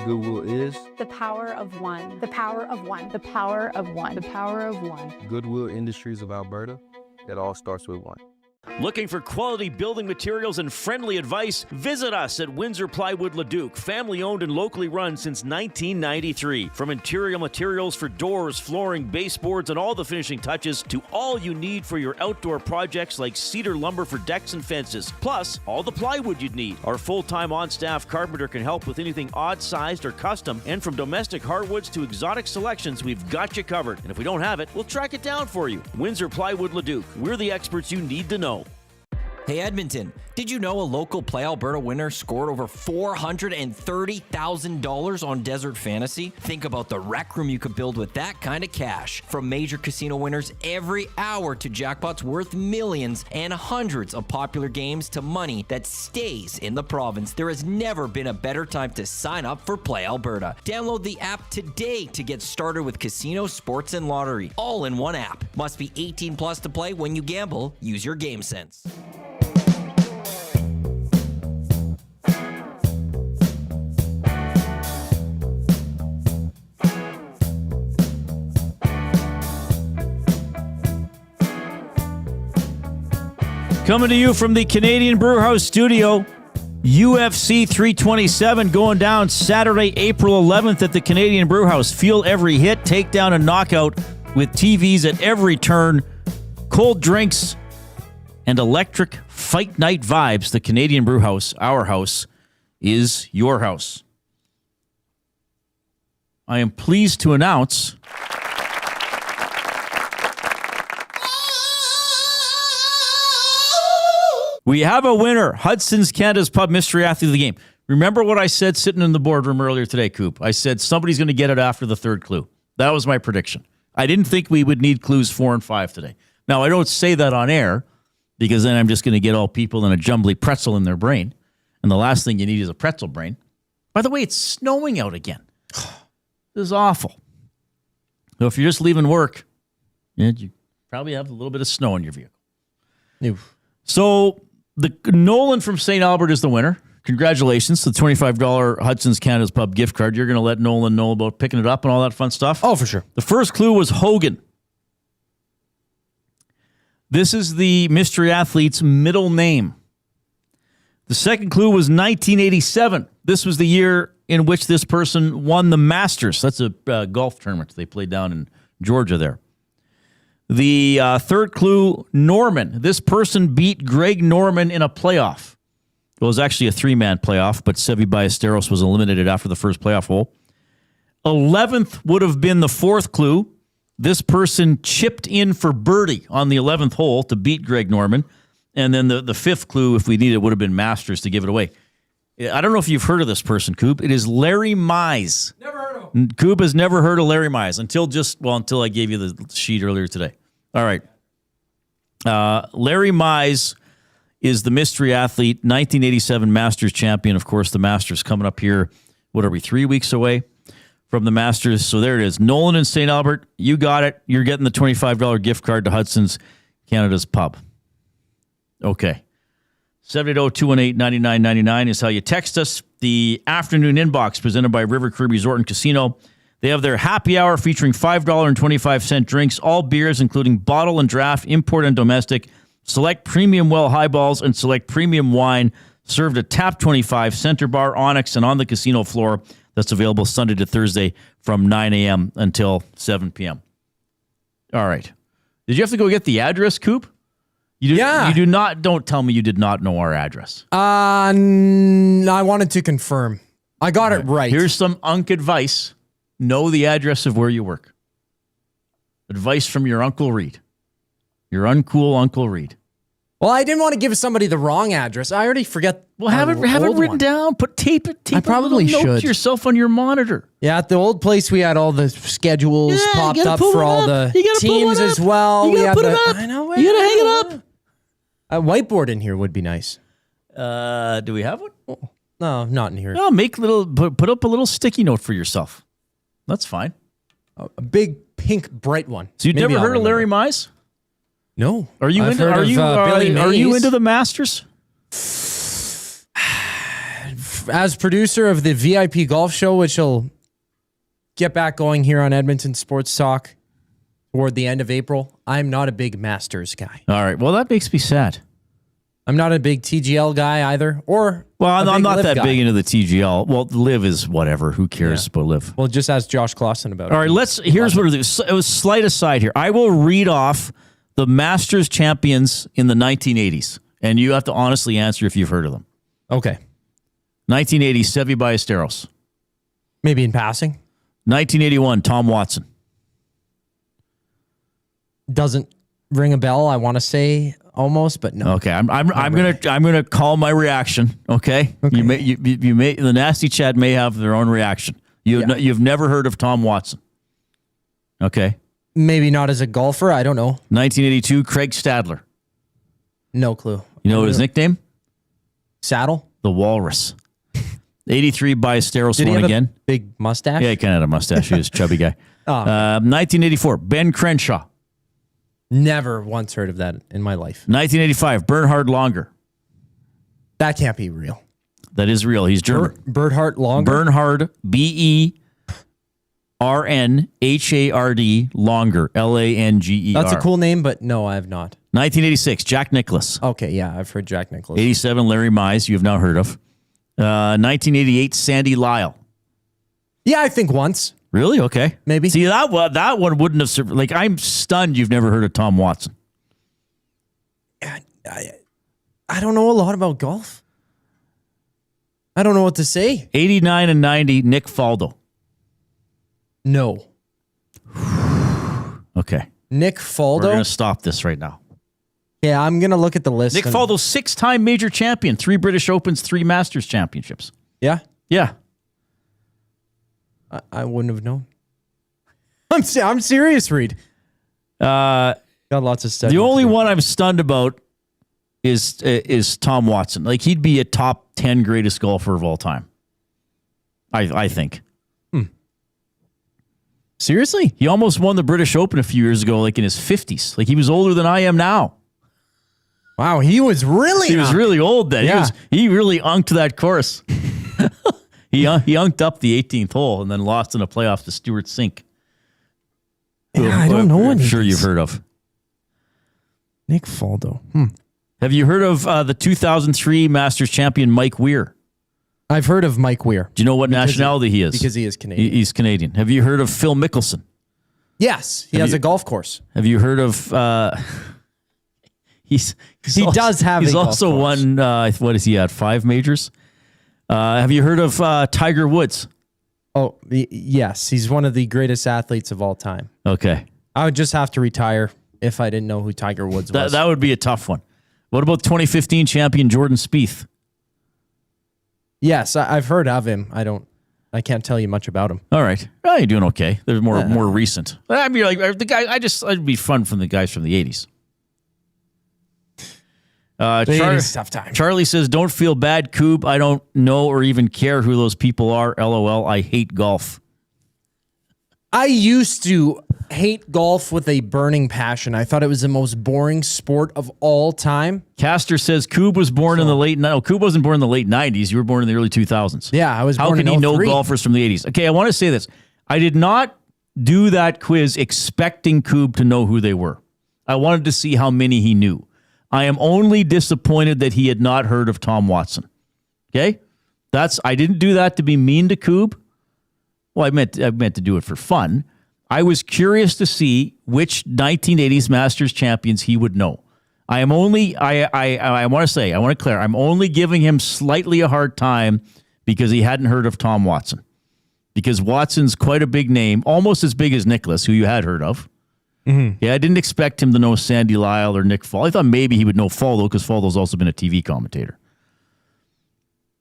Goodwill is the power of one, the power of one, the power of one, the power of one. Goodwill Industries of Alberta. It all starts with one. Looking for quality building materials and friendly advice? Visit us at Windsor Plywood Leduc, family owned and locally run since 1993. From interior materials for doors, flooring, baseboards, and all the finishing touches to all you need for your outdoor projects like cedar lumber for decks and fences, plus all the plywood you'd need. Our full-time on-staff carpenter can help with anything odd-sized or custom, and from domestic hardwoods to exotic selections, we've got you covered. And if we don't have it, we'll track it down for you. Windsor Plywood Leduc. We're the experts you need to know. Hey Edmonton, did you know a local Play Alberta winner scored over $430,000 on Desert Fantasy? Think about the rec room you could build with that kind of cash. From major casino winners every hour to jackpots worth millions and hundreds of popular games to money that stays in the province, there has never been a better time to sign up for Play Alberta. Download the app today to get started with casino, sports, and lottery, all in one app. Must be 18 plus to play. When you gamble, use your game sense. Coming to you from the Canadian Brewhouse Studio, UFC 327 going down Saturday, April 11th at the Canadian Brewhouse. Feel every hit, takedown, and knockout with TVs at every turn, cold drinks, and electric fight night vibes. The Canadian Brewhouse, our house, is your house. I am pleased to announce we have a winner, Hudson's Canada's Pub Mystery Athlete of the Game. Remember what I said sitting in the boardroom earlier today, Coop? I said somebody's going to get it after the third clue. That was my prediction. I didn't think we would need clues 4 and 5 today. Now, I don't say that on air because then I'm just going to get all people in a jumbly pretzel in their brain. And the last thing you need is a pretzel brain. By the way, it's snowing out again. This is awful. So if you're just leaving work, you probably have a little bit of snow in your vehicle. Oof. So the Nolan from St. Albert is the winner. Congratulations. The $25 Hudson's Canada's Pub gift card. You're going to let Nolan know about picking it up and all that fun stuff? Oh, for sure. The first clue was Hogan. This is the mystery athlete's middle name. The second clue was 1987. This was the year in which this person won the Masters. That's a golf tournament they played down in Georgia there. The third clue, Norman. This person beat Greg Norman in a playoff. It was actually a 3-man playoff, but Sevi Ballesteros was eliminated after the first playoff hole. 11th would have been the fourth clue. This person chipped in for birdie on the 11th hole to beat Greg Norman. And then the fifth clue, if we need it, would have been Masters to give it away. I don't know if you've heard of this person, Coop. It is Larry Mize. Never heard of him. Coop has never heard of Larry Mize until I gave you the sheet earlier today. All right. Larry Mize is the mystery athlete, 1987 Masters champion. Of course, the Masters coming up here. What are we, 3 weeks away from the Masters? So there it is. Nolan in St. Albert, you got it. You're getting the $25 gift card to Hudson's Canada's Pub. Okay. 780-218-9999 is how you text us. The afternoon inbox presented by River Cree Resort and Casino. They have their happy hour featuring $5.25 drinks, all beers, including bottle and draft, import and domestic, select premium well highballs, and select premium wine, served at Tap 25, Center Bar, Onyx, and on the casino floor. That's available Sunday to Thursday from 9 a.m. until 7 p.m. All right. Did you have to go get the address, Coop? Yeah. You do not. Don't tell me you did not know our address. I wanted to confirm. I got it right. Here's some advice. Know the address of where you work. Advice from your Uncle Reid. Your uncool Uncle Reid. Well, I didn't want to give somebody the wrong address. I already forget. Well, have it written down. Tape I probably a little note should. to yourself on your monitor. Yeah, at the old place, we had all the schedules popped up for all the teams as well. You gotta put it up. I know. You gotta hang it up. A whiteboard in here would be nice. Do we have one? No, not in here. No, put up a little sticky note for yourself. That's fine. A big pink bright one. So you've never heard of Larry Mize? No. Are you I've into? heard Are of, you? Billy Are you Mays. into the Masters? As producer of the VIP golf show, which will get back going here on Edmonton Sports Talk toward the end of April, I'm not a big Masters guy. All right. Well, that makes me sad. I'm not a big TGL guy either. I'm not that big into the TGL. Well, Live is whatever. Who cares about Live? Well, just ask Josh Clausen about it. All right. Here's what it is. It was slight aside here. I will read off the Masters champions in the 1980s, and you have to honestly answer if you've heard of them. Okay. 1980, Sevi Ballesteros. Maybe in passing. 1981, Tom Watson. Doesn't ring a bell. I want to say almost, but no. Okay, I'm gonna call my reaction. Okay, you may the Nasty Chat may have their own reaction. You've never heard of Tom Watson. Okay, maybe not as a golfer. I don't know. 1982, Craig Stadler. No clue. You know his nickname? Saddle. The Walrus. 83 by Steros Did he won have again. a big mustache? Yeah, he kind of had a mustache. He was a chubby guy. 1984, Ben Crenshaw. Never once heard of that in my life. 1985, Bernhard Longer. That can't be real. That is real. He's German. Bernhard Longer? Bernhard, BERNHARD Longer, LANGER. That's a cool name, but no, I have not. 1986, Jack Nicklaus. Okay, yeah, I've heard Jack Nicklaus. 87, Larry Mize, you have now heard of. 1988, Sandy Lyle. Yeah, I think once. Really? Okay. Maybe. See, that one wouldn't have survived. Like, I'm stunned you've never heard of Tom Watson. I don't know a lot about golf. I don't know what to say. 89 and 90, Nick Faldo. No. Okay. Nick Faldo? We're going to stop this right now. Yeah, I'm going to look at the list. Nick Faldo, 6-time major champion, 3 British Opens, 3 Masters championships. Yeah? Yeah. I wouldn't have known. I'm serious, Reid. Got lots of stuff. The only one I'm stunned about is Tom Watson. Like, he'd be a top 10 greatest golfer of all time. I think. Seriously? He almost won the British Open a few years ago, like in his 50s. Like, he was older than I am now. Wow, he was really old then. Yeah. He really unked that course. He unked up the 18th hole and then lost in a playoff to Stuart Sink. Yeah, I don't know. I'm sure you've heard of. Nick Faldo. Have you heard of the 2003 Masters champion Mike Weir? I've heard of Mike Weir. Do you know what nationality he is? Because he is Canadian. He's Canadian. Have you heard of Phil Mickelson? Yes, he has a golf course. Have you heard of... He does have He's a golf also course. won, what is he at, 5 majors? Have you heard of Tiger Woods? Oh, yes. He's one of the greatest athletes of all time. Okay. I would just have to retire if I didn't know who Tiger Woods was. That would be a tough one. What about 2015 champion Jordan Spieth? Yes, I've heard of him. I can't tell you much about him. All right. Well, you're doing okay. There's more recent. I mean, like the guy. It'd be fun from the guys from the 80s. Tough time. Charlie says, "Don't feel bad, Coob. I don't know or even care who those people are. LOL. I hate golf." I used to hate golf with a burning passion. I thought it was the most boring sport of all time. Castor says Coob was born in the late. No, Coob wasn't born in the late 90s. You were born in the early 2000s. Yeah, I was How born can in he know 03. golfers from the 80s? Okay, I want to say this. I did not do that quiz expecting Coob to know who they were. I wanted to see how many he knew. I am only disappointed that he had not heard of Tom Watson. Okay? I didn't do that to be mean to Coob. Well, I meant to do it for fun. I was curious to see which 1980s Masters champions he would know. I want to clear, I'm only giving him slightly a hard time because he hadn't heard of Tom Watson. Because Watson's quite a big name, almost as big as Nicklaus, who you had heard of. Mm-hmm. Yeah, I didn't expect him to know Sandy Lyle or Nick Faldo. I thought maybe he would know Faldo because Faldo's also been a TV commentator.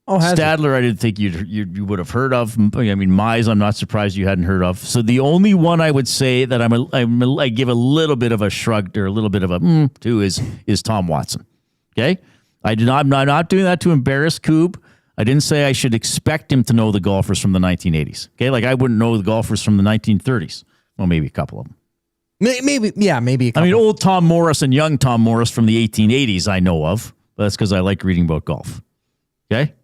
Oh, Stadler, I didn't think you would have heard of. I mean, Mize, I'm not surprised you hadn't heard of. So the only one I would say that I give a little bit of a shrug or a little bit of a to is Tom Watson. Okay, I'm not doing that to embarrass Coob. I didn't say I should expect him to know the golfers from the 1980s. Okay, like I wouldn't know the golfers from the 1930s. Well, maybe a couple of them. Maybe a couple. I mean, old Tom Morris and young Tom Morris from the 1880s I know of. But that's because I like reading about golf. Okay.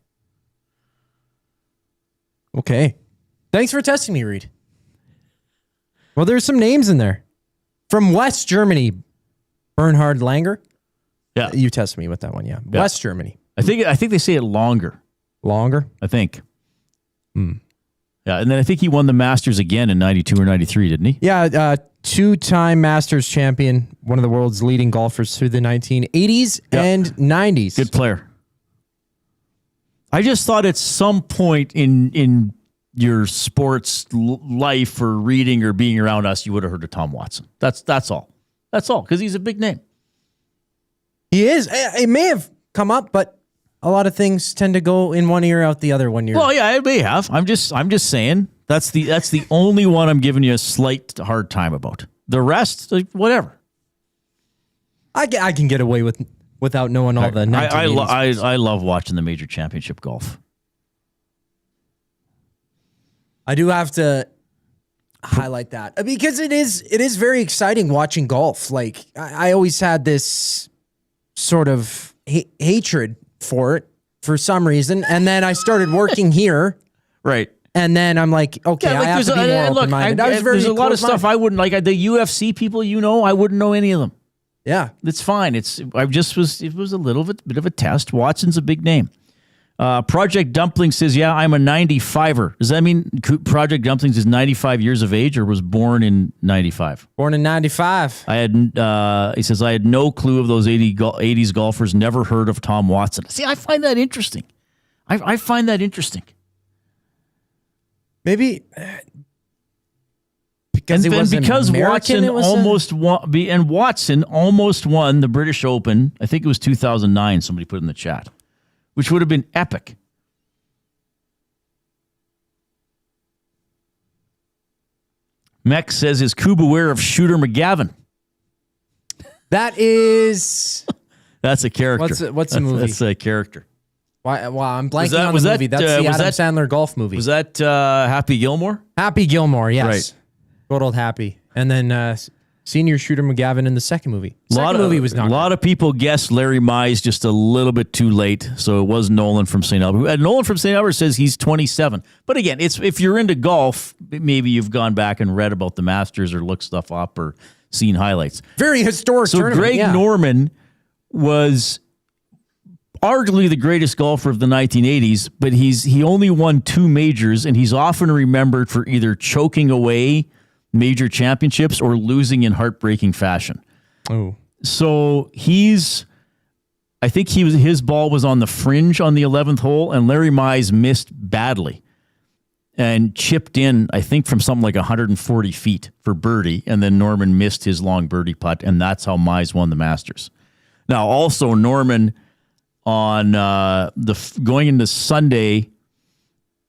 Okay. Thanks for testing me, Reid. Well, there's some names in there. From West Germany, Bernhard Langer. Yeah. You tested me with that one, yeah. West Germany. I think they say it longer. Longer? I think. Yeah, and then I think he won the Masters again in 92 or 93, didn't he? Yeah, 2-time Masters champion, one of the world's leading golfers through the 1980s and 90s. Good player. I just thought at some point in your sports life or reading or being around us, you would have heard of Tom Watson. That's all. That's all, because he's a big name. He is. It may have come up, but a lot of things tend to go in one ear out the other one ear. Well, yeah, it may have. I'm just saying that's the only one I'm giving you a slight hard time about. The rest, like, whatever. I can get away without knowing all the 1980s. I love watching the major championship golf. I do have to highlight that because it is very exciting watching golf. Like I always had this sort of hatred for it for some reason, and then I started working here, right? And then I'm like, okay, I have to be more open-minded. There's a lot of stuff I wouldn't like. The UFC people, I wouldn't know any of them. Yeah, it's fine. It was a little bit of a test. Watson's a big name. Project Dumpling says, yeah, I'm a 95er. Does that mean Project Dumplings is 95 years of age or was born in 95? Born in 95. He says, I had no clue of those 80s golfers, never heard of Tom Watson. See, I find that interesting. I find that interesting. Maybe because Watson almost won the British Open. I think it was 2009. Somebody put in the chat. Which would have been epic. Mex says, is Coop aware of Shooter McGavin? That is... That's a character. What's the movie? That's a character. Why? Well, I'm blanking on the movie. That's the Adam Sandler golf movie. Was that Happy Gilmore? Happy Gilmore, yes. Right. Good old Happy. And then Senior Shooter McGavin in the second movie. Second movie was not. A lot of people guessed Larry Mize just a little bit too late, so it was Nolan from St. Albert. Nolan from St. Albert says he's 27. But again, if you're into golf, maybe you've gone back and read about the Masters or looked stuff up or seen highlights. Very historic tournament. So Greg Norman was arguably the greatest golfer of the 1980s, but he only won 2 majors, and he's often remembered for either choking away major championships or losing in heartbreaking fashion. Oh. So I think his ball was on the fringe on the 11th hole, and Larry Mize missed badly and chipped in, I think, from something like 140 feet for birdie, and then Norman missed his long birdie putt, and that's how Mize won the Masters. Now, also, Norman on going into Sunday,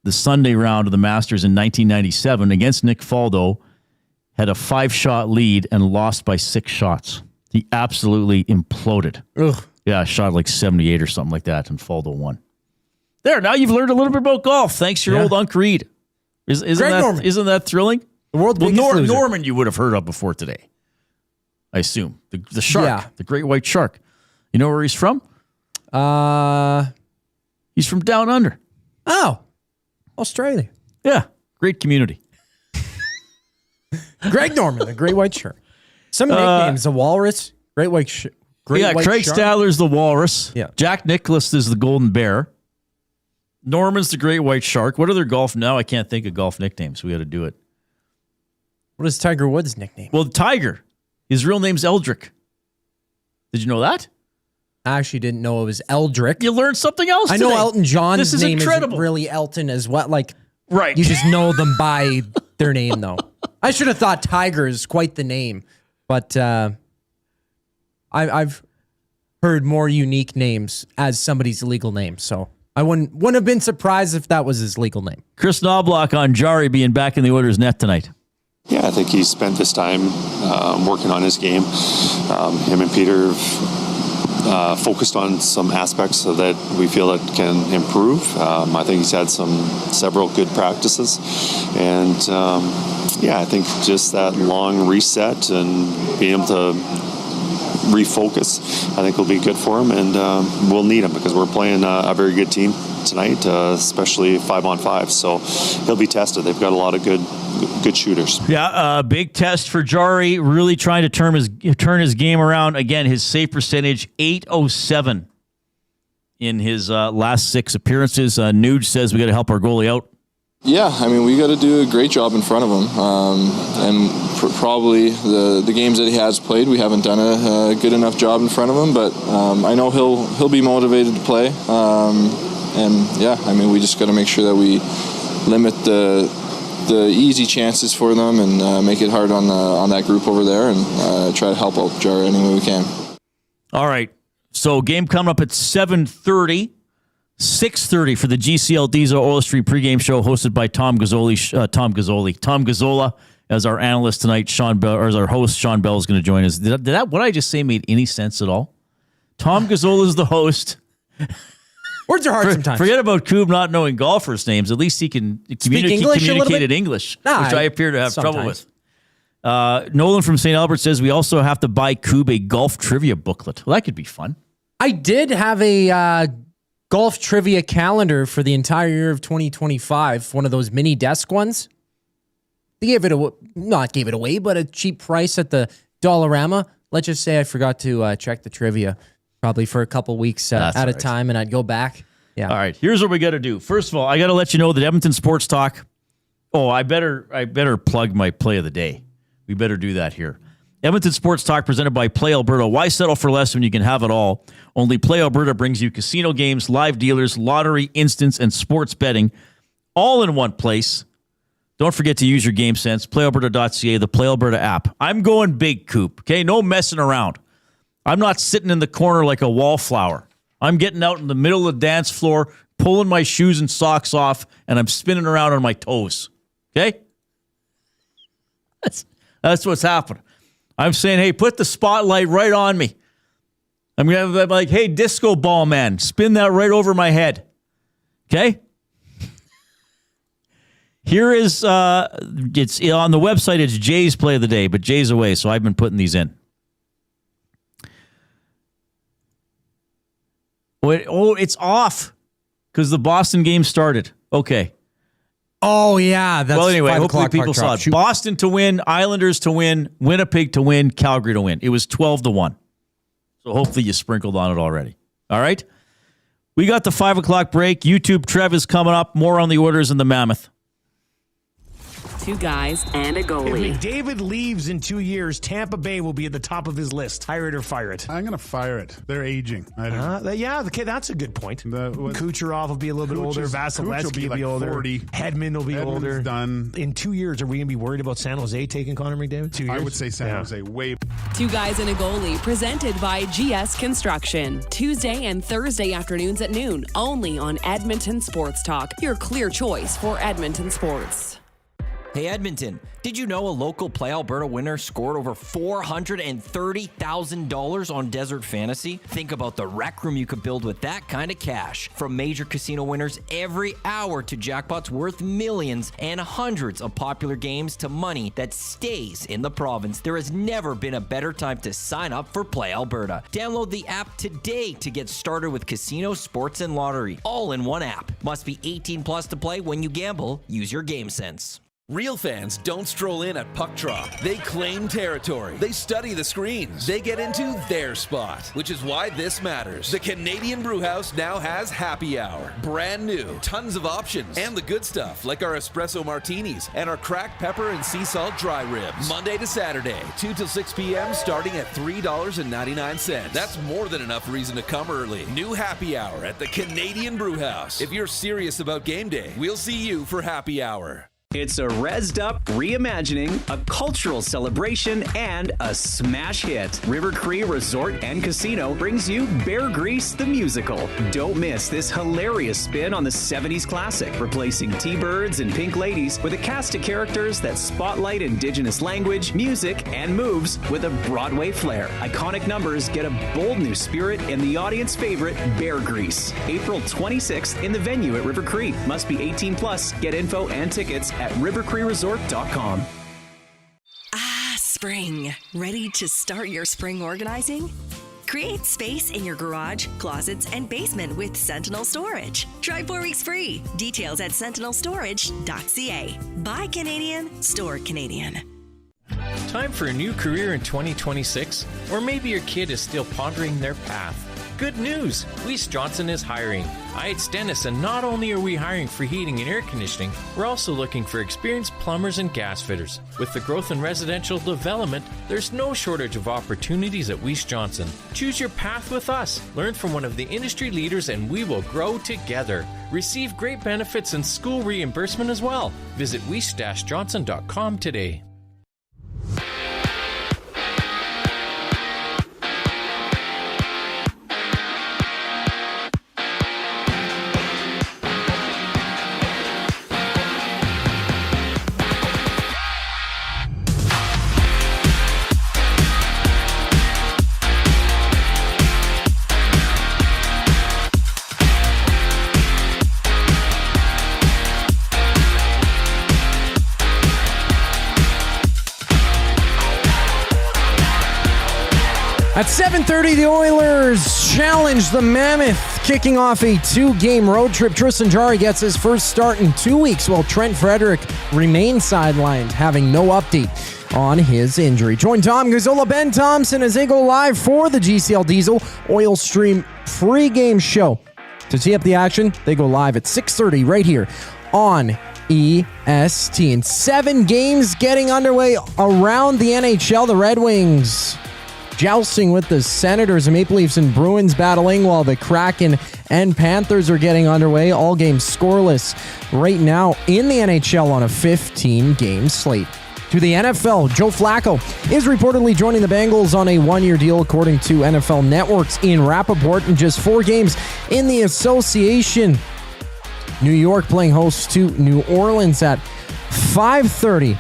the Sunday round of the Masters in 1997 against Nick Faldo, had a 5-shot lead and lost by 6 shots. He absolutely imploded. Ugh. Yeah, shot like 78 or something like that, and Faldo won. There, now you've learned a little bit about golf. Thanks to your old Unc Reid. Isn't that thrilling? The world's biggest loser. Norman you would have heard of before today, I assume. The shark, the great white shark. You know where he's from? He's from down under. Oh, Australia. Yeah, great community. Greg Norman, the great white shark. Some nicknames: the walrus, great white shark. Craig Stadler's the walrus. Yeah. Jack Nicklaus is the golden bear. Norman's the great white shark. What other golf? Now I can't think of golf nicknames. We got to do it. What is Tiger Woods' nickname? Well, Tiger. His real name's Eldrick. Did you know that? I actually didn't know it was Eldrick. You learned something else I know today. Elton John's name incredible. Isn't really Elton as well. Like, right. You just know them by their name, though. I should have thought Tiger is quite the name, but I've heard more unique names as somebody's legal name, so I wouldn't have been surprised if that was his legal name. Kris Knoblauch on Jarry being back in the Oilers net tonight. Yeah, I think he spent this time working on his game. Him and Peter focused on some aspects so that we feel it can improve. I think he's had several good practices, and I think just that long reset and being able to refocus, I think will be good for him, and we'll need him because we're playing a very good team tonight, especially 5-on-5. So he'll be tested. They've got a lot of good shooters. Yeah, big test for Jarry. Really trying to turn his game around. Again, his save percentage .807 in his last 6 appearances. Nuge says we got to help our goalie out. Yeah, I mean, we got to do a great job in front of him. And probably the games that he has played, we haven't done a good enough job in front of him. But I know he'll be motivated to play. We just got to make sure that we limit the easy chances for them and make it hard on that group over there and try to help out Jarry any way we can. All right. So game coming up at 7:30. 6:30 for the GCL Diesel Oil Street pregame show hosted by Tom Gazzola as our analyst tonight. Shawn Belle, or as our host, Shawn Belle is going to join us. Did that what I just say made any sense at all? Tom Gazzola is the host. Words are hard sometimes. Forget about Coob not knowing golfers' names. At least he can communicate in English, which I appear to have trouble with. Nolan from St. Albert says we also have to buy Coob a golf trivia booklet. Well, that could be fun. I did have a golf trivia calendar for the entire year of 2025, one of those mini desk ones. They gave it away, but a cheap price at the Dollarama. Let's just say I forgot to check the trivia probably for a couple weeks at a time, and I'd go back. Yeah. All right, here's what we got to do. First of all, I got to let you know that Edmonton Sports Talk. Oh, I better plug my play of the day. We better do that here. Edmonton Sports Talk presented by Play Alberta. Why settle for less when you can have it all? Only Play Alberta brings you casino games, live dealers, lottery, instants, and sports betting all in one place. Don't forget to use your game sense. PlayAlberta.ca, the Play Alberta app. I'm going big, Coop. Okay, no messing around. I'm not sitting in the corner like a wallflower. I'm getting out in the middle of the dance floor, pulling my shoes and socks off, and I'm spinning around on my toes. Okay? That's what's happening. I'm saying, hey, put the spotlight right on me. I'm going to be like, hey, disco ball man, spin that right over my head. Okay? Here is, it's on the website, it's Jay's play of the day, but Jay's away, so I've been putting these in. It's off because the Boston game started. Okay. Oh, yeah. That's well, anyway, hopefully people saw it. Boston to win, Islanders to win, Winnipeg to win, Calgary to win. It was 12-1. So hopefully you sprinkled on it already. All right? We got the 5 o'clock break. YouTube Trev is coming up. More on the orders in the Mammoth. Two guys and a goalie. If McDavid leaves in 2 years, Tampa Bay will be at the top of his list. Hire it or fire it. I'm going to fire it. They're aging. I don't know. Yeah, okay, that's a good point. Kucherov will be a little bit older. Vasilevsky will be older. 40. Hedman will be older. Done. In 2 years, are we going to be worried about San Jose taking Connor McDavid? 2 years? I would say San Jose way. Two guys and a goalie presented by GS Construction. Tuesday and Thursday afternoons at noon, only on Edmonton Sports Talk, your clear choice for Edmonton sports. Hey Edmonton, did you know a local Play Alberta winner scored over $430,000 on Desert Fantasy? Think about the rec room you could build with that kind of cash. From major casino winners every hour to jackpots worth millions and hundreds of popular games to money that stays in the province, there has never been a better time to sign up for Play Alberta. Download the app today to get started with casino, sports, and lottery, all in one app. Must be 18 plus to play. When you gamble, use your game sense. Real fans don't stroll in at puck drop. They claim territory. They study the screens. They get into their spot, which is why this matters. The Canadian Brewhouse now has happy hour. Brand new. Tons of options. And the good stuff, like our espresso martinis and our cracked pepper and sea salt dry ribs. Monday to Saturday, 2 till 6 p.m., starting at $3.99. That's more than enough reason to come early. New happy hour at the Canadian Brewhouse. If you're serious about game day, we'll see you for happy hour. It's a rezzed up reimagining, a cultural celebration, and a smash hit. River Cree Resort and Casino brings you Bear Grease the Musical. Don't miss this hilarious spin on the 70s classic, replacing T-Birds and Pink Ladies with a cast of characters that spotlight Indigenous language, music, and moves with a Broadway flair. Iconic numbers get a bold new spirit in the audience favorite, Bear Grease. April 26th in the venue at River Cree. Must be 18 plus. Get info and tickets at rivercreeresort.com. Spring. Ready to start your spring organizing? Create space in your garage, closets, and basement with Sentinel Storage. Try 4 weeks free. Details at sentinelStorage.ca. Buy Canadian, store Canadian. Time for a new career in 2026? Or maybe your kid is still pondering their path. Good news! Weiss Johnson is hiring. It's Dennis, and not only are we hiring for heating and air conditioning, we're also looking for experienced plumbers and gas fitters. With the growth in residential development, there's no shortage of opportunities at Weiss Johnson. Choose your path with us. Learn from one of the industry leaders, and we will grow together. Receive great benefits and school reimbursement as well. Visit weiss-johnson.com. today. At 7:30, the Oilers challenge the Mammoth, kicking off a 2-game road trip. Tristan Jarry gets his first start in 2 weeks, while Trent Frederick remains sidelined, having no update on his injury. Join Tom Gazzola, Ben Thompson as they go live for the GCL Diesel Oil Stream pregame show. To tee up the action, they go live at 6:30 right here on EST. And 7 games getting underway around the NHL. The Red Wings jousting with the Senators, the Maple Leafs and Bruins battling, while the Kraken and Panthers are getting underway. All games scoreless right now in the NHL on a 15-game slate. To the NFL, Joe Flacco is reportedly joining the Bengals on a 1-year deal, according to NFL Network's Ian Rappaport, in just 4 games in the association. New York playing host to New Orleans at 5:30.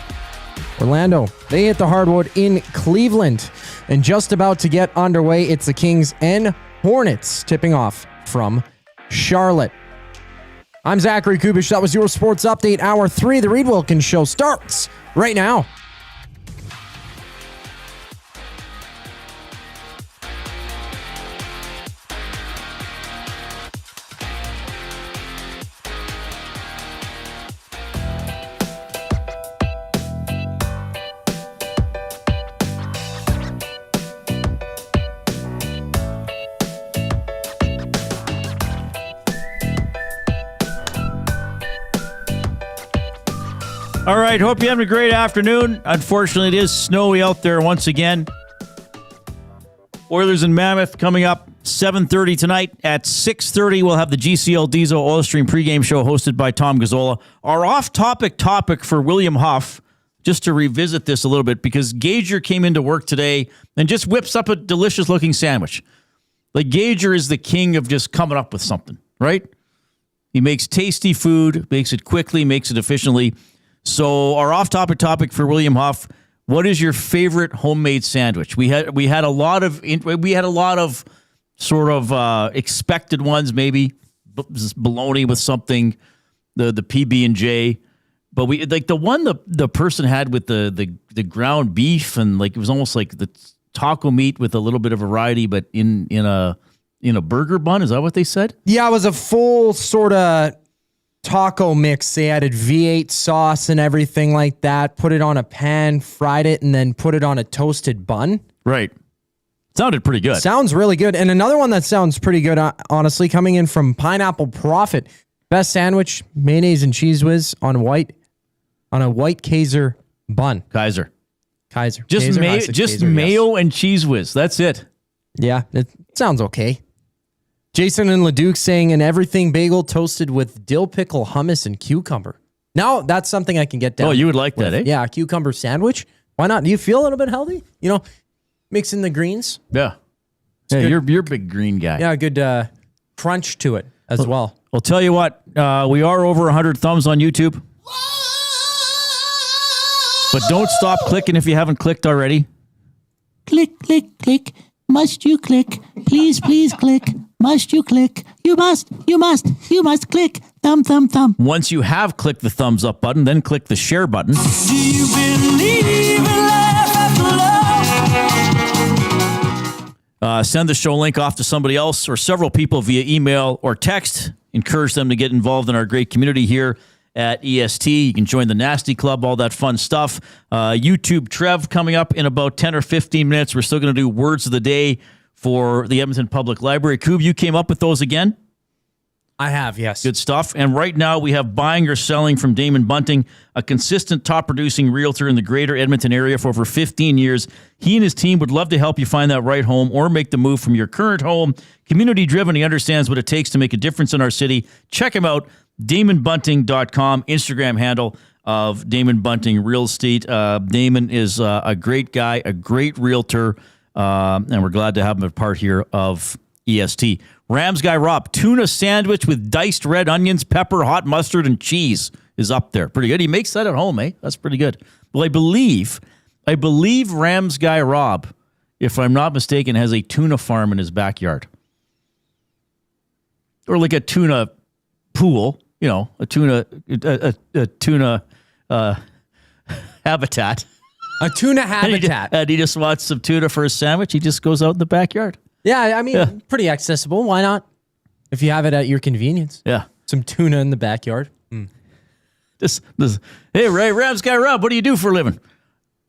Orlando, they hit the hardwood in Cleveland. And just about to get underway, it's the Kings and Hornets tipping off from Charlotte. I'm Zachary Kubish. That was your Sports Update. Hour 3, the Reid Wilkins Show starts right now. All right, hope you're having a great afternoon. Unfortunately, it is snowy out there once again. Oilers and Mammoth coming up 7:30 tonight. At 6:30, we'll have the GCL Diesel Oil Stream pregame show hosted by Tom Gazzola. Our off-topic topic for William Huff, just to revisit this a little bit, because Gager came into work today and just whips up a delicious-looking sandwich. Like, Gager is the king of just coming up with something, right? He makes tasty food, makes it quickly, makes it efficiently. So our off-topic topic for William Huff: what is your favorite homemade sandwich? We had a lot of sort of expected ones, maybe bologna with something, the PB&J, but we like the one the person had with the ground beef, and like it was almost like the taco meat with a little bit of variety, but in a burger bun. Is that what they said? Yeah, it was a full sort of taco mix. They added V8 sauce and everything like that, put it on a pan, fried it, and then put it on a toasted bun. Right. Sounded pretty good. Sounds really good. And another one that sounds pretty good, honestly, coming in from Pineapple Profit. Best sandwich, mayonnaise and cheese whiz on a white Kaiser bun. Kaiser. Just Kaiser, mayo and cheese whiz. That's it. Yeah, it sounds okay. Jason and Leduc saying an everything bagel toasted with dill pickle, hummus, and cucumber. Now, that's something I can get down. Oh, you would like with. that, eh? Yeah, a cucumber sandwich. Why not? Do you feel a little bit healthy? You know, mixing the greens. Yeah. You're a big green guy. Yeah, good crunch to it as well. I'll tell you what, we are over 100 thumbs on YouTube. But don't stop clicking if you haven't clicked already. Click, click, click. Must you click? Please, please click. Must you click? You must click. Thumb, thumb, thumb. Once you have clicked the thumbs up button, then click the share button. Do you believe in life after love? Send the show link off to somebody else or several people via email or text. Encourage them to get involved in our great community here at EST. You can join the Nasty Club, all that fun stuff. YouTube Trev coming up in about 10 or 15 minutes. We're still going to do Words of the Day for the Edmonton Public Library. Koob, you came up with those again? I have, yes. Good stuff. And right now we have Buying or Selling from Damon Bunting, a consistent top-producing realtor in the greater Edmonton area for over 15 years. He and his team would love to help you find that right home or make the move from your current home. Community-driven, he understands what it takes to make a difference in our city. Check him out, DamonBunting.com, Instagram handle of Damon Bunting Real Estate. Damon is a great guy, a great realtor, and we're glad to have him a part here of EST. Rams guy Rob, tuna sandwich with diced red onions, pepper, hot mustard, and cheese is up there. Pretty good. He makes that at home, eh? That's pretty good. Well, I believe Rams guy Rob, if I'm not mistaken, has a tuna farm in his backyard. Or like a tuna pool, you know, a tuna habitat. A tuna habitat. And he just wants some tuna for a sandwich. He just goes out in the backyard. Yeah, I mean, pretty accessible. Why not? If you have it at your convenience. Yeah. Some tuna in the backyard. Hey, Ray, Rams guy Rob, what do you do for a living?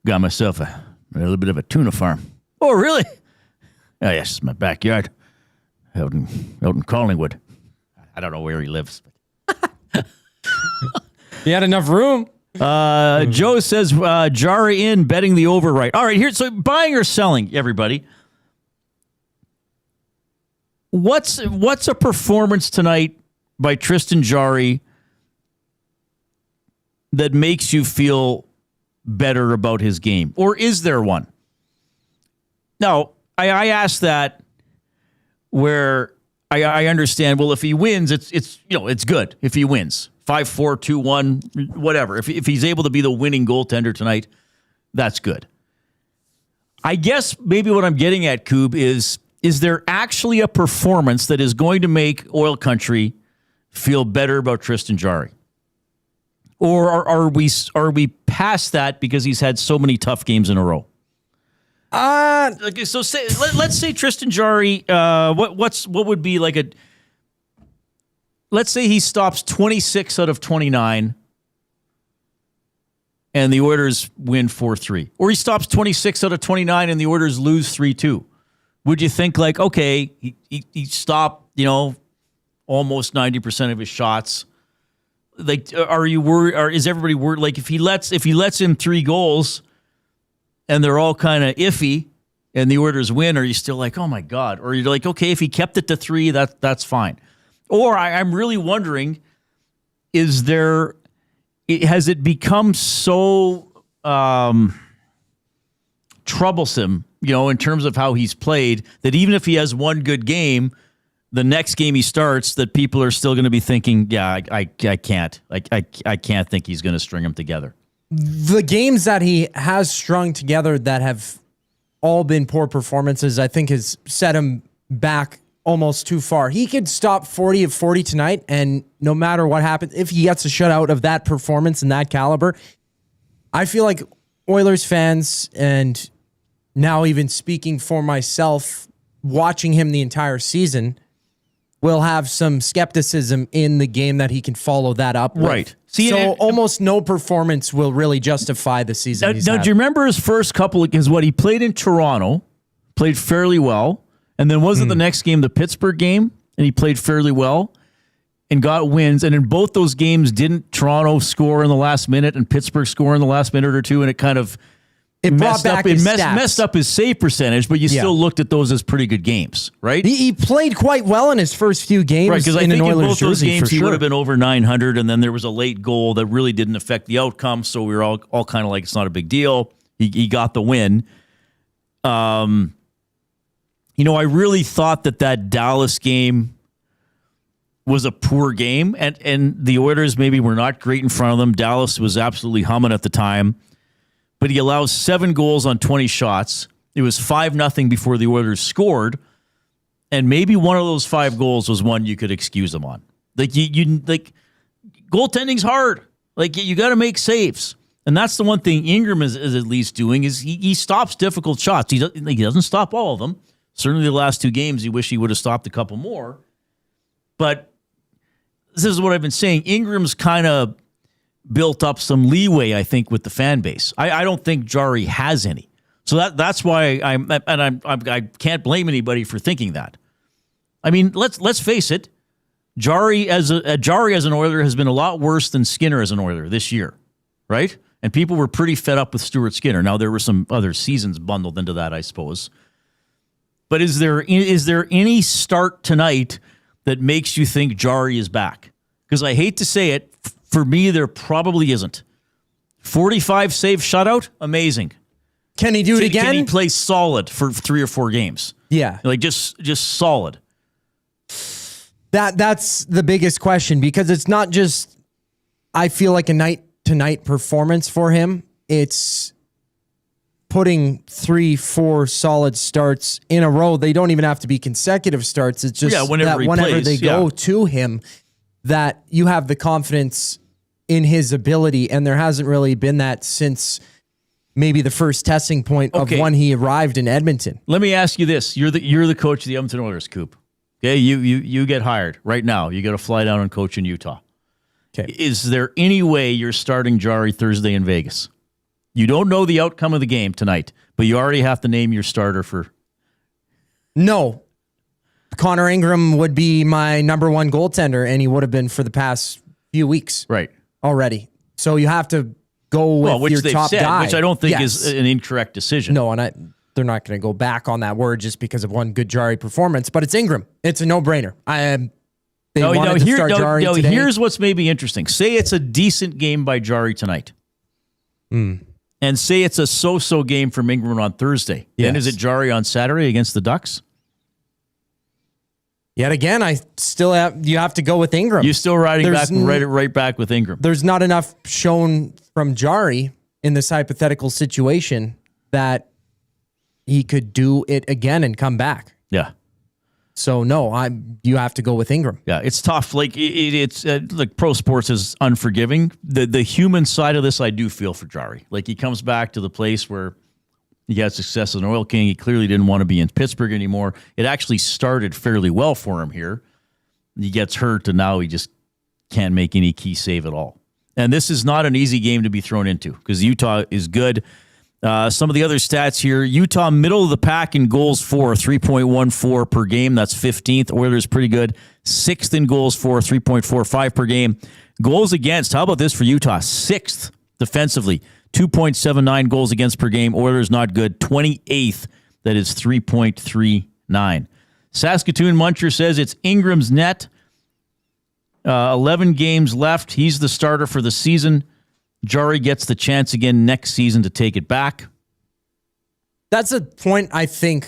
Got myself a little bit of a tuna farm. Oh, really? Oh, yes, it's my backyard. Out in Collingwood. I don't know where he lives. He had enough room. Joe says, Jarry in, betting the over right. All right, here, so buying or selling, everybody. What's a performance tonight by Tristan Jarry that makes you feel better about his game? Or is there one? Now, I ask that where I understand, well, if he wins, it's good if he wins. 5-4, 2-1, whatever. If he's able to be the winning goaltender tonight, that's good. I guess maybe what I'm getting at, Coob, is there actually a performance that is going to make Oil Country feel better about Tristan Jarry? Or are we past that because he's had so many tough games in a row? So let's say Tristan Jarry, what would be like a... Let's say he stops 26 out of 29 and the Oilers win 4-3. Or he stops 26 out of 29 and the Oilers lose 3-2. Would you think like, okay, he stopped, almost 90% of his shots? Like, are you worried, or is everybody worried? Like, if he lets in 3 goals and they're all kind of iffy and the Oilers win, are you still like, oh my God? Or you're like, okay, if he kept it to 3, that's fine. Or I'm really wondering, has it become so troublesome, in terms of how he's played, that even if he has one good game, the next game he starts, that people are still going to be thinking, yeah, I can't. I can't think he's going to string them together. The games that he has strung together that have all been poor performances, I think has set him back almost too far. He could stop 40 of 40 tonight, and no matter what happens, if he gets a shutout of that performance and that caliber, I feel like Oilers fans, and now even speaking for myself, watching him the entire season, will have some skepticism in the game that he can follow that up with. Right. So almost no performance will really justify the season he's now, had. do you remember his first couple? Because what he played in Toronto, played fairly well. And then wasn't the next game the Pittsburgh game? And he played fairly well and got wins. And in both those games, didn't Toronto score in the last minute and Pittsburgh score in the last minute or two? And it kind of messed up his save percentage, but you still looked at those as pretty good games, right? He played quite well in his first few games. Right, because I think in both those games he sure would have been over 900, and then there was a late goal that really didn't affect the outcome, so we were all kind of like, it's not a big deal. He got the win. I really thought that Dallas game was a poor game, and the Oilers maybe were not great in front of them. Dallas was absolutely humming at the time, but he allows 7 goals on 20 shots. It was 5-0 before the Oilers scored, and maybe one of those 5 goals was one you could excuse him on. Like goaltending's hard. Like you got to make saves, and that's the one thing Ingram is at least doing is he stops difficult shots. He doesn't stop all of them. Certainly the last 2 games, you wish he would have stopped a couple more. But this is what I've been saying. Ingram's kind of built up some leeway, I think, with the fan base. I don't think Jarry has any. So that's why I can't blame anybody for thinking that. I mean, let's face it. Jarry as an Oiler has been a lot worse than Skinner as an Oiler this year, right? And people were pretty fed up with Stuart Skinner. Now there were some other seasons bundled into that, I suppose. But is there any start tonight that makes you think Jarry is back? Because I hate to say it, for me, there probably isn't. 45 save shutout, amazing. Can he do it again? Can he play solid for 3 or 4 games? Yeah. Like just solid. That's the biggest question, because it's not just, I feel like, a night-to-night performance for him. It's putting 3-4 solid starts in a row. They don't even have to be consecutive starts. It's just whenever they go to him, that you have the confidence in his ability, and there hasn't really been that since maybe the first testing point of when he arrived in Edmonton. Let me ask you this. You're the coach of the Edmonton Oilers, Coop. Okay, you get hired right now. You got to fly down and coach in Utah. Okay. Is there any way you're starting Jarry Thursday in Vegas? You don't know the outcome of the game tonight, but you already have to name your starter for... No. Connor Ingram would be my number one goaltender, and he would have been for the past few weeks. Right. Already. So you have to go with your top guy. Which I don't think is an incorrect decision. No, and they're not going to go back on that word just because of one good Jarry performance, but it's Ingram. It's a no-brainer. Here's what's maybe interesting. Say it's a decent game by Jarry tonight. And say it's a so-so game from Ingram on Thursday. Then is it Jarry on Saturday against the Ducks? Yet again, you have to go with Ingram. You're still right back with Ingram. There's not enough shown from Jarry in this hypothetical situation that he could do it again and come back. Yeah. So no, you have to go with Ingram. Yeah, it's tough. Like it's like pro sports is unforgiving. The human side of this, I do feel for Jarry. Like he comes back to the place where he had success as an Oil King. He clearly didn't want to be in Pittsburgh anymore. It actually started fairly well for him here. He gets hurt, and now he just can't make any key save at all. And this is not an easy game to be thrown into because Utah is good. Some of the other stats here. Utah, middle of the pack in goals for, 3.14 per game. That's 15th. Oilers pretty good. 6th in goals for, 3.45 per game. Goals against, how about this for Utah? 6th defensively, 2.79 goals against per game. Oilers not good. 28th, that is 3.39. Saskatoon Muncher says it's Ingram's net. 11 games left. He's the starter for the season. Jarry gets the chance again next season to take it back. That's a point I think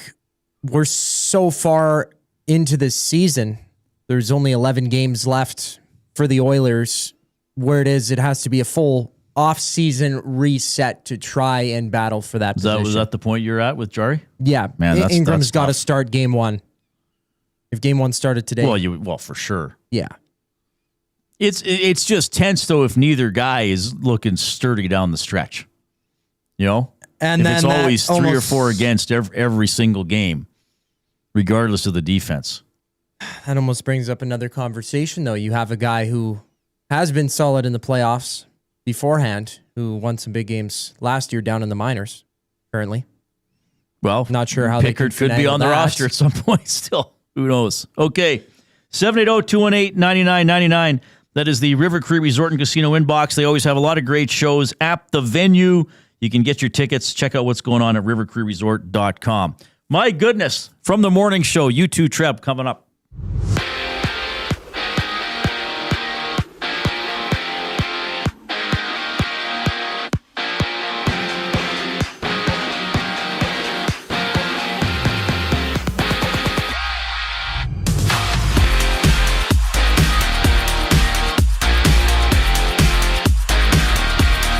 we're so far into this season. There's only 11 games left for the Oilers. Where it has to be a full off-season reset to try and battle for that position. Was that the point you're at with Jarry? Yeah. Man, Ingram's got to start game one. If game one started today. Well, for sure. Yeah. It's just tense, though, if neither guy is looking sturdy down the stretch. You know? And if then it's always 3 or 4 against every single game, regardless of the defense. That almost brings up another conversation, though. You have a guy who has been solid in the playoffs beforehand, who won some big games last year down in the minors, currently. Well, not sure how Pickard could be on the roster at some point still. Who knows? Okay. 780-218-9999. That is the River Cree Resort and Casino inbox. They always have a lot of great shows at the venue. You can get your tickets. Check out what's going on at rivercreeresort.com. My goodness, from the morning show, U2 Treb coming up.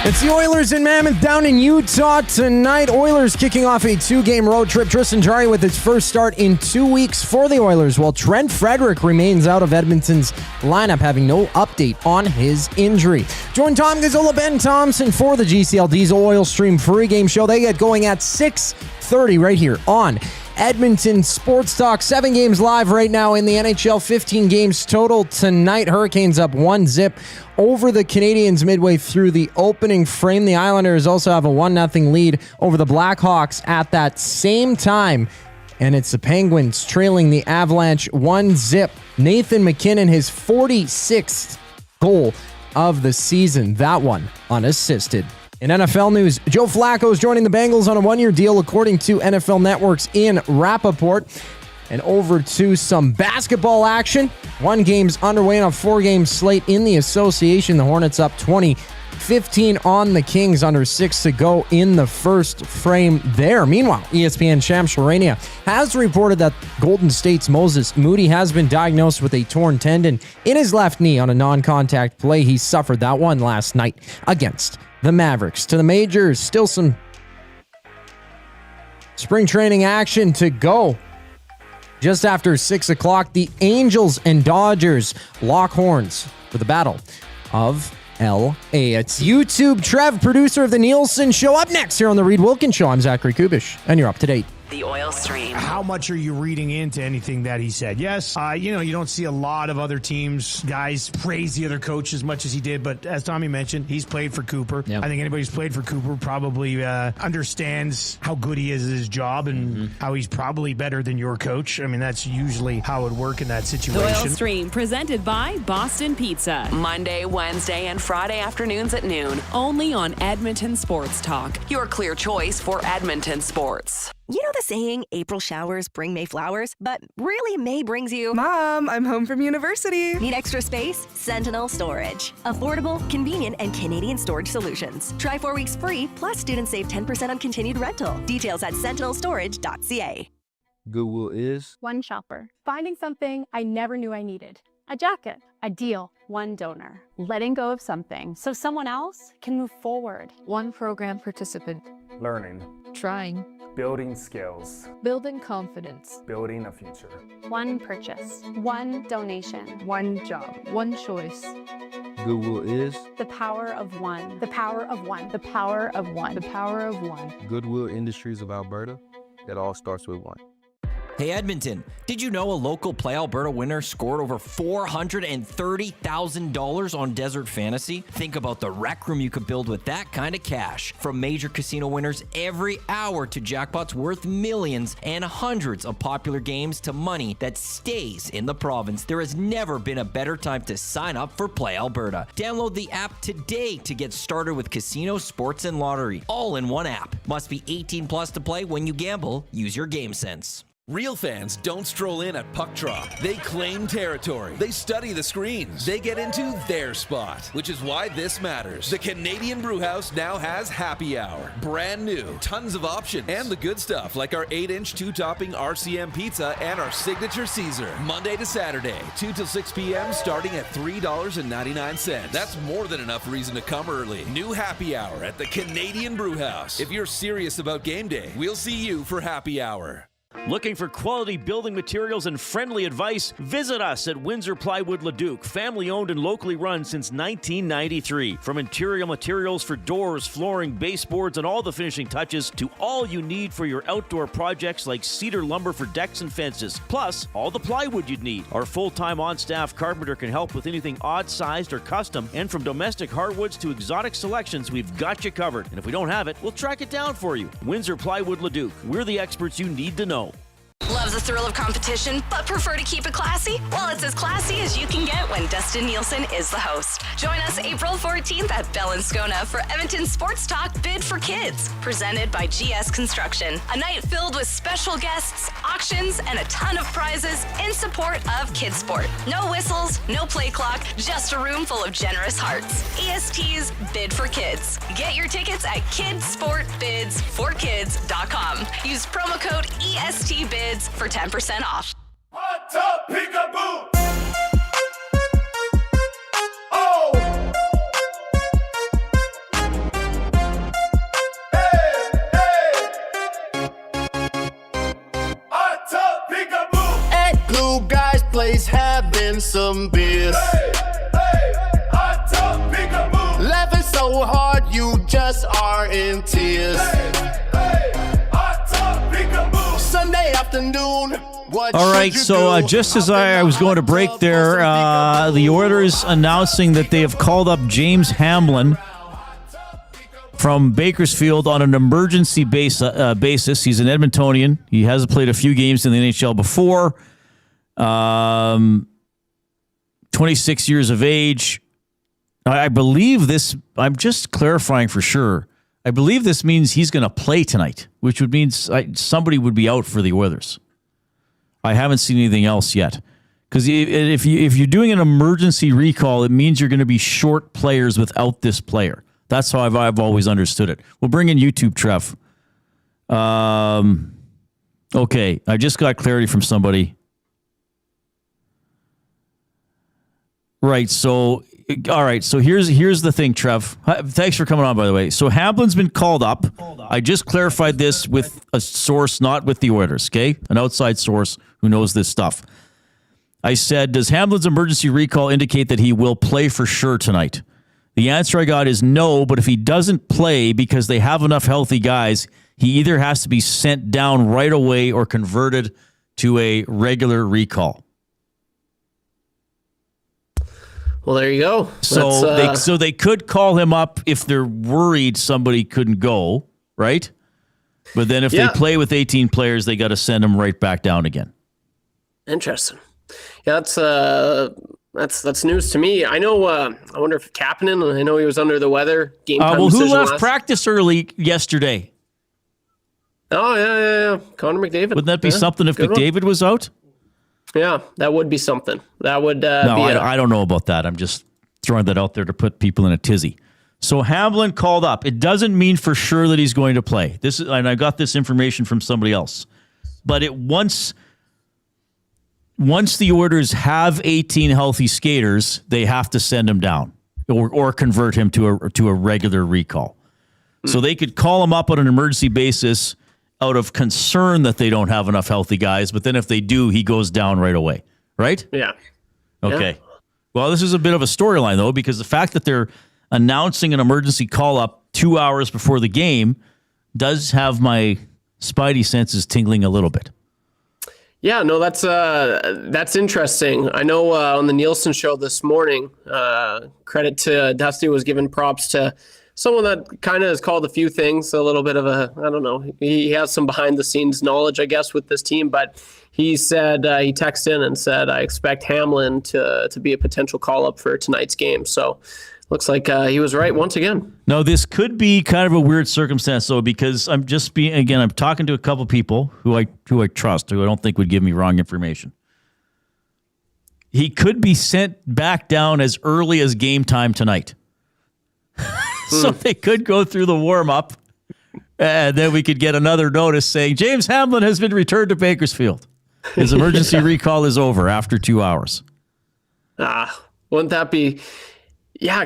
It's the Oilers in Mammoth down in Utah tonight. Oilers kicking off a 2-game road trip. Tristan Jarry with his first start in 2 weeks for the Oilers, while Trent Frederick remains out of Edmonton's lineup, having no update on his injury. Join Tom Gazzola, Ben Thompson for the GCL Diesel Oil Stream pregame show. They get going at 6:30 right here on Edmonton Sports Talk. 7 games live right now in the NHL. 15 games total tonight. Hurricanes up 1-0 over the Canadiens midway through the opening frame. The Islanders also have a 1-0 lead over the Blackhawks at that same time. And it's the Penguins trailing the Avalanche 1-0. Nathan McKinnon, his 46th goal of the season. That one unassisted. In NFL news, Joe Flacco is joining the Bengals on a 1-year deal, according to NFL Network's Ian Rappaport. And over to some basketball action. 1 game's underway on a 4-game slate in the association. The Hornets up 20-15 on the Kings, under 6 to go in the first frame there. Meanwhile, ESPN Shams Charania has reported that Golden State's Moses Moody has been diagnosed with a torn tendon in his left knee on a non-contact play. He suffered that one last night against the Mavericks. To the majors, still some spring training action to go. Just after 6 o'clock, the Angels and Dodgers lock horns for the battle of It's YouTube Trev, producer of the Nielsen Show. Up next here on the Reid Wilkins Show, I'm Zachary Kubish, and you're up to date. The oil stream. How much are you reading into anything that he said? Yes, you don't see a lot of other teams, guys praise the other coach as much as he did, but as Tommy mentioned, he's played for Cooper. Yep. I think anybody who's played for Cooper probably understands how good he is at his job and how he's probably better than your coach. I mean, that's usually how it would work in that situation. The Oil Stream, presented by Boston Pizza. Monday, Wednesday, and Friday afternoons at noon. Only on Edmonton Sports Talk. Your clear choice for Edmonton sports. You know the saying, April showers bring May flowers, but really May brings you... Mom, I'm home from university. Need extra space? Sentinel Storage. Affordable, convenient, and Canadian storage solutions. Try 4 weeks free, plus students save 10% on continued rental. Details at sentinelstorage.ca. Goodwill is One shopper. Finding something I never knew I needed. A jacket. A deal. One donor. Letting go of something so someone else can move forward. One program participant. Learning. Trying. Building skills. Building confidence. Building a future. One purchase. One donation. One job. One choice. Goodwill is The power of one. The power of one. The power of one. The power of one. Goodwill Industries of Alberta. It all starts with one. Hey Edmonton, did you know a local Play Alberta winner scored over $430,000 on Desert Fantasy? Think about the rec room you could build with that kind of cash. From major casino winners every hour to jackpots worth millions and hundreds of popular games to money that stays in the province, there has never been a better time to sign up for Play Alberta. Download the app today to get started with casino, sports, and lottery, all in one app. Must be 18 plus to play. When you gamble, use your game sense. Real fans don't stroll in at puck drop. They claim territory. They study the screens. They get into their spot, which is why this matters. The Canadian Brewhouse now has happy hour. Brand new, tons of options, and the good stuff like our 8-inch 2-topping RCM pizza and our signature Caesar. Monday to Saturday, 2 till 6 p.m. starting at $3.99. That's more than enough reason to come early. New happy hour at the Canadian Brewhouse. If you're serious about game day, we'll see you for happy hour. Looking for quality building materials and friendly advice? Visit us at Windsor Plywood Leduc, family owned and locally run since 1993. From interior materials for doors, flooring, baseboards, and all the finishing touches to all you need for your outdoor projects like cedar lumber for decks and fences, plus all the plywood you'd need. Our full-time on-staff carpenter can help with anything odd-sized or custom, and from domestic hardwoods to exotic selections, we've got you covered. And if we don't have it, we'll track it down for you. Windsor Plywood Leduc. We're the experts you need to know. Love the thrill of competition, but prefer to keep it classy? Well, it's as classy as you can get when Dustin Nielsen is the host. Join us April 14th at Belle and Scona for Edmonton Sports Talk Bid for Kids, presented by GS Construction. A night filled with special guests, auctions, and a ton of prizes in support of kids sport. No whistles, no play clock, just a room full of generous hearts. EST's Bid for Kids. Get your tickets at kidsportbidsforkids.com. Use promo code ESTBIDS for 10% off. Hot tub peekaboo. Oh. Hey, hey. Hot tub peekaboo. At Glue Guy's place having some beers. Hey, hey. Hot tub peekaboo. Laughing so hard you just are in tears. Hey, hey. Hot tub peekaboo. Sunday afternoon. All right, so just as I was going to break there, the Oilers announcing that they have called up James Hamlin from Bakersfield on an emergency basis. He's an Edmontonian. He has played a few games in the NHL before. 26 years of age. I believe this, I'm just clarifying for sure. I believe this means he's going to play tonight, which would mean somebody would be out for the Oilers. I haven't seen anything else yet. Because if you're doing an emergency recall, it means you're going to be short players without this player. That's how I've always understood it. We'll bring in YouTube, Trev. Okay, I just got clarity from somebody. Right, so... All right, so here's the thing, Trev. Thanks for coming on, by the way. So Hamlin's been called up. I just clarified this with a source, not with the Oilers, okay? An outside source who knows this stuff. I said, does Hamlin's emergency recall indicate that he will play for sure tonight? The answer I got is no, but if he doesn't play because they have enough healthy guys, he either has to be sent down right away or converted to a regular recall. Well, there you go. So they could call him up if they're worried somebody couldn't go, right? But then if they play with 18 players, they got to send them right back down again. Interesting. Yeah, that's news to me. I know. I wonder if Kapanen. I know he was under the weather. Game time who decision left practice early yesterday? Oh yeah. Connor McDavid. Wouldn't that be something if McDavid was out? Yeah, that would be something. That would. I don't know about that. I'm just throwing that out there to put people in a tizzy. So Hamlin called up. It doesn't mean for sure that he's going to play. And I got this information from somebody else. But once the Oilers have 18 healthy skaters, they have to send him down or convert him to a regular recall. So they could call him up on an emergency basis out of concern that they don't have enough healthy guys. But then if they do, he goes down right away. Right? Yeah. Okay. Yeah. Well, this is a bit of a storyline, though, because the fact that they're announcing an emergency call-up 2 hours before the game does have my spidey senses tingling a little bit. Yeah, no, that's interesting. I know on the Nielsen show this morning, credit to Dusty was giving props to someone that kind of has called a few things, a little bit of I don't know, he has some behind-the-scenes knowledge, I guess, with this team, but he said, he texted in and said, I expect Hamlin to be a potential call-up for tonight's game. So looks like he was right once again. No, this could be kind of a weird circumstance, though, because I'm talking to a couple people who I trust, who I don't think would give me wrong information. He could be sent back down as early as game time tonight. So they could go through the warm-up, and then we could get another notice saying, James Hamlin has been returned to Bakersfield. His emergency recall is over after 2 hours. Wouldn't that be... Yeah,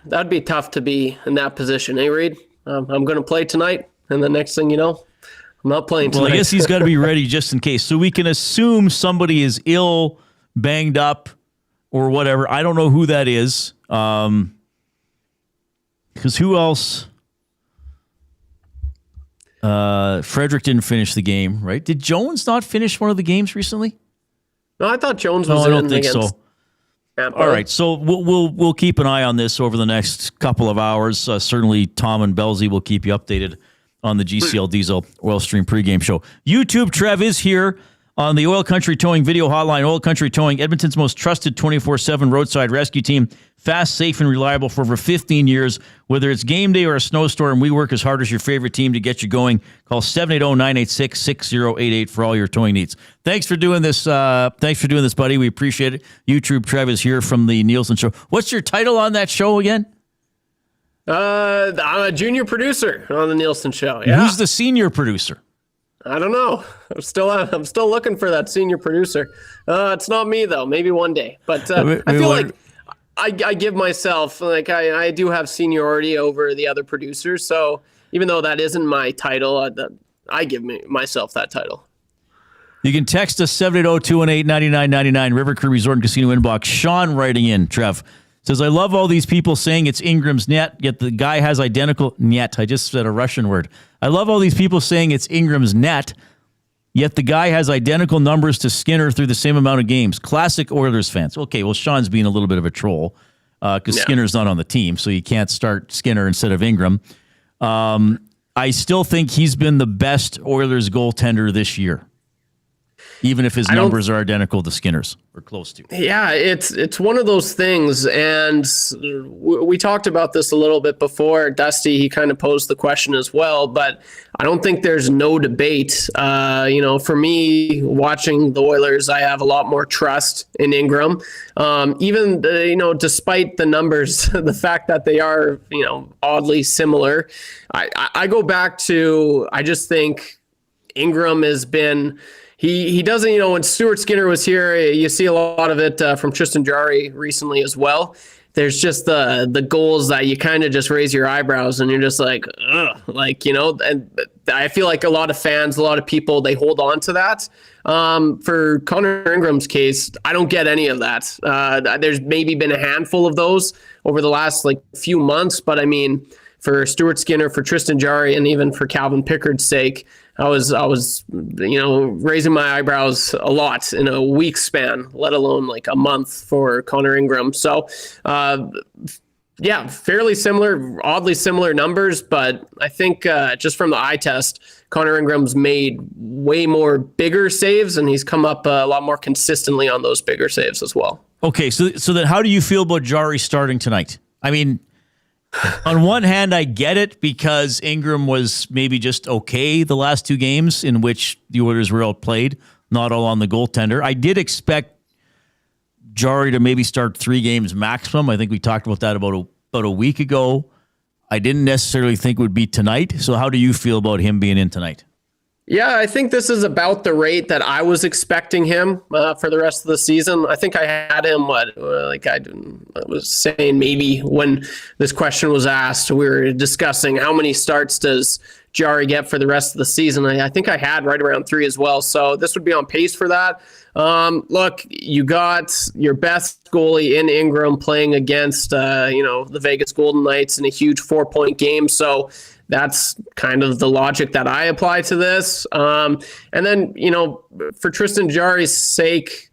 that'd be tough to be in that position, eh, Reid? I'm going to play tonight, and the next thing you know, I'm not playing tonight. Well, I guess he's got to be ready just in case. So we can assume somebody is ill, banged up, or whatever. I don't know who that is. Because who else? Frederick didn't finish the game, right? Did Jones not finish one of the games recently? No, I thought Jones was I don't think against... so. All right, so we'll keep an eye on this over the next couple of hours. Certainly, Tom and Belzy will keep you updated on the GCL Diesel Oil Stream pregame show. YouTube Trev is here on the Oil Country Towing video hotline. Oil Country Towing, Edmonton's most trusted 24/7 roadside rescue team. Fast, safe, and reliable for over 15 years. Whether it's game day or a snowstorm, we work as hard as your favorite team to get you going. Call 780-986-6088 for all your towing needs. Thanks for doing this. Buddy. We appreciate it. YouTube Trev is here from the Nielsen Show. What's your title on that show again? I'm a junior producer on the Nielsen Show. Yeah. Who's the senior producer? I don't know. I'm still looking for that senior producer. It's not me though. Maybe one day. But I feel like I give myself I do have seniority over the other producers. So even though that isn't my title, I give myself that title. You can text us 780-218-9999 River Crew Resort and Casino inbox. Sean writing in, Trev, says, I love all these people saying it's Ingram's net, yet the guy has identical net. I just said a Russian word. I love all these people saying it's Ingram's net, yet the guy has identical numbers to Skinner through the same amount of games. Classic Oilers fans. Okay, well, Sean's being a little bit of a troll because Skinner's not on the team, so you can't start Skinner instead of Ingram. I still think he's been the best Oilers goaltender this year, even if his numbers are identical to Skinner's or close to. Yeah, it's one of those things, and we talked about this a little bit before. Dusty, he kind of posed the question as well, but I don't think there's no debate. For me, watching the Oilers, I have a lot more trust in Ingram. Even despite the numbers, the fact that they are oddly similar, I go back to, I just think Ingram has been. He doesn't, when Stuart Skinner was here, you see a lot of it from Tristan Jarry recently as well. there's just the goals that you kind of just raise your eyebrows and you're just like, ugh, like, and I feel like a lot of fans, a lot of people, they hold on to that. For Connor Ingram's case, I don't get any of that. There's maybe been a handful of those over the last few months, but I mean, for Stuart Skinner, for Tristan Jarry, and even for Calvin Pickard's sake, I was raising my eyebrows a lot in a week span, let alone a month for Connor Ingram. So, fairly similar, oddly similar numbers, but I think just from the eye test, Connor Ingram's made way more bigger saves, and he's come up a lot more consistently on those bigger saves as well. Okay, so then how do you feel about Jarry starting tonight? I mean, on one hand, I get it because Ingram was maybe just okay the last 2 games in which the Oilers were outplayed, not all on the goaltender. I did expect Jarry to maybe start 3 games maximum. I think we talked about that about a week ago. I didn't necessarily think it would be tonight. So how do you feel about him being in tonight? Yeah, I think this is about the rate that I was expecting him for the rest of the season. I think I had him, I was saying maybe when this question was asked, we were discussing how many starts does Jarry get for the rest of the season. I think I had right around 3 as well. So this would be on pace for that. Look, you got your best goalie in Ingram playing against, the Vegas Golden Knights in a huge 4-point game. So that's kind of the logic that I apply to this. And then, for Tristan Jarry's sake,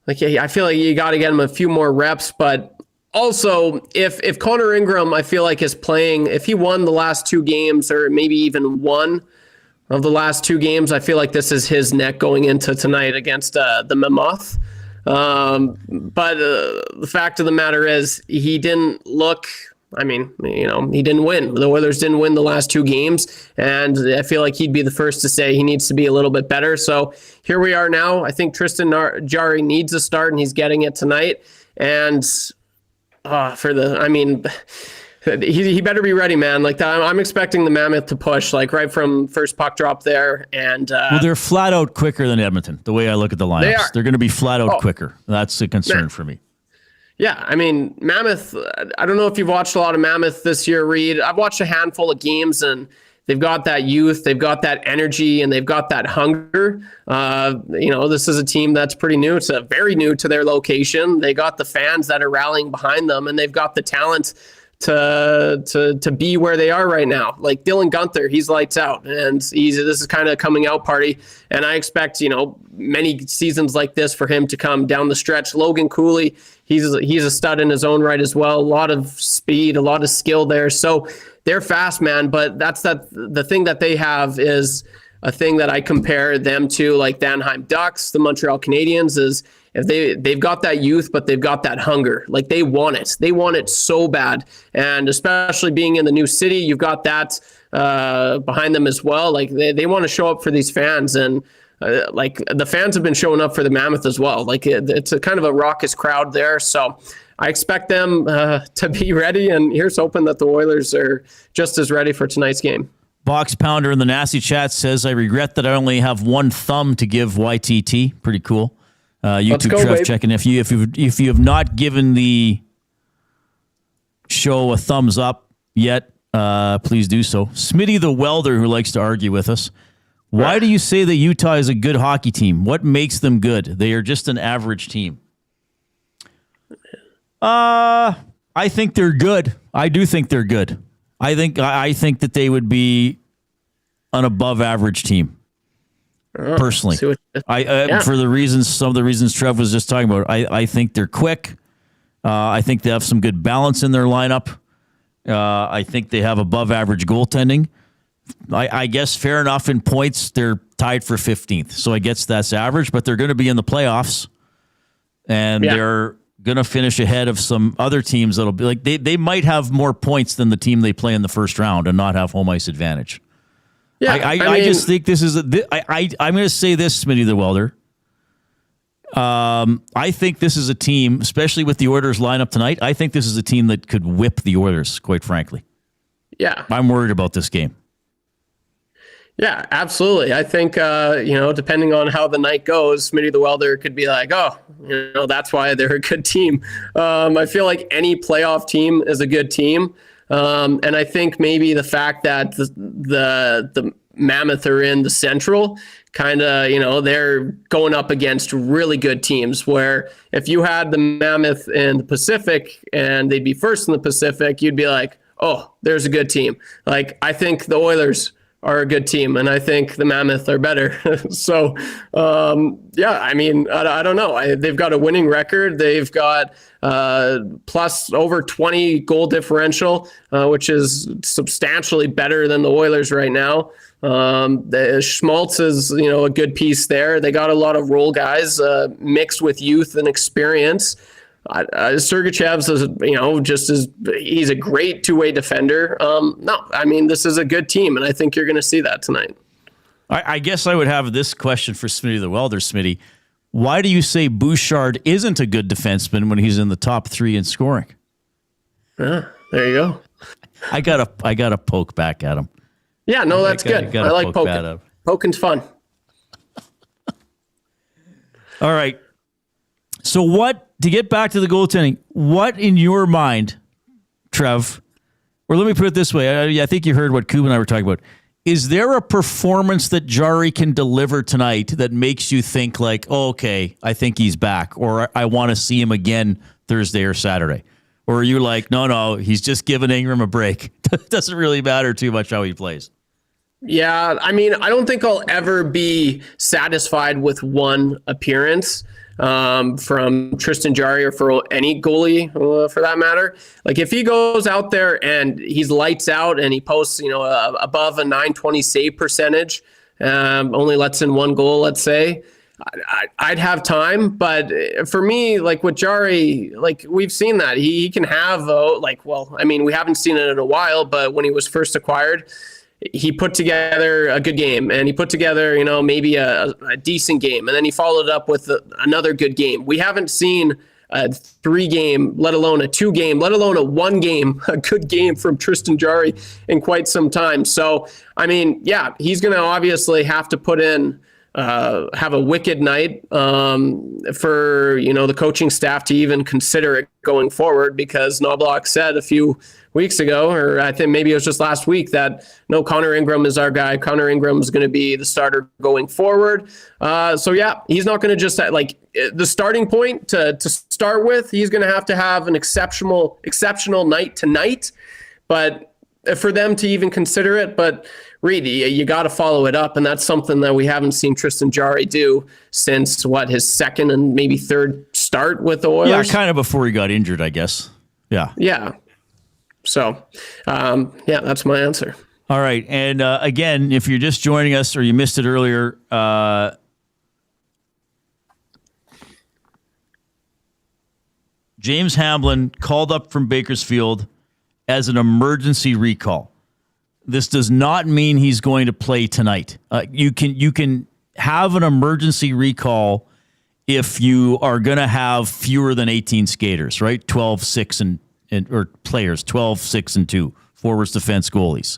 I feel like you got to get him a few more reps. But also, if Connor Ingram, I feel like is playing, if he won the last 2 games or maybe even one of the last 2 games, I feel like this is his neck going into tonight against the Mammoth. But the fact of the matter is he didn't look... he didn't win. The Oilers didn't win the last 2 games, and I feel like he'd be the first to say he needs to be a little bit better. So here we are now. I think Tristan Jarry needs a start, and he's getting it tonight. And he better be ready, man. I'm expecting the Mammoth to push, right from first puck drop there. And they're flat out quicker than Edmonton. The way I look at the lineups, they're going to be flat out quicker. That's a concern for me. Yeah, Mammoth, I don't know if you've watched a lot of Mammoth this year, Reid. I've watched a handful of games, and they've got that youth, they've got that energy, and they've got that hunger. This is a team that's pretty new. It's very new to their location. They got the fans that are rallying behind them, and they've got the talent to be where they are right now. Like Dylan Guenther, he's lights out, and this is kind of a coming out party. And I expect, many seasons like this for him to come down the stretch. Logan Cooley, he's a stud in his own right as well. A lot of speed, a lot of skill there. So they're fast, man. But the thing that they have is a thing that I compare them to, like the Anaheim Ducks, the Montreal Canadiens, is if they've got that youth, but they've got that hunger. Like they want it. They want it so bad. And especially being in the new city, you've got that behind them as well. Like they want to show up for these fans. And the fans have been showing up for the Mammoth as well. Like it's a kind of a raucous crowd there. So I expect them to be ready. And here's hoping that the Oilers are just as ready for tonight's game. Box Pounder in the Nasty Chat says, I regret that I only have one thumb to give YTT. Pretty cool. YouTube Trev checking. If you have not given the show a thumbs up yet, please do so. Smitty the Welder, who likes to argue with us. Why do you say that Utah is a good hockey team? What makes them good? They are just an average team. I think they're good. I do think they're good. I think that they would be an above average team. Personally, for some of the reasons Trev was just talking about, I think they're quick. I think they have some good balance in their lineup. I think they have above average goaltending. I guess fair enough in points. They're tied for 15th, so I guess that's average. But they're going to be in the playoffs, and they're going to finish ahead of some other teams that'll be like they might have more points than the team they play in the first round and not have home ice advantage. Yeah, I just think this is I'm going to say this, Smitty the Welder. I think this is a team, especially with the Oilers lineup tonight. I think this is a team that could whip the Oilers, quite frankly. Yeah, I'm worried about this game. Yeah, absolutely. I think, depending on how the night goes, Smitty the Welder could be like, that's why they're a good team. I feel like any playoff team is a good team. And I think maybe the fact that the Mammoth are in the Central, kind of, they're going up against really good teams, where if you had the Mammoth in the Pacific and they'd be first in the Pacific, you'd be like, oh, there's a good team. Like, I think the Oilers are a good team, and I think the Mammoth are better. So, I don't know. They've got a winning record. They've got plus over 20 goal differential, which is substantially better than the Oilers right now. The Schmaltz is, a good piece there. They got a lot of role guys mixed with youth and experience. Sergachev's he's a great two-way defender. This is a good team, and I think you're going to see that tonight. I guess I would have this question for Smitty the Welder. Smitty, why do you say Bouchard isn't a good defenseman when he's in the top 3 in scoring? There you go. I gotta poke back at him. Yeah, no, that's good. I like poking. Poking's fun. All right. So to get back to the goaltending, what in your mind, Trev, or let me put it this way, I think you heard what Coop and I were talking about. Is there a performance that Jarry can deliver tonight that makes you think like, oh, okay, I think he's back, or I want to see him again Thursday or Saturday? Or are you like, no, he's just giving Ingram a break. It doesn't really matter too much how he plays. Yeah, I don't think I'll ever be satisfied with one appearance from Tristan Jarry or for any goalie for that matter. Like, if he goes out there and he's lights out and he posts, above a .920 save percentage, only lets in one goal, let's say, I'd have time. But for me, like with Jarry, like we've seen that he can have we haven't seen it in a while, but when he was first acquired, he put together a good game, and he put together, maybe a decent game, and then he followed up with another good game. We haven't seen a 3-game, let alone a 2-game, let alone a 1-game, a good game from Tristan Jarry in quite some time. So, he's going to obviously have to put in, have a wicked night for, the coaching staff to even consider it going forward, because Knoblauch said a few weeks ago, or I think maybe it was just last week, that no, Connor Ingram is our guy. Connor Ingram is going to be the starter going forward. He's not going to just the starting point to start with. He's going to have an exceptional night tonight, but for them to even consider it. But Reid, you got to follow it up, and that's something that we haven't seen Tristan Jarry do since his second and maybe third start with the Oilers. Yeah, kind of before he got injured, I guess. Yeah. Yeah. So, that's my answer. All right. And again, if you're just joining us or you missed it earlier, James Hamlin called up from Bakersfield as an emergency recall. This does not mean he's going to play tonight. You can have an emergency recall if you are going to have fewer than 18 skaters, right? 12, 6, or players, 12, 6, and 2, forwards, defense, goalies.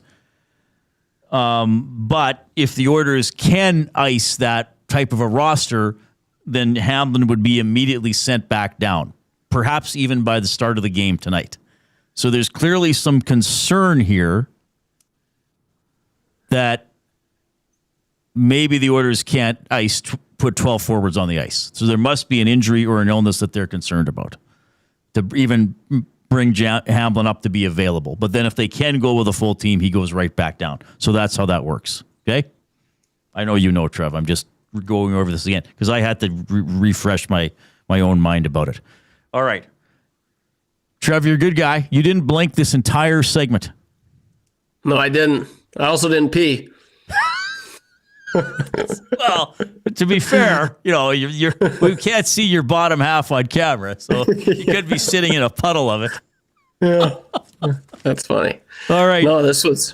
But if the Oilers can ice that type of a roster, then Hamlin would be immediately sent back down, perhaps even by the start of the game tonight. So there's clearly some concern here that maybe the Oilers can't put 12 forwards on the ice. So there must be an injury or an illness that they're concerned about to even bring Hamlin up to be available. But then if they can go with a full team, he goes right back down. So that's how that works. Okay? I know you know, Trev. I'm just going over this again because I had to refresh my own mind about it. All right. Trev, you're a good guy. You didn't blink this entire segment. No, I didn't. I also didn't pee. Well, to be fair, we can't see your bottom half on camera, so you could be sitting in a puddle of it. Yeah, that's funny. All right. No, this was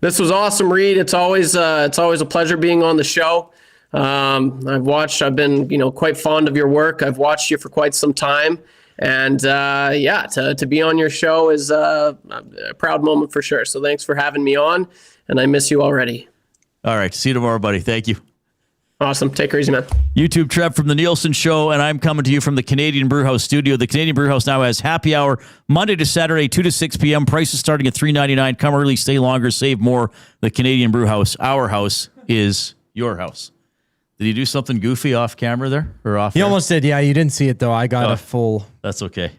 awesome, Reid. It's always a pleasure being on the show. I've been quite fond of your work. I've watched you for quite some time, and to be on your show is a proud moment for sure. So thanks for having me on, and I miss you already. All right. See you tomorrow, buddy. Thank you. Awesome. Take her easy, man. YouTube Trev from the Nielsen Show, and I'm coming to you from the Canadian Brewhouse studio. The Canadian Brewhouse now has happy hour Monday to Saturday, 2 to 6 p.m. Prices starting at $3.99. Come early, stay longer, save more. The Canadian Brewhouse. Our house is your house. Did he do something goofy off camera there? Or off? He almost did. Yeah, you didn't see it, though. I got a full... That's okay.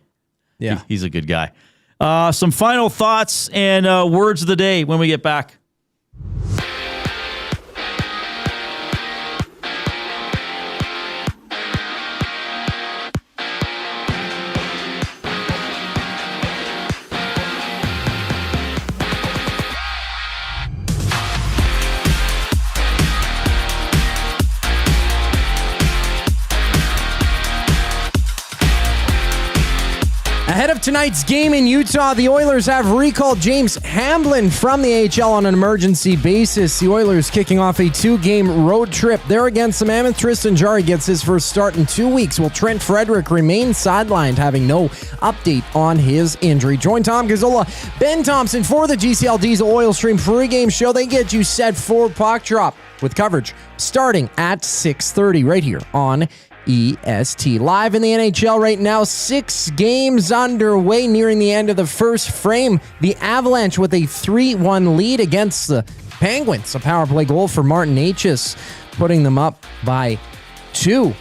Yeah. He's a good guy. Some final thoughts and words of the day when we get back. Ahead of tonight's game in Utah, the Oilers have recalled James Hamlin from the AHL on an emergency basis. The Oilers kicking off a 2-game road trip. There against the Mammoth, Tristan Jarry gets his first start in 2 weeks, while Trent Frederick remains sidelined, having no update on his injury. Join Tom Gazzola, Ben Thompson for the GCL Diesel Oil Stream pregame show. They get you set for puck drop with coverage starting at 6:30 right here on EST. Live in the NHL right now, 6 games underway, nearing the end of the first frame. The Avalanche with a 3-1 lead against the Penguins. A power play goal for Martin H's, putting them up by 2.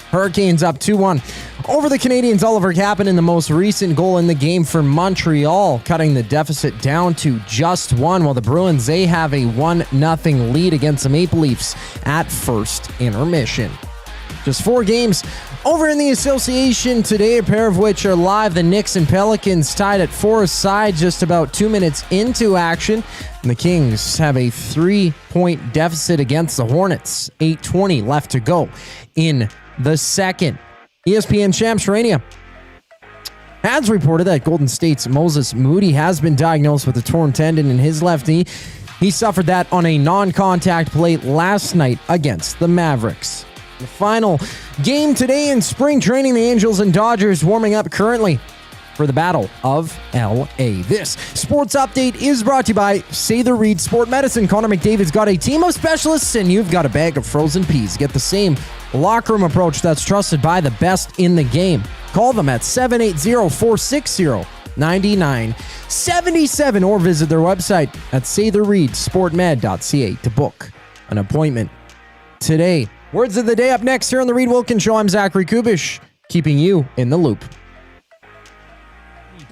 Hurricanes up 2-1. Over the Canadiens, Oliver Kapanen, the most recent goal in the game for Montreal, cutting the deficit down to just 1, while the Bruins, they have a 1-0 lead against the Maple Leafs at first intermission. Just 4 games over in the association today, a pair of which are live. The Knicks and Pelicans tied at 4 aside just about 2 minutes into action. And the Kings have a 3-point deficit against the Hornets. 8:20 left to go in the second. ESPN Shams Charania has reported that Golden State's Moses Moody has been diagnosed with a torn tendon in his left knee. He suffered that on a non-contact play last night against the Mavericks. The final game today in spring training, the Angels and Dodgers warming up currently for the Battle of L.A. This sports update is brought to you by Say the Reid Sport Medicine. Connor McDavid's got a team of specialists, and you've got a bag of frozen peas. Get the same locker room approach that's trusted by the best in the game. Call them at 780-460-9977 or visit their website at saythereidsportmed.ca to book an appointment today. Words of the day up next here on the Reid Wilkins Show. I'm Zachary Kubish, keeping you in the loop.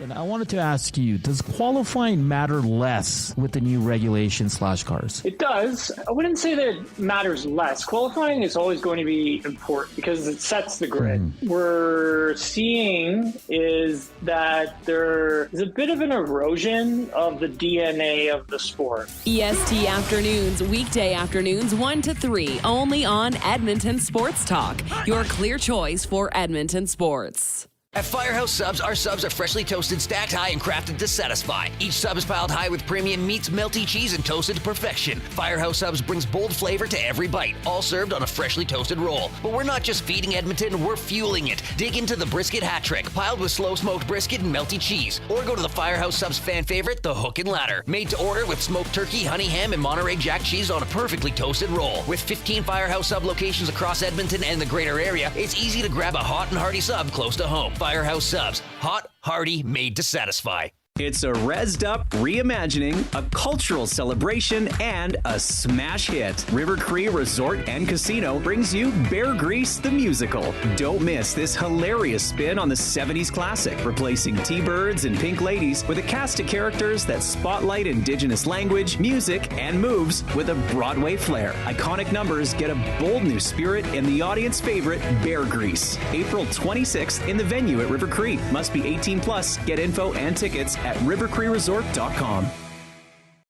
And I wanted to ask you, does qualifying matter less with the new regulation/cars? It does. I wouldn't say that it matters less. Qualifying is always going to be important because it sets the grid. We're seeing is that there is a bit of an erosion of the DNA of the sport. EST Afternoons, weekday afternoons 1 to 3, only on Edmonton Sports Talk, your clear choice for Edmonton sports. At Firehouse Subs, our subs are freshly toasted, stacked high, and crafted to satisfy. Each sub is piled high with premium meats, melty cheese, and toasted to perfection. Firehouse Subs brings bold flavor to every bite, all served on a freshly toasted roll. But we're not just feeding Edmonton, we're fueling it. Dig into the brisket hat trick, piled with slow-smoked brisket and melty cheese. Or go to the Firehouse Subs fan favorite, the Hook and Ladder. Made to order with smoked turkey, honey ham, and Monterey Jack cheese on a perfectly toasted roll. With 15 Firehouse Sub locations across Edmonton and the greater area, it's easy to grab a hot and hearty sub close to home. Firehouse Subs. Hot, hearty, made to satisfy. It's a rezzed up reimagining, a cultural celebration, and a smash hit. River Cree Resort and Casino brings you Bear Grease the Musical. Don't miss this hilarious spin on the 70s classic, replacing T-Birds and Pink Ladies with a cast of characters that spotlight Indigenous language, music, and moves with a Broadway flair. Iconic numbers get a bold new spirit in the audience favorite, Bear Grease. April 26th in the venue at River Cree. Must be 18 plus. Get info and tickets at rivercreeresort.com.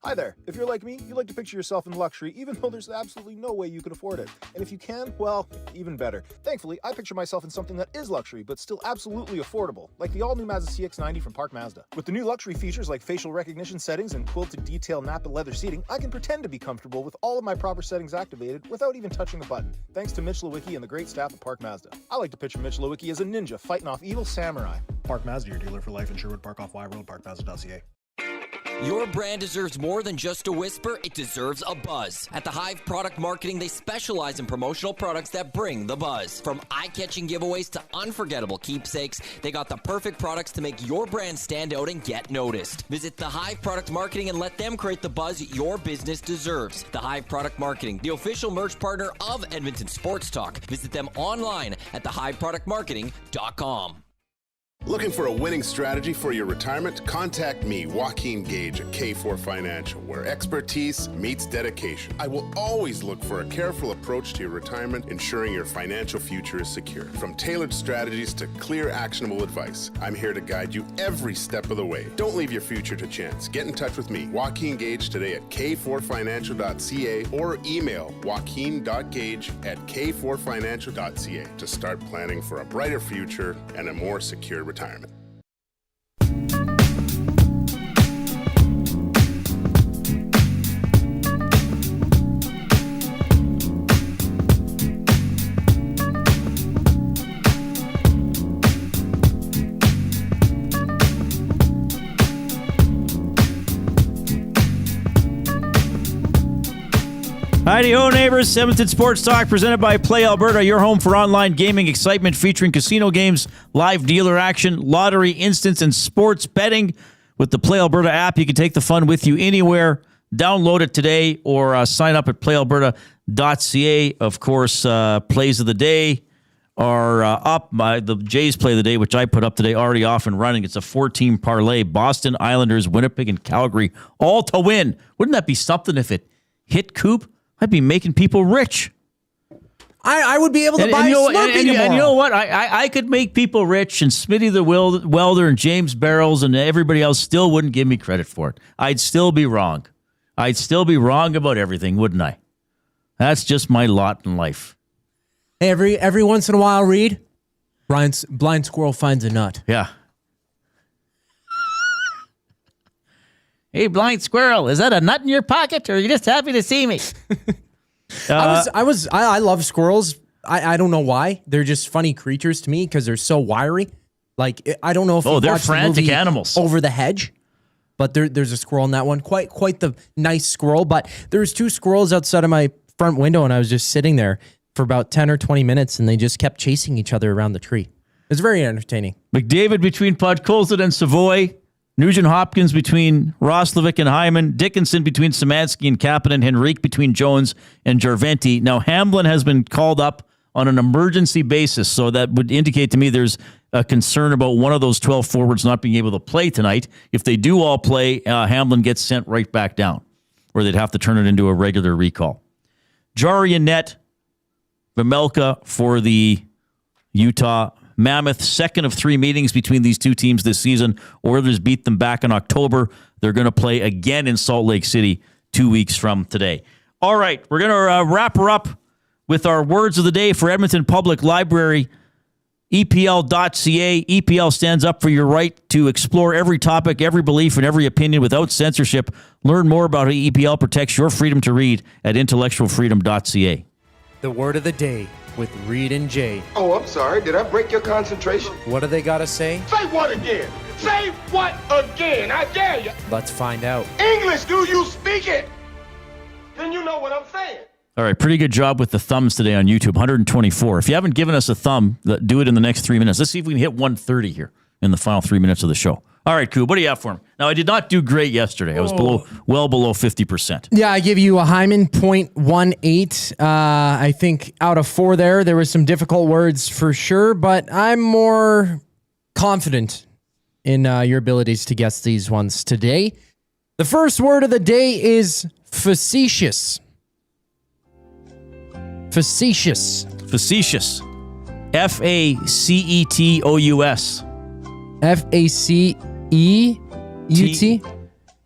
Hi there. If you're like me, you like to picture yourself in luxury, even though there's absolutely no way you can afford it. And if you can, well, even better. Thankfully, I picture myself in something that is luxury, but still absolutely affordable, like the all-new Mazda CX-90 from Park Mazda. With the new luxury features like facial recognition settings and quilted detail Napa leather seating, I can pretend to be comfortable with all of my proper settings activated without even touching a button, thanks to Mitch Lewicki and the great staff at Park Mazda. I like to picture Mitch Lewicki as a ninja fighting off evil samurai. Park Mazda, your dealer for life in Sherwood Park off Y Road, parkmazda.ca. Your brand deserves more than just a whisper, it deserves a buzz. At the Hive Product Marketing, they specialize in promotional products that bring the buzz. From eye-catching giveaways to unforgettable keepsakes, they got the perfect products to make your brand stand out and get noticed. Visit the Hive Product Marketing and let them create the buzz your business deserves. The Hive Product Marketing, the official merch partner of Edmonton Sports Talk. Visit them online at thehiveproductmarketing.com. Looking for a winning strategy for your retirement? Contact me, Joaquin Gage at K4 Financial, where expertise meets dedication. I will always look for a careful approach to your retirement, ensuring your financial future is secure. From tailored strategies to clear, actionable advice, I'm here to guide you every step of the way. Don't leave your future to chance. Get in touch with me, Joaquin Gage, today at k4financial.ca or email joaquin.gage@k4financial.ca to start planning for a brighter future and a more secure retirement. Hi-de-ho, neighbors. Edmonton Sports Talk presented by Play Alberta, your home for online gaming excitement featuring casino games, live dealer action, lottery, instants, and sports betting. With the Play Alberta app, you can take the fun with you anywhere. Download it today or sign up at playalberta.ca. Of course, plays of the day are up. The Jays play of the day, which I put up today, already off and running. It's a 4-team parlay. Boston, Islanders, Winnipeg, and Calgary, all to win. Wouldn't that be something if it hit, Coop? I'd be making people rich. I would be able to buy a Slurpee tomorrow. And you know what? I could make people rich, and Smitty the Welder and James Barrels and everybody else still wouldn't give me credit for it. I'd still be wrong. I'd still be wrong about everything, wouldn't I? That's just my lot in life. Hey, every once in a while, Reid, blind squirrel finds a nut. Yeah. Hey, blind squirrel, is that a nut in your pocket, or are you just happy to see me? I love squirrels. I don't know why. They're just funny creatures to me because they're so wiry. Like, I don't know if they're frantic animals. Over the Hedge, but there's a squirrel in that one. Quite the nice squirrel. But there's 2 squirrels outside of my front window, and I was just sitting there for about 10 or 20 minutes, and they just kept chasing each other around the tree. It's very entertaining. McDavid between Podkolzin and Savoy. Nugent-Hopkins between Roslovic and Hyman, Dickinson between Szymanski and Kapanen, Henrique between Jones and Jarventi. Now, Hamlin has been called up on an emergency basis, so that would indicate to me there's a concern about one of those 12 forwards not being able to play tonight. If they do all play, Hamlin gets sent right back down, or they'd have to turn it into a regular recall. Jarry and net, Vejmelka for the Utah Mammoth, second of 3 meetings between these two teams this season. Oilers beat them back in October. They're going to play again in Salt Lake City 2 weeks from today. All right, we're going to wrap her up with our words of the day for Edmonton Public Library, EPL.ca. EPL stands up for your right to explore every topic, every belief, and every opinion without censorship. Learn more about how EPL protects your freedom to read at intellectualfreedom.ca. The word of the day with Reid and Jay. Oh, I'm sorry. Did I break your concentration? What do they got to say? Say what again? Say what again? I dare you. Let's find out. English, do you speak it? Then you know what I'm saying. All right, pretty good job with the thumbs today on YouTube, 124. If you haven't given us a thumb, do it in the next 3 minutes. Let's see if we can hit 130 here in the final 3 minutes of the show. All right, Coop, what do you have for me? Now, I did not do great yesterday. I was well below 50%. Yeah, I give you a Hyman 0.18. I think out of 4 there were some difficult words for sure, but I'm more confident in your abilities to guess these ones today. The first word of the day is facetious. Facetious. Facetious. F-A-C-E-T-O-U-S. F-A-C-E-U-T?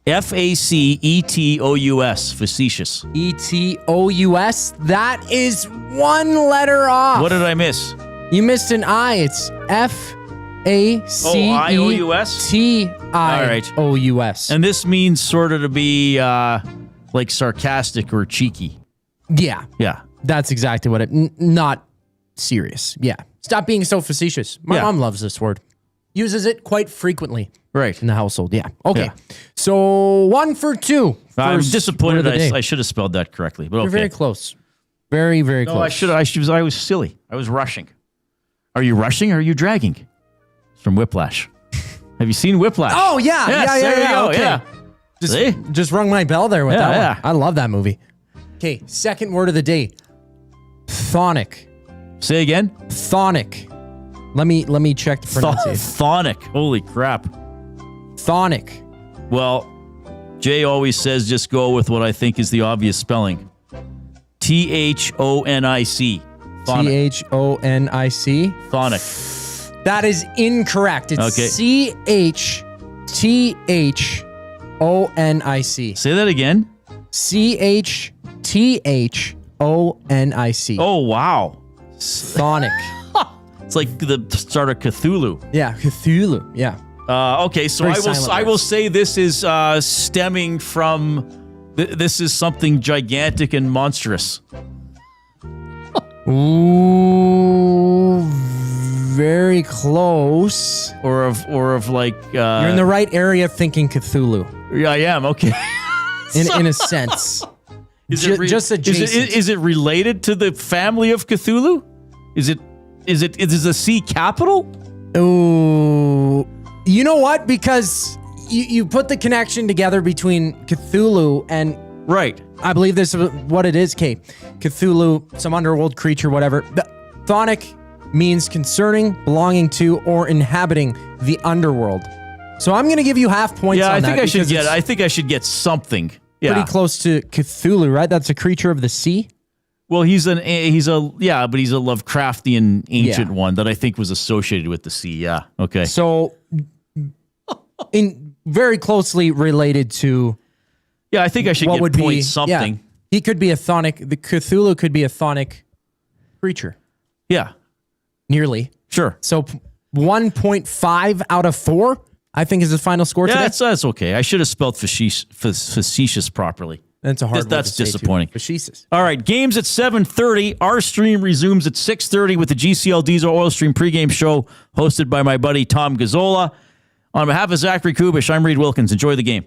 F-A-C-E-T-O-U-S. Facetious. E-T-O-U-S. That is 1 letter off. What did I miss? You missed an I. It's F-A-C-E-T-I-O-U-S? T-I-O-U-S. And this means sort of to be like sarcastic or cheeky. Yeah. Yeah. That's exactly what it... not serious. Yeah. Stop being so facetious. My mom loves this word. Uses it quite frequently. Right. in the household. Yeah. Okay. Yeah. So 1 for 2. I'm First disappointed. word of the day. I should have spelled that correctly, but okay. You're very close. Very, very close. I was silly. I was rushing. Are you rushing or are you dragging? It's from Whiplash. Have you seen Whiplash? Oh, yeah. Yes, Yeah. there you go. Okay. Yeah. Just rung my bell there with that one. yeah. I love that movie. Okay. Second word of the day. Thonic. Say again? Thonic. Let me check the pronunciation. Thonic. Holy crap. Thonic. Well, Jay always says just go with what I think is the obvious spelling. Thonic. Thonic. Thonic. That is incorrect. It's Okay. CHTHONIC. Say that again. CHTHONIC. Oh, wow. Thonic. It's like the start of Cthulhu. Yeah, Cthulhu. Yeah. Okay, so Very I silent will say this is stemming from this is something gigantic and monstrous. Ooh, very close. Or of like You're in the right area thinking Cthulhu. Yeah, I am. Okay. In a sense. Just adjacent. Is it related to the family of Cthulhu? Is the C capital? Ooh. You know what? Because you put the connection together between Cthulhu and... Right. I believe this is what it is, Kate. Cthulhu, some underworld creature, whatever. Thonic means concerning, belonging to, or inhabiting the underworld. So I'm going to give you half points on that. I think I should get something. Yeah. Pretty close to Cthulhu, right? That's a creature of the sea. But he's a Lovecraftian ancient one that I think was associated with the sea. Yeah. Okay. So very closely related to... Yeah, I think I should get points something. Yeah, he could be a Thonic. The Cthulhu could be a Thonic creature. Yeah. Nearly. Sure. So 1.5 out of 4, I think, is the final score today. That's okay. I should have spelled facetious properly. That's a hard word That's to say, disappointing. Too. Facetious. All right, games at 7:30. Our stream resumes at 6:30 with the GCL Diesel Oil Stream pregame show hosted by my buddy Tom Gazzola. On behalf of Zachary Kubish, I'm Reid Wilkins. Enjoy the game.